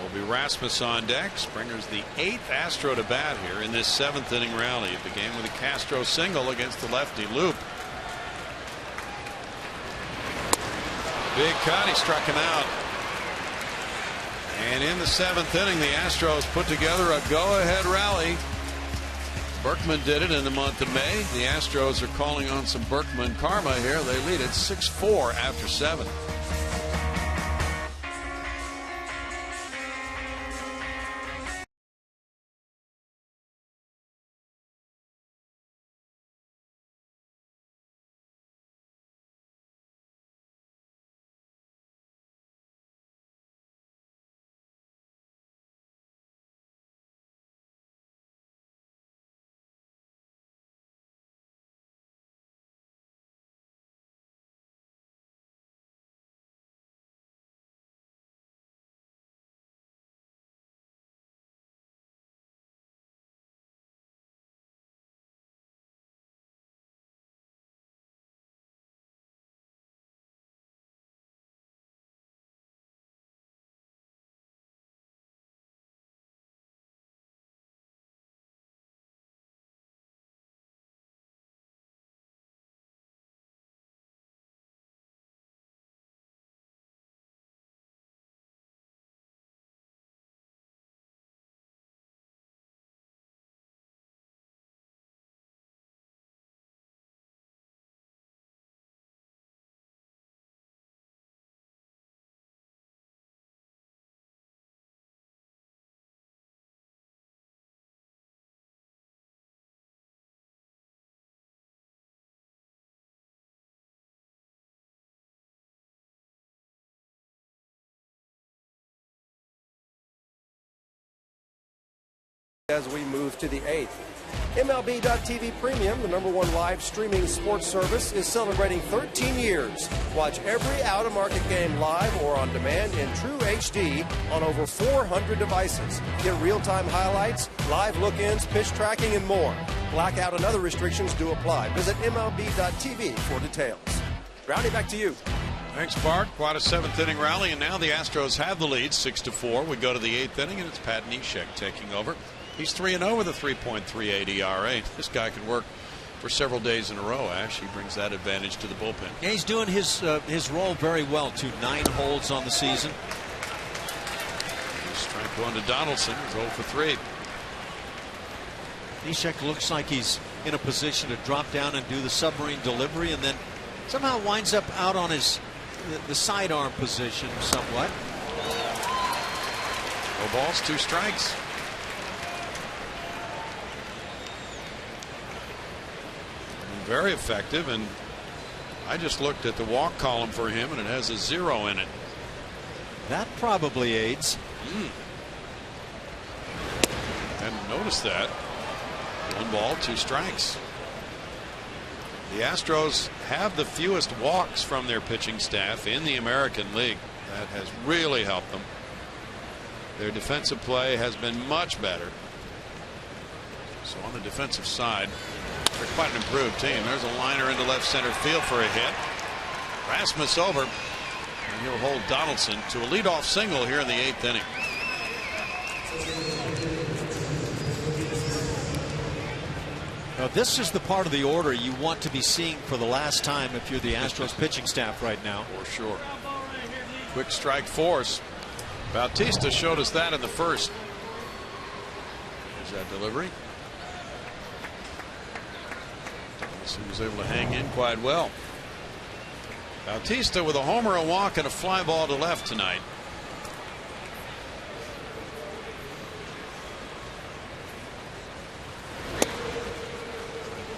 Will be Rasmus on deck. Springer's the 8th Astro to bat here in this 7th inning rally. It began with a Castro single against the lefty Loop. Big cut. He struck him out. And in the 7th inning, the Astros put together a go-ahead rally. Berkman did it in the month of May. The Astros are calling on some Berkman karma here. They lead it 6-4 after 7. as we move to the 8th. MLB.TV Premium, the #1 live streaming sports service, is celebrating 13 years. Watch every out-of-market game live or on demand in true HD on over 400 devices. Get real-time highlights, live look-ins, pitch tracking, and more. Blackout and other restrictions do apply. Visit MLB.TV for details. Rowdy, back to you. Thanks, Bart. Quite a 7th-inning rally, and now the Astros have the lead, 6-4. We go to the 8th inning, and it's Pat Neshek taking over. He's 3-0 with a 3.38 ERA. This guy can work for several days in a row, Ash. He brings that advantage to the bullpen. Yeah, he's doing his role very well, too. 9 holds on the season. Strike 1 to Donaldson. He's 0 for 3. Neshek looks like he's in a position to drop down and do the submarine delivery, and then somehow winds up out on the sidearm position somewhat. No balls, 2 strikes. Very effective, and I just looked at the walk column for him, and it has a 0 in it. That probably aids. Hadn't noticed that. 1 ball, 2 strikes. The Astros have the fewest walks from their pitching staff in the American League. That has really helped them. Their defensive play has been much better. So on the defensive side, they're quite an improved team. There's a liner into left center field for a hit. Rasmus over, and he'll hold Donaldson to a leadoff single here in the 8th inning. Now, this is the part of the order you want to be seeing for the last time if you're the Astros pitching staff right now. For sure. Quick strike force. Bautista showed us that in the first. There's that delivery. He was able to hang in quite well. Bautista with a homer, a walk, and a fly ball to left tonight.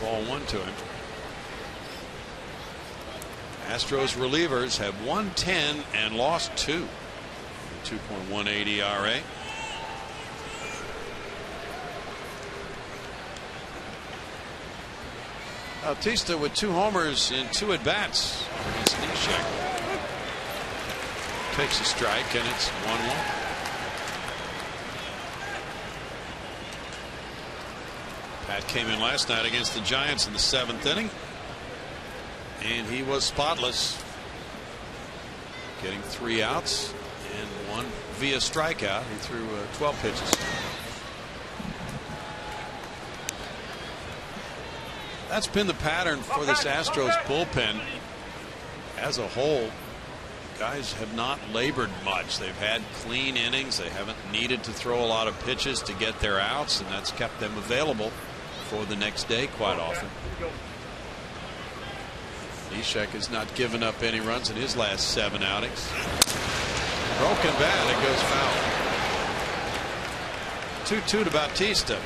Ball 1 to him. Astros relievers have won 10 and lost 2. 2.18 ERA. Bautista with 2 homers in 2 at-bats against Neshek. Takes a strike, and it's 1-1. Pat came in last night against the Giants in the 7th inning, and he was spotless, getting 3 outs and 1 via strikeout. He threw 12 pitches. That's been the pattern for this Astros bullpen as a whole. Guys have not labored much. They've had clean innings. They haven't needed to throw a lot of pitches to get their outs, and that's kept them available for the next day quite often. Neshek has not given up any runs in his last 7 outings. Broken bat, it goes foul. 2-2 to Bautista.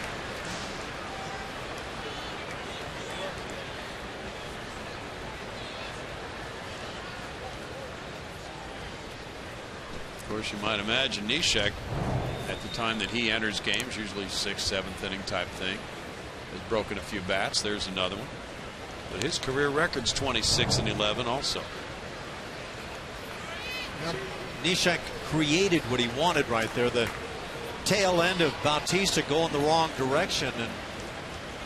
Of course, you might imagine Neshek, at the time that he enters games, usually 6th, 7th inning type thing, has broken a few bats. There's another one. But his career record's 26-11 also. Yep. Neshek created what he wanted right there. The tail end of Bautista going the wrong direction, and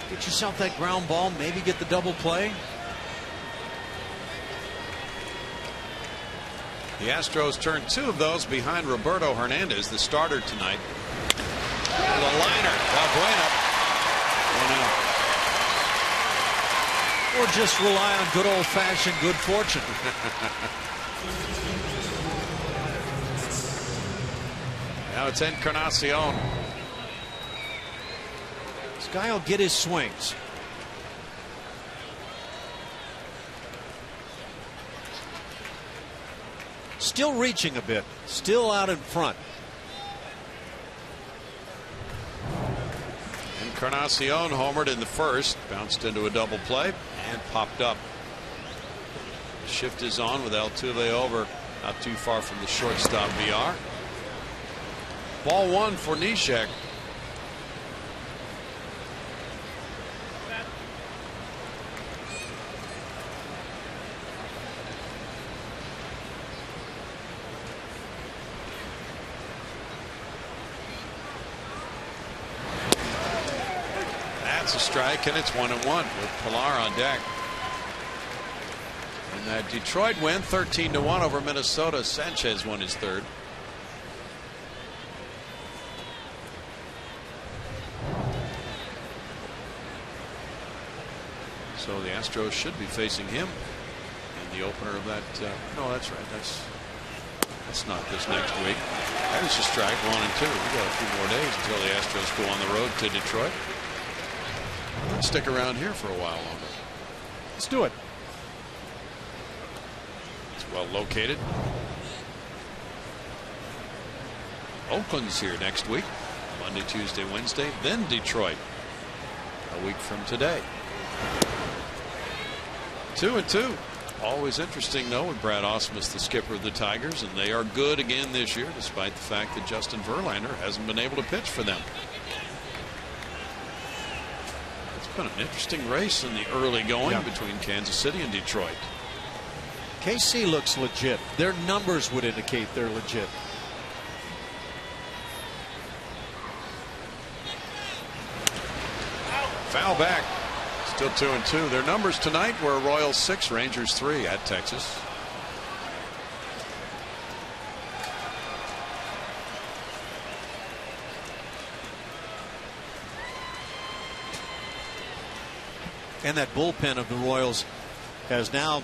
get yourself that ground ball, maybe get the double play. The Astros turned 2 of those behind Roberto Hernandez, the starter tonight. The liner, Valbuena. Or just rely on good old-fashioned good fortune. Now it's Encarnacion. This guy will get his swings. Still reaching a bit, still out in front. Encarnacion homered in the first, bounced into a double play and popped up. The shift is on with Altuve over, not too far from the shortstop VR. Ball 1 for Neshek. That's a strike, and it's 1-1 with Pilar on deck. And that Detroit win 13-1 over Minnesota. Sanchez won his third. So the Astros should be facing him in the opener of that. No, that's right. That's not this next week. That is a strike, 1-2. We got a few more days until the Astros go on the road to Detroit. Let's stick around here for a while longer. Let's do it. It's well located. Oakland's here next week. Monday, Tuesday, Wednesday, then Detroit a week from today. 2-2. Always interesting, though, with Brad Ausmus, the skipper of the Tigers, and they are good again this year, despite the fact that Justin Verlander hasn't been able to pitch for them. It's been an interesting race in the early going between Kansas City and Detroit. KC looks legit. Their numbers would indicate they're legit. Foul back. Still 2-2. Their numbers tonight were Royals 6, Rangers 3 at Texas. And that bullpen of the Royals has now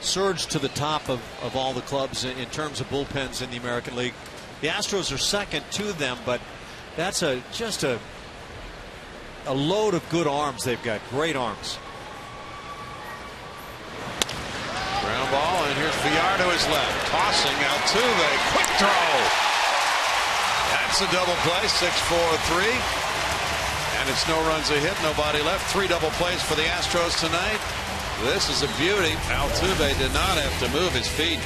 surged to the top of all the clubs in terms of bullpens in the American League. The Astros are second to them, but that's just a load of good arms. They've got great arms. Ground ball, and here's Villar to his left, tossing Altuve, quick throw. That's a double play, 6-4-3, and it's no runs a hit, nobody left. 3 double plays for the Astros tonight. This is a beauty. Altuve did not have to move his feet.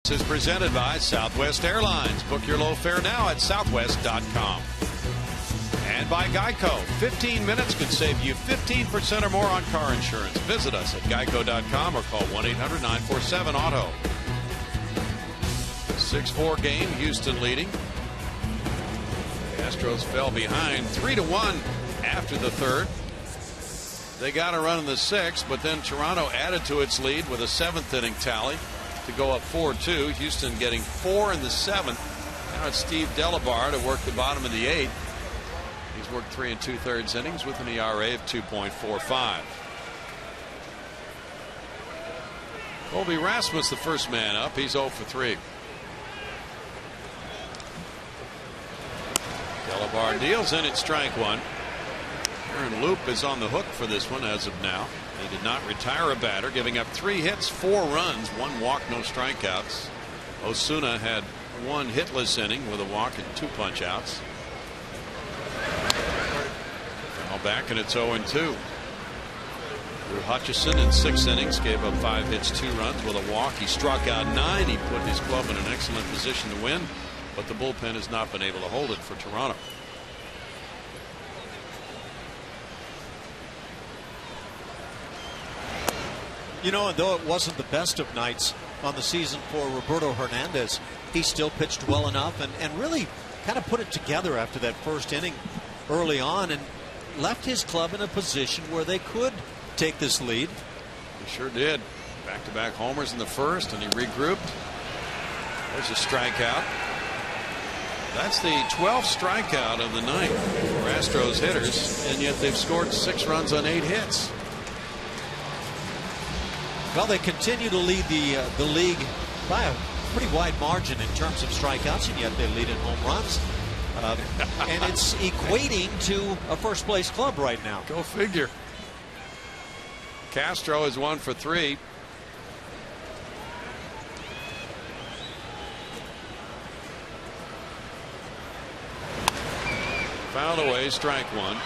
Is presented by Southwest Airlines. Book your low fare now at southwest.com. And by Geico. 15 minutes could save you 15% or more on car insurance. Visit us at geico.com or call 1-800-947-AUTO. 6-4 game, Houston leading. The Astros fell behind 3-1 after the third. They got a run in the 6th, but then Toronto added to its lead with a 7th inning tally to go up 4-2. Houston getting 4 in the 7th. Now it's Steve Delabar to work the bottom of the 8th. He's worked 3 2/3 innings with an ERA of 2.45. Colby Rasmus, the first man up. He's 0 for 3. Delabar deals in at strike 1. Aaron Loop is on the hook for this one as of now. He did not retire a batter, giving up 3 hits, 4 runs, 1 walk, no strikeouts. Osuna had 1 hitless inning with a walk and 2 punch outs. Foul back, and it's 0-2. Drew Hutchison in 6 innings gave up 5 hits, 2 runs with a walk. He struck out 9. He put his club in an excellent position to win, but the bullpen has not been able to hold it for Toronto. You know, and though it wasn't the best of nights on the season for Roberto Hernandez, he still pitched well enough and really kind of put it together after that first inning early on and left his club in a position where they could take this lead. He sure did. Back-to-back homers in the first, and he regrouped. There's a strikeout. That's the 12th strikeout of the night for Astros hitters, and yet they've scored 6 runs on 8 hits. Well, they continue to lead the league by a pretty wide margin in terms of strikeouts, and yet they lead in home runs. And it's equating to a first-place club right now. Go figure. Castro is 1 for 3. Fouled away, strike 1.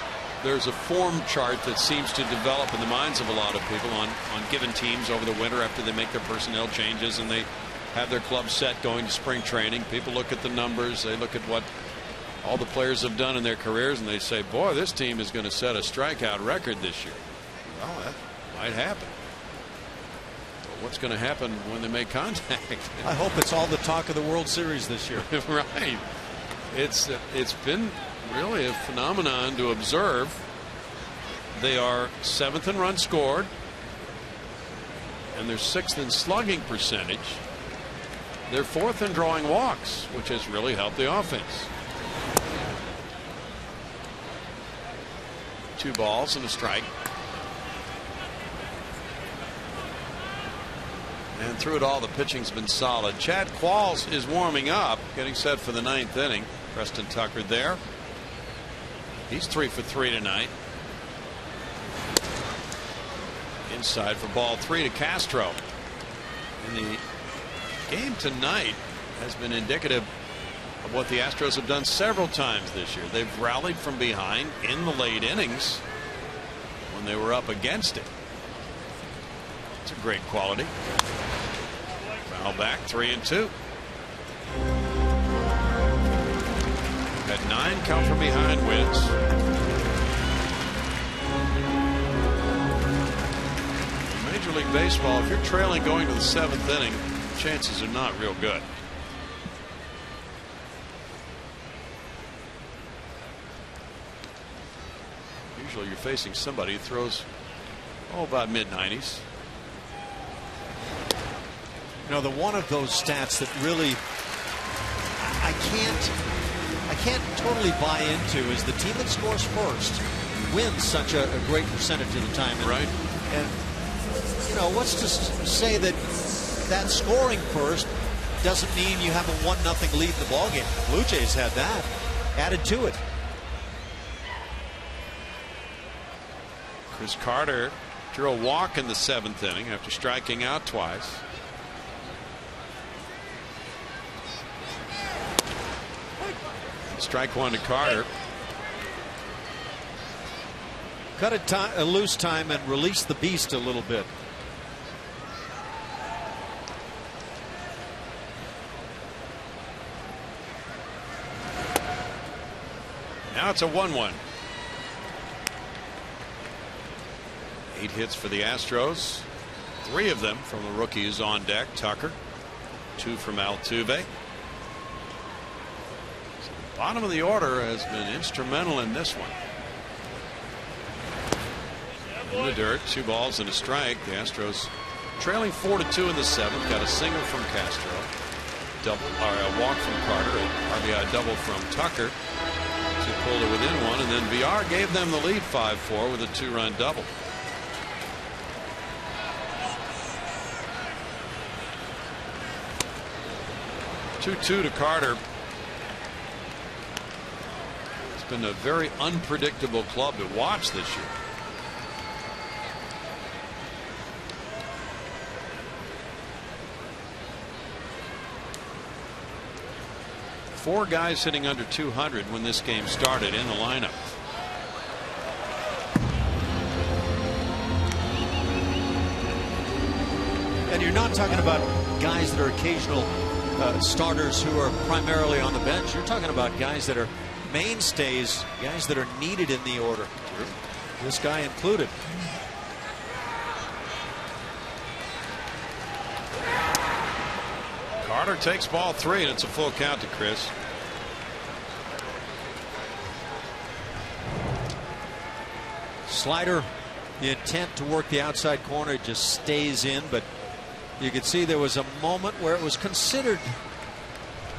There's a form chart that seems to develop in the minds of a lot of people on given teams over the winter after they make their personnel changes and they have their club set going to spring training. People look at the numbers, they look at what all the players have done in their careers, and they say, boy, this team is going to set a strikeout record this year. Well, that might happen. But what's going to happen when they make contact? I hope it's all the talk of the World Series this year. Right. It's been really a phenomenon to observe. They are 7th in runs scored, and they're 6th in slugging percentage. They're 4th in drawing walks, which has really helped the offense. 2 balls and a strike. And through it all, the pitching's been solid. Chad Qualls is warming up, getting set for the 9th inning. Preston Tucker there. He's 3 for 3 tonight. Inside for ball 3 to Castro. And the game tonight has been indicative of what the Astros have done several times this year. They've rallied from behind in the late innings when they were up against it. It's a great quality. Foul back, 3-2. Had 9 come from behind wins. In Major League Baseball, if you're trailing going to the 7th inning, chances are not real good. Usually you're facing somebody who throws about mid-90s. You know, the one of those stats that really I can't totally buy into is the team that scores first wins such a great percentage of the time. Right. And you know, what's to say that scoring first doesn't mean you have a 1-0 lead in the ballgame? The Blue Jays had that added to it. Chris Carter drew a walk in the 7th inning after striking out twice. Strike 1 to Carter. Cut a loose time and release the beast a little bit. Now it's a 1-1. 8 hits for the Astros. 3 of them from the rookies on deck. Tucker. 2 from Altuve. Bottom of the order has been instrumental in this one. In the dirt, 2 balls and a strike. The Astros trailing 4-2 in the 7th. Got a single from Castro, a walk from Carter, an RBI double from Tucker to pull to within 1, and then VR gave them the lead 5-4 with a 2-run double. Two to Carter. Been a very unpredictable club to watch this year. Four guys hitting under 200 when this game started in the lineup. And you're not talking about guys that are occasional starters who are primarily on the bench. You're talking about guys that are mainstays, guys that are needed in the order. This guy included. Carter takes ball 3, and it's a full count to Chris. Slider, the intent to work the outside corner, just stays in, but you could see there was a moment where it was considered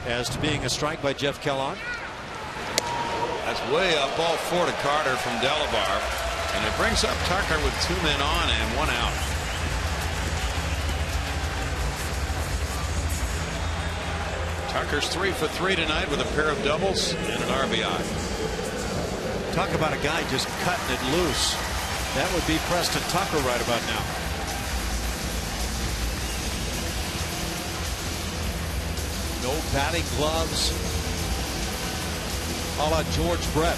as to being a strike by Jeff Kellogg. That's way up, ball 4 to Carter from Delabar, and it brings up Tucker with 2 men on and 1 out. Tucker's 3 for 3 tonight with a pair of doubles and an RBI. Talk about a guy just cutting it loose. That would be Preston Tucker right about now. No batting gloves, a la George Brett.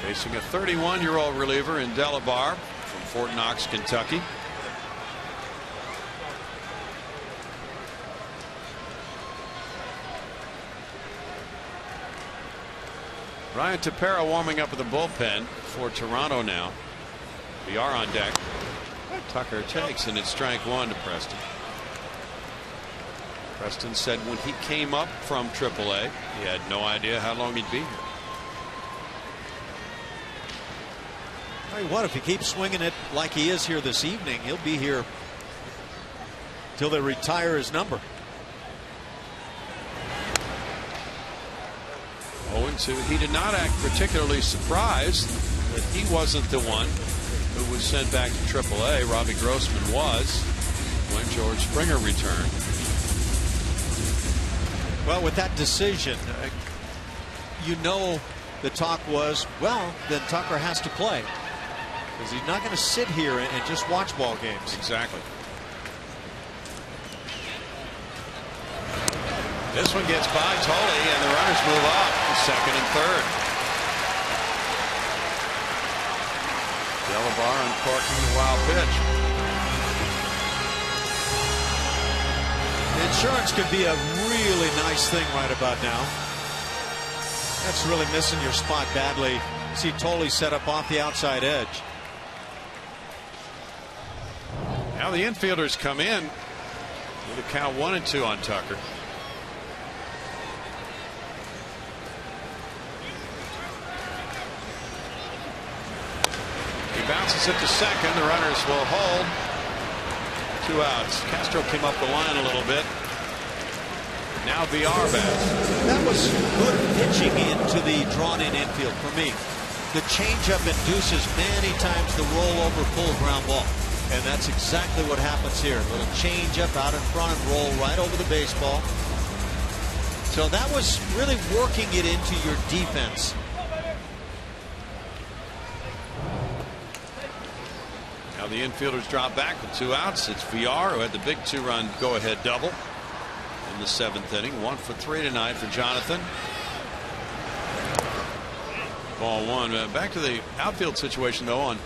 Facing a 31-year-old reliever in Delabar from Fort Knox, Kentucky. Ryan Tepera warming up at the bullpen for Toronto now. VR on deck. Tucker takes, and it's strike 1 to Preston. Preston said when he came up from AAA, he had no idea how long he'd be here. Tell you what, if he keeps swinging it like he is here this evening, he'll be here till they retire his number. 0-2. He did not act particularly surprised that he wasn't the one who was sent back to AAA. Robbie Grossman was when George Springer returned. Well, with that decision, you know the talk was, well, then Tucker has to play, because he's not going to sit here and just watch ball games. Exactly. This one gets by Tully, and the runners move up to second and third. Delabar uncorking the wild pitch. Insurance could be a really nice thing right about now. That's really missing your spot badly. See Tully set up off the outside edge. Now the infielders come in with a count 1-2 on Tucker. He bounces it to second. The runners will hold. 2 outs. Castro came up the line a little bit. Now VR bats. That was good pitching into the drawn-in infield for me. The changeup induces many times the rollover full ground ball, and that's exactly what happens here. A little changeup out in front and roll right over the baseball. So that was really working it into your defense. Now the infielders drop back with 2 outs. It's VR who had the big 2-run go-ahead double in the 7th inning. 1 for 3 tonight for Jonathan. Ball 1. Back to the outfield situation though on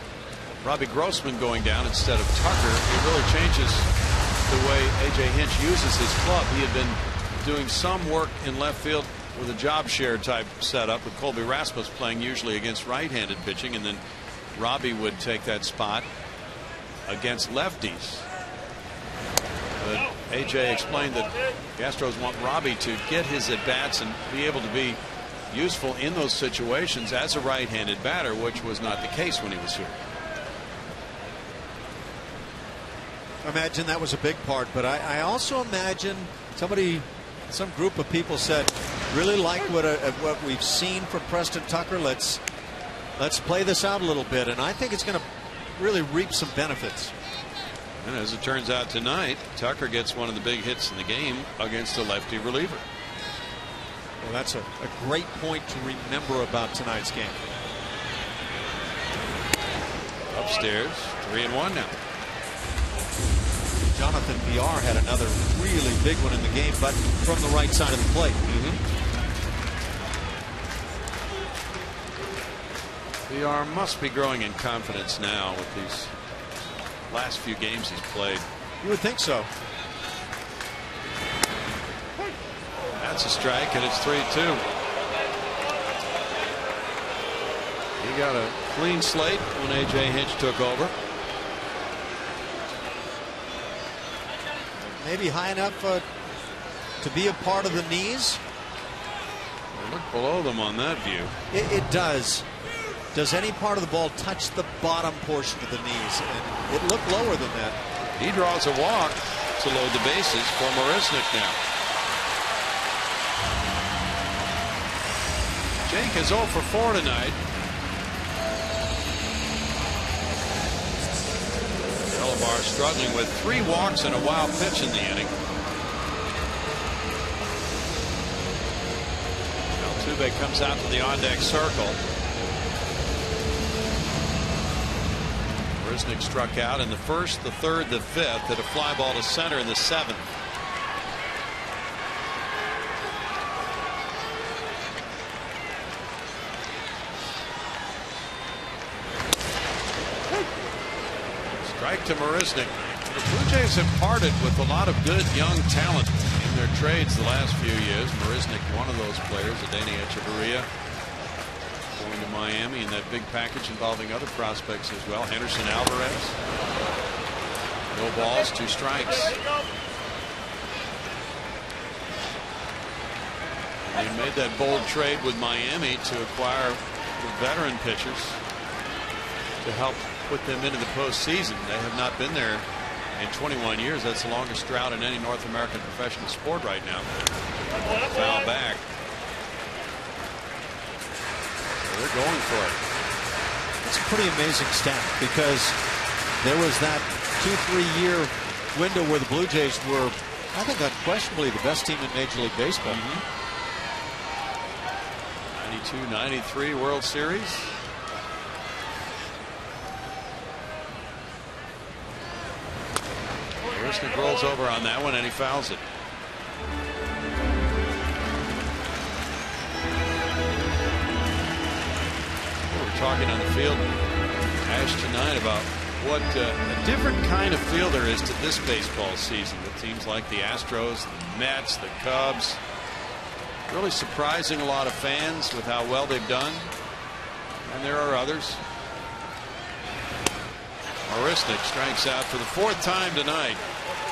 Robbie Grossman going down instead of Tucker. It really changes the way A.J. Hinch uses his club. He had been doing some work in left field with a job share type setup with Colby Rasmus playing usually against right-handed pitching, and then Robbie would take that spot against lefties. But A.J. explained that the Astros want Robbie to get his at-bats and be able to be useful in those situations as a right-handed batter, which was not the case when he was here. I imagine that was a big part, but I also imagine some group of people said, really like what we've seen from Preston Tucker. Let's play this out a little bit, and I think it's going to really reap some benefits. And as it turns out tonight, Tucker gets one of the big hits in the game against a lefty reliever. Well, that's a great point to remember about tonight's game. Upstairs, 3-1 now. Jonathan VR had another really big one in the game, but from the right side of the plate. VR must be growing in confidence now with these last few games he's played. You would think so. That's a strike, and it's 3-2. He got a clean slate when A.J. Hinch took over. Maybe high enough to be a part of the knees. They look below them on that view. It does. Does any part of the ball touch the bottom portion of the knees? And it looked lower than that. He draws a walk to load the bases for Marisnick now. Jake is 0 for 4 tonight. Delabar struggling with 3 walks and a wild pitch in the inning. Altuve comes out to the on-deck circle. Marisnick struck out in the first, the third, the fifth, hit a fly ball to center in the 7th. Strike to Marisnick. The Blue Jays have parted with a lot of good young talent in their trades the last few years. Marisnick, one of those players, Adeiny Echeverria, going to Miami in that big package involving other prospects as well. Henderson Alvarez. No balls, 2 strikes. They made that bold trade with Miami to acquire the veteran pitchers to help put them into the postseason. They have not been there in 21 years. That's the longest drought in any North American professional sport right now. Foul back. So they're going for it. It's a pretty amazing stat because there was that 2-3 year window where the Blue Jays were, I think, unquestionably the best team in Major League Baseball. 92-93 World Series. Marisnick rolls over on that one and he fouls it. We were talking on the field, Ash, tonight about what a different kind of feel there is to this baseball season with teams like the Astros, the Mets, the Cubs. Really surprising a lot of fans with how well they've done. And there are others. Marisnick strikes out for the 4th time tonight.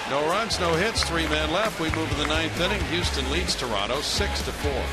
No runs, no hits, 3 men left. We move to the 9th inning. Houston leads Toronto 6-4.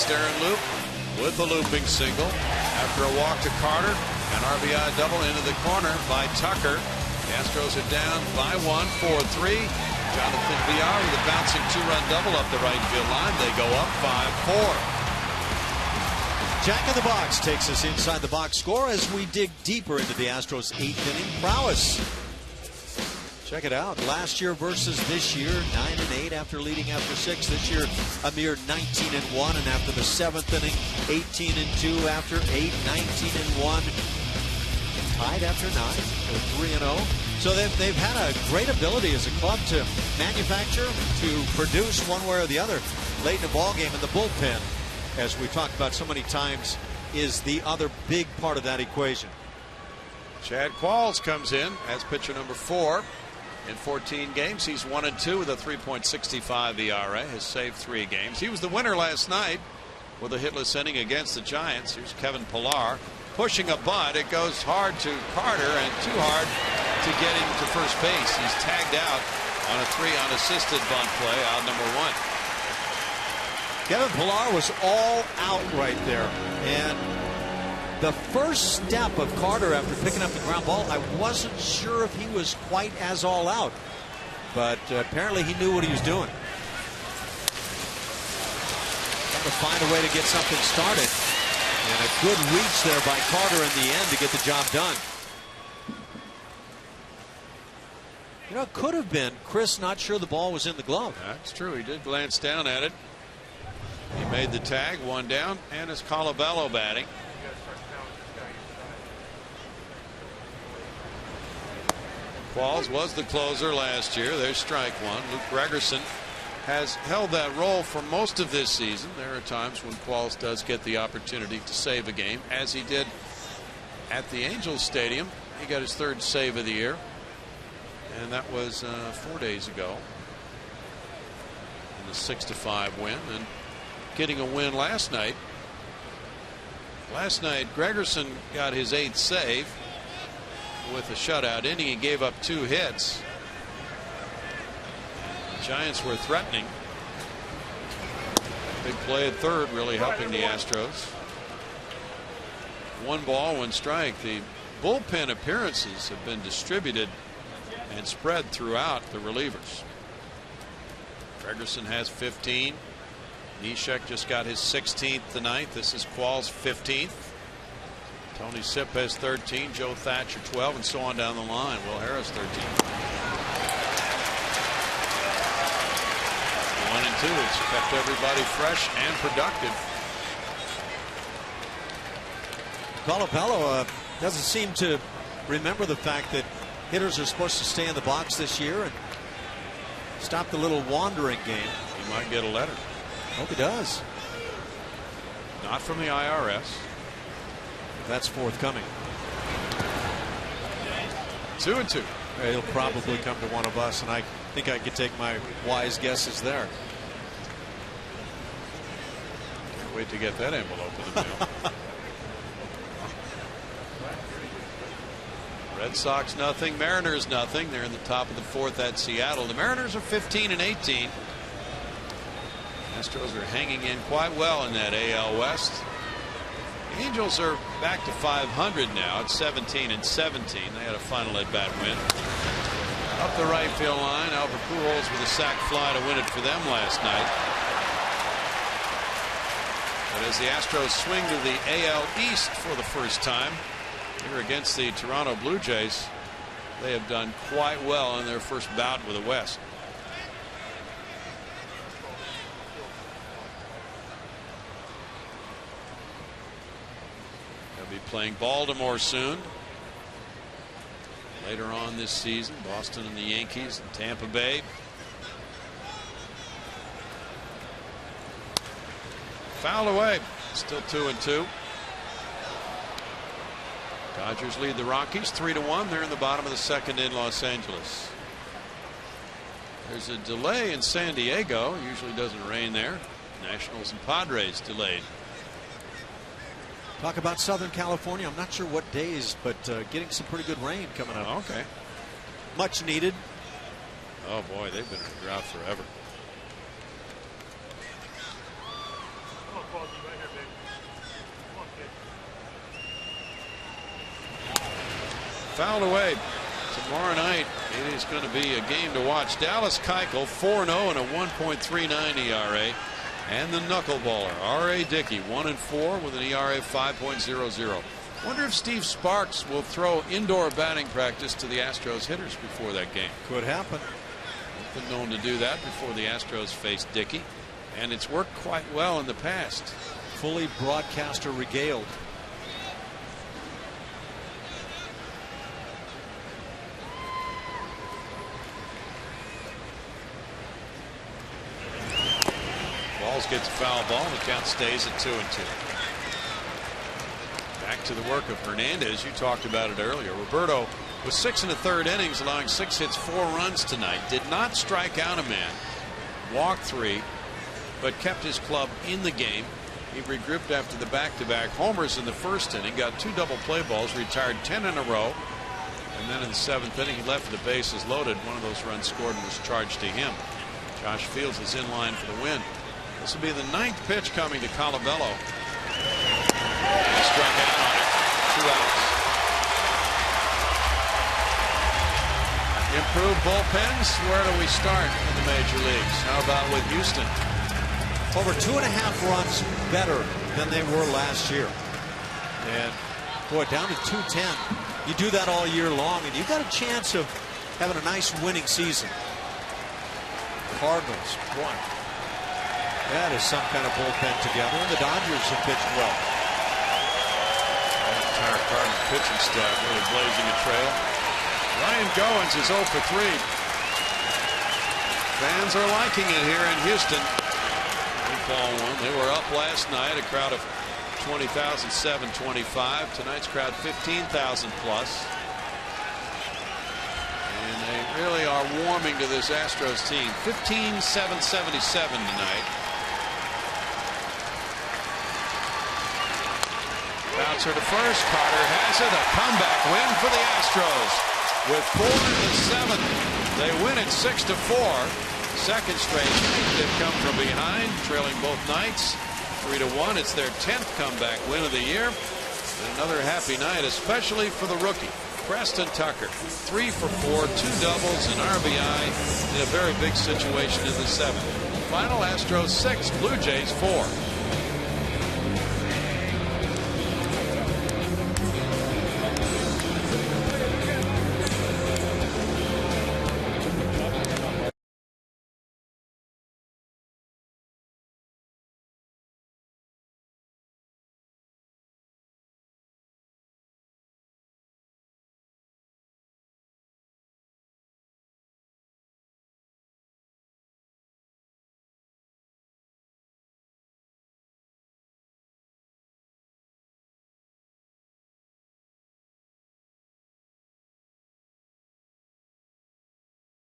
Aaron Loop with a looping single after a walk to Carter. An RBI double into the corner by Tucker. The Astros are down by 1, 4-3. Jonathan Villar with a bouncing 2-run double up the right field line. They go up 5-4. Jack in the Box takes us inside the box score as we dig deeper into the Astros' 8th inning prowess. Check it out. Last year versus this year, 9-8 after leading after 6. This year, a mere 19-1, and after the 7th inning, 18-2 after 8, 19-1. Tied after 9. They're 3-0. So they've had a great ability as a club to manufacture, to produce one way or the other late in the ball game. And the bullpen, as we talked about so many times, is the other big part of that equation. Chad Qualls comes in as pitcher number 4. In 14 games, he's 1-2 with a 3.65 ERA. Has saved 3 games. He was the winner last night with a hitless inning against the Giants. Here's Kevin Pillar pushing a bunt. It goes hard to Carter and too hard to get him to first base. He's tagged out on a 3 unassisted bunt play, out number 1. Kevin Pillar was all out right there, and the first step of Carter after picking up the ground ball, I wasn't sure if he was quite as all out, but apparently he knew what he was doing. Trying to find a way to get something started, and a good reach there by Carter in the end to get the job done. You know, it could have been Chris not sure the ball was in the glove. That's true. He did glance down at it. He made the tag, 1 down, and it's Colabello batting. Qualls was the closer last year. There's strike 1. Luke Gregerson has held that role for most of this season. There are times when Qualls does get the opportunity to save a game, as he did at the Angels Stadium. He got his 3rd save of the year, and that was 4 days ago in the 6-5 win, and getting a win last night. Last night, Gregerson got his 8th save with a shutout inning. He gave up 2 hits. The Giants were threatening. Big play at third, really helping the Astros. 1 ball, 1 strike. The bullpen appearances have been distributed and spread throughout the relievers. Gregerson has 15. Neshek just got his 16th tonight. This is Qualls' 15th. Tony Sipp has 13. Joe Thatcher 12, and so on down the line. Will Harris 13. 1 and 2. It's kept everybody fresh and productive. Colabello doesn't seem to remember the fact that hitters are supposed to stay in the box this year and stop the little wandering game. He might get a letter. Hope he does. Not from the IRS. That's forthcoming. 2 and 2. He'll probably come to one of us, and I think I could take my wise guesses there. Can't wait to get that envelope in the mail. Red Sox nothing, Mariners nothing. They're in the top of the 4th at Seattle. The Mariners are 15 and 18. Astros are hanging in quite well in that AL West. The Angels are back to 500 now at 17 and 17. They had a final at-bat win. Up the right field line, Albert Pujols with a sac fly to win it for them last night. But as the Astros swing to the AL East for the first time here against the Toronto Blue Jays, they have done quite well in their first bout with the West. They'll be playing Baltimore soon. Later on this season, Boston and the Yankees and Tampa Bay. Fouled away. Still 2 and 2. Dodgers lead the Rockies 3-1. They're in the bottom of the 2nd in Los Angeles. There's a delay in San Diego. Usually doesn't rain there. Nationals and Padres delayed. Talk about Southern California. I'm not sure what days, but getting some pretty good rain coming up. Okay. Much needed. Oh boy, they've been in a drought forever. Fouled away. Tomorrow night it is going to be a game to watch. Dallas Keuchel 4-0 and a 1.39 ERA. And the knuckleballer R.A. Dickey 1-4 with an ERA of 5.00. Wonder if Steve Sparks will throw indoor batting practice to the Astros hitters before that game. Could happen. He's been known to do that before the Astros faced Dickey, and it's worked quite well in the past. Fully broadcaster regaled. Balls gets a foul ball, and the count stays at 2-2. Back to the work of Hernandez. You talked about it earlier. Roberto was 6 1/3 innings, allowing 6 hits, 4 runs tonight. Did not strike out a man, walked 3, but kept his club in the game. He regrouped after the back-to-back homers in the first inning, got 2 double play balls, retired 10 in a row, and then in the 7th inning he left with the bases loaded. One of those runs scored and was charged to him. Josh Fields is in line for the win. This will be the 9th pitch coming to Colabello. He struck out on it. 2 outs. Improved bullpens. Where do we start in the major leagues? How about with Houston? Over 2.5 runs better than they were last year. And boy, down to 210. You do that all year long, and you've got a chance of having a nice winning season. Cardinals, boy, that is some kind of bullpen together. And the Dodgers have pitched well. The entire Cardinals pitching staff really blazing a trail. Ryan Goins is 0 for 3. Fans are liking it here in Houston. Ball one. They were up last night, a crowd of 20,000, 725. Tonight's crowd 15,000 plus. And they really are warming to this Astros team. 15,777 tonight. Bouncer to first. Carter has it. A comeback win for the Astros. With 4 in the 7th, they win it 6-4. Second straight night they've come from behind, trailing both nights 3-1. It's their 10th comeback win of the year. And another happy night, especially for the rookie, Preston Tucker. 3 for 4, 2 doubles, an RBI in a very big situation in the 7th. Final Astros 6, Blue Jays 4.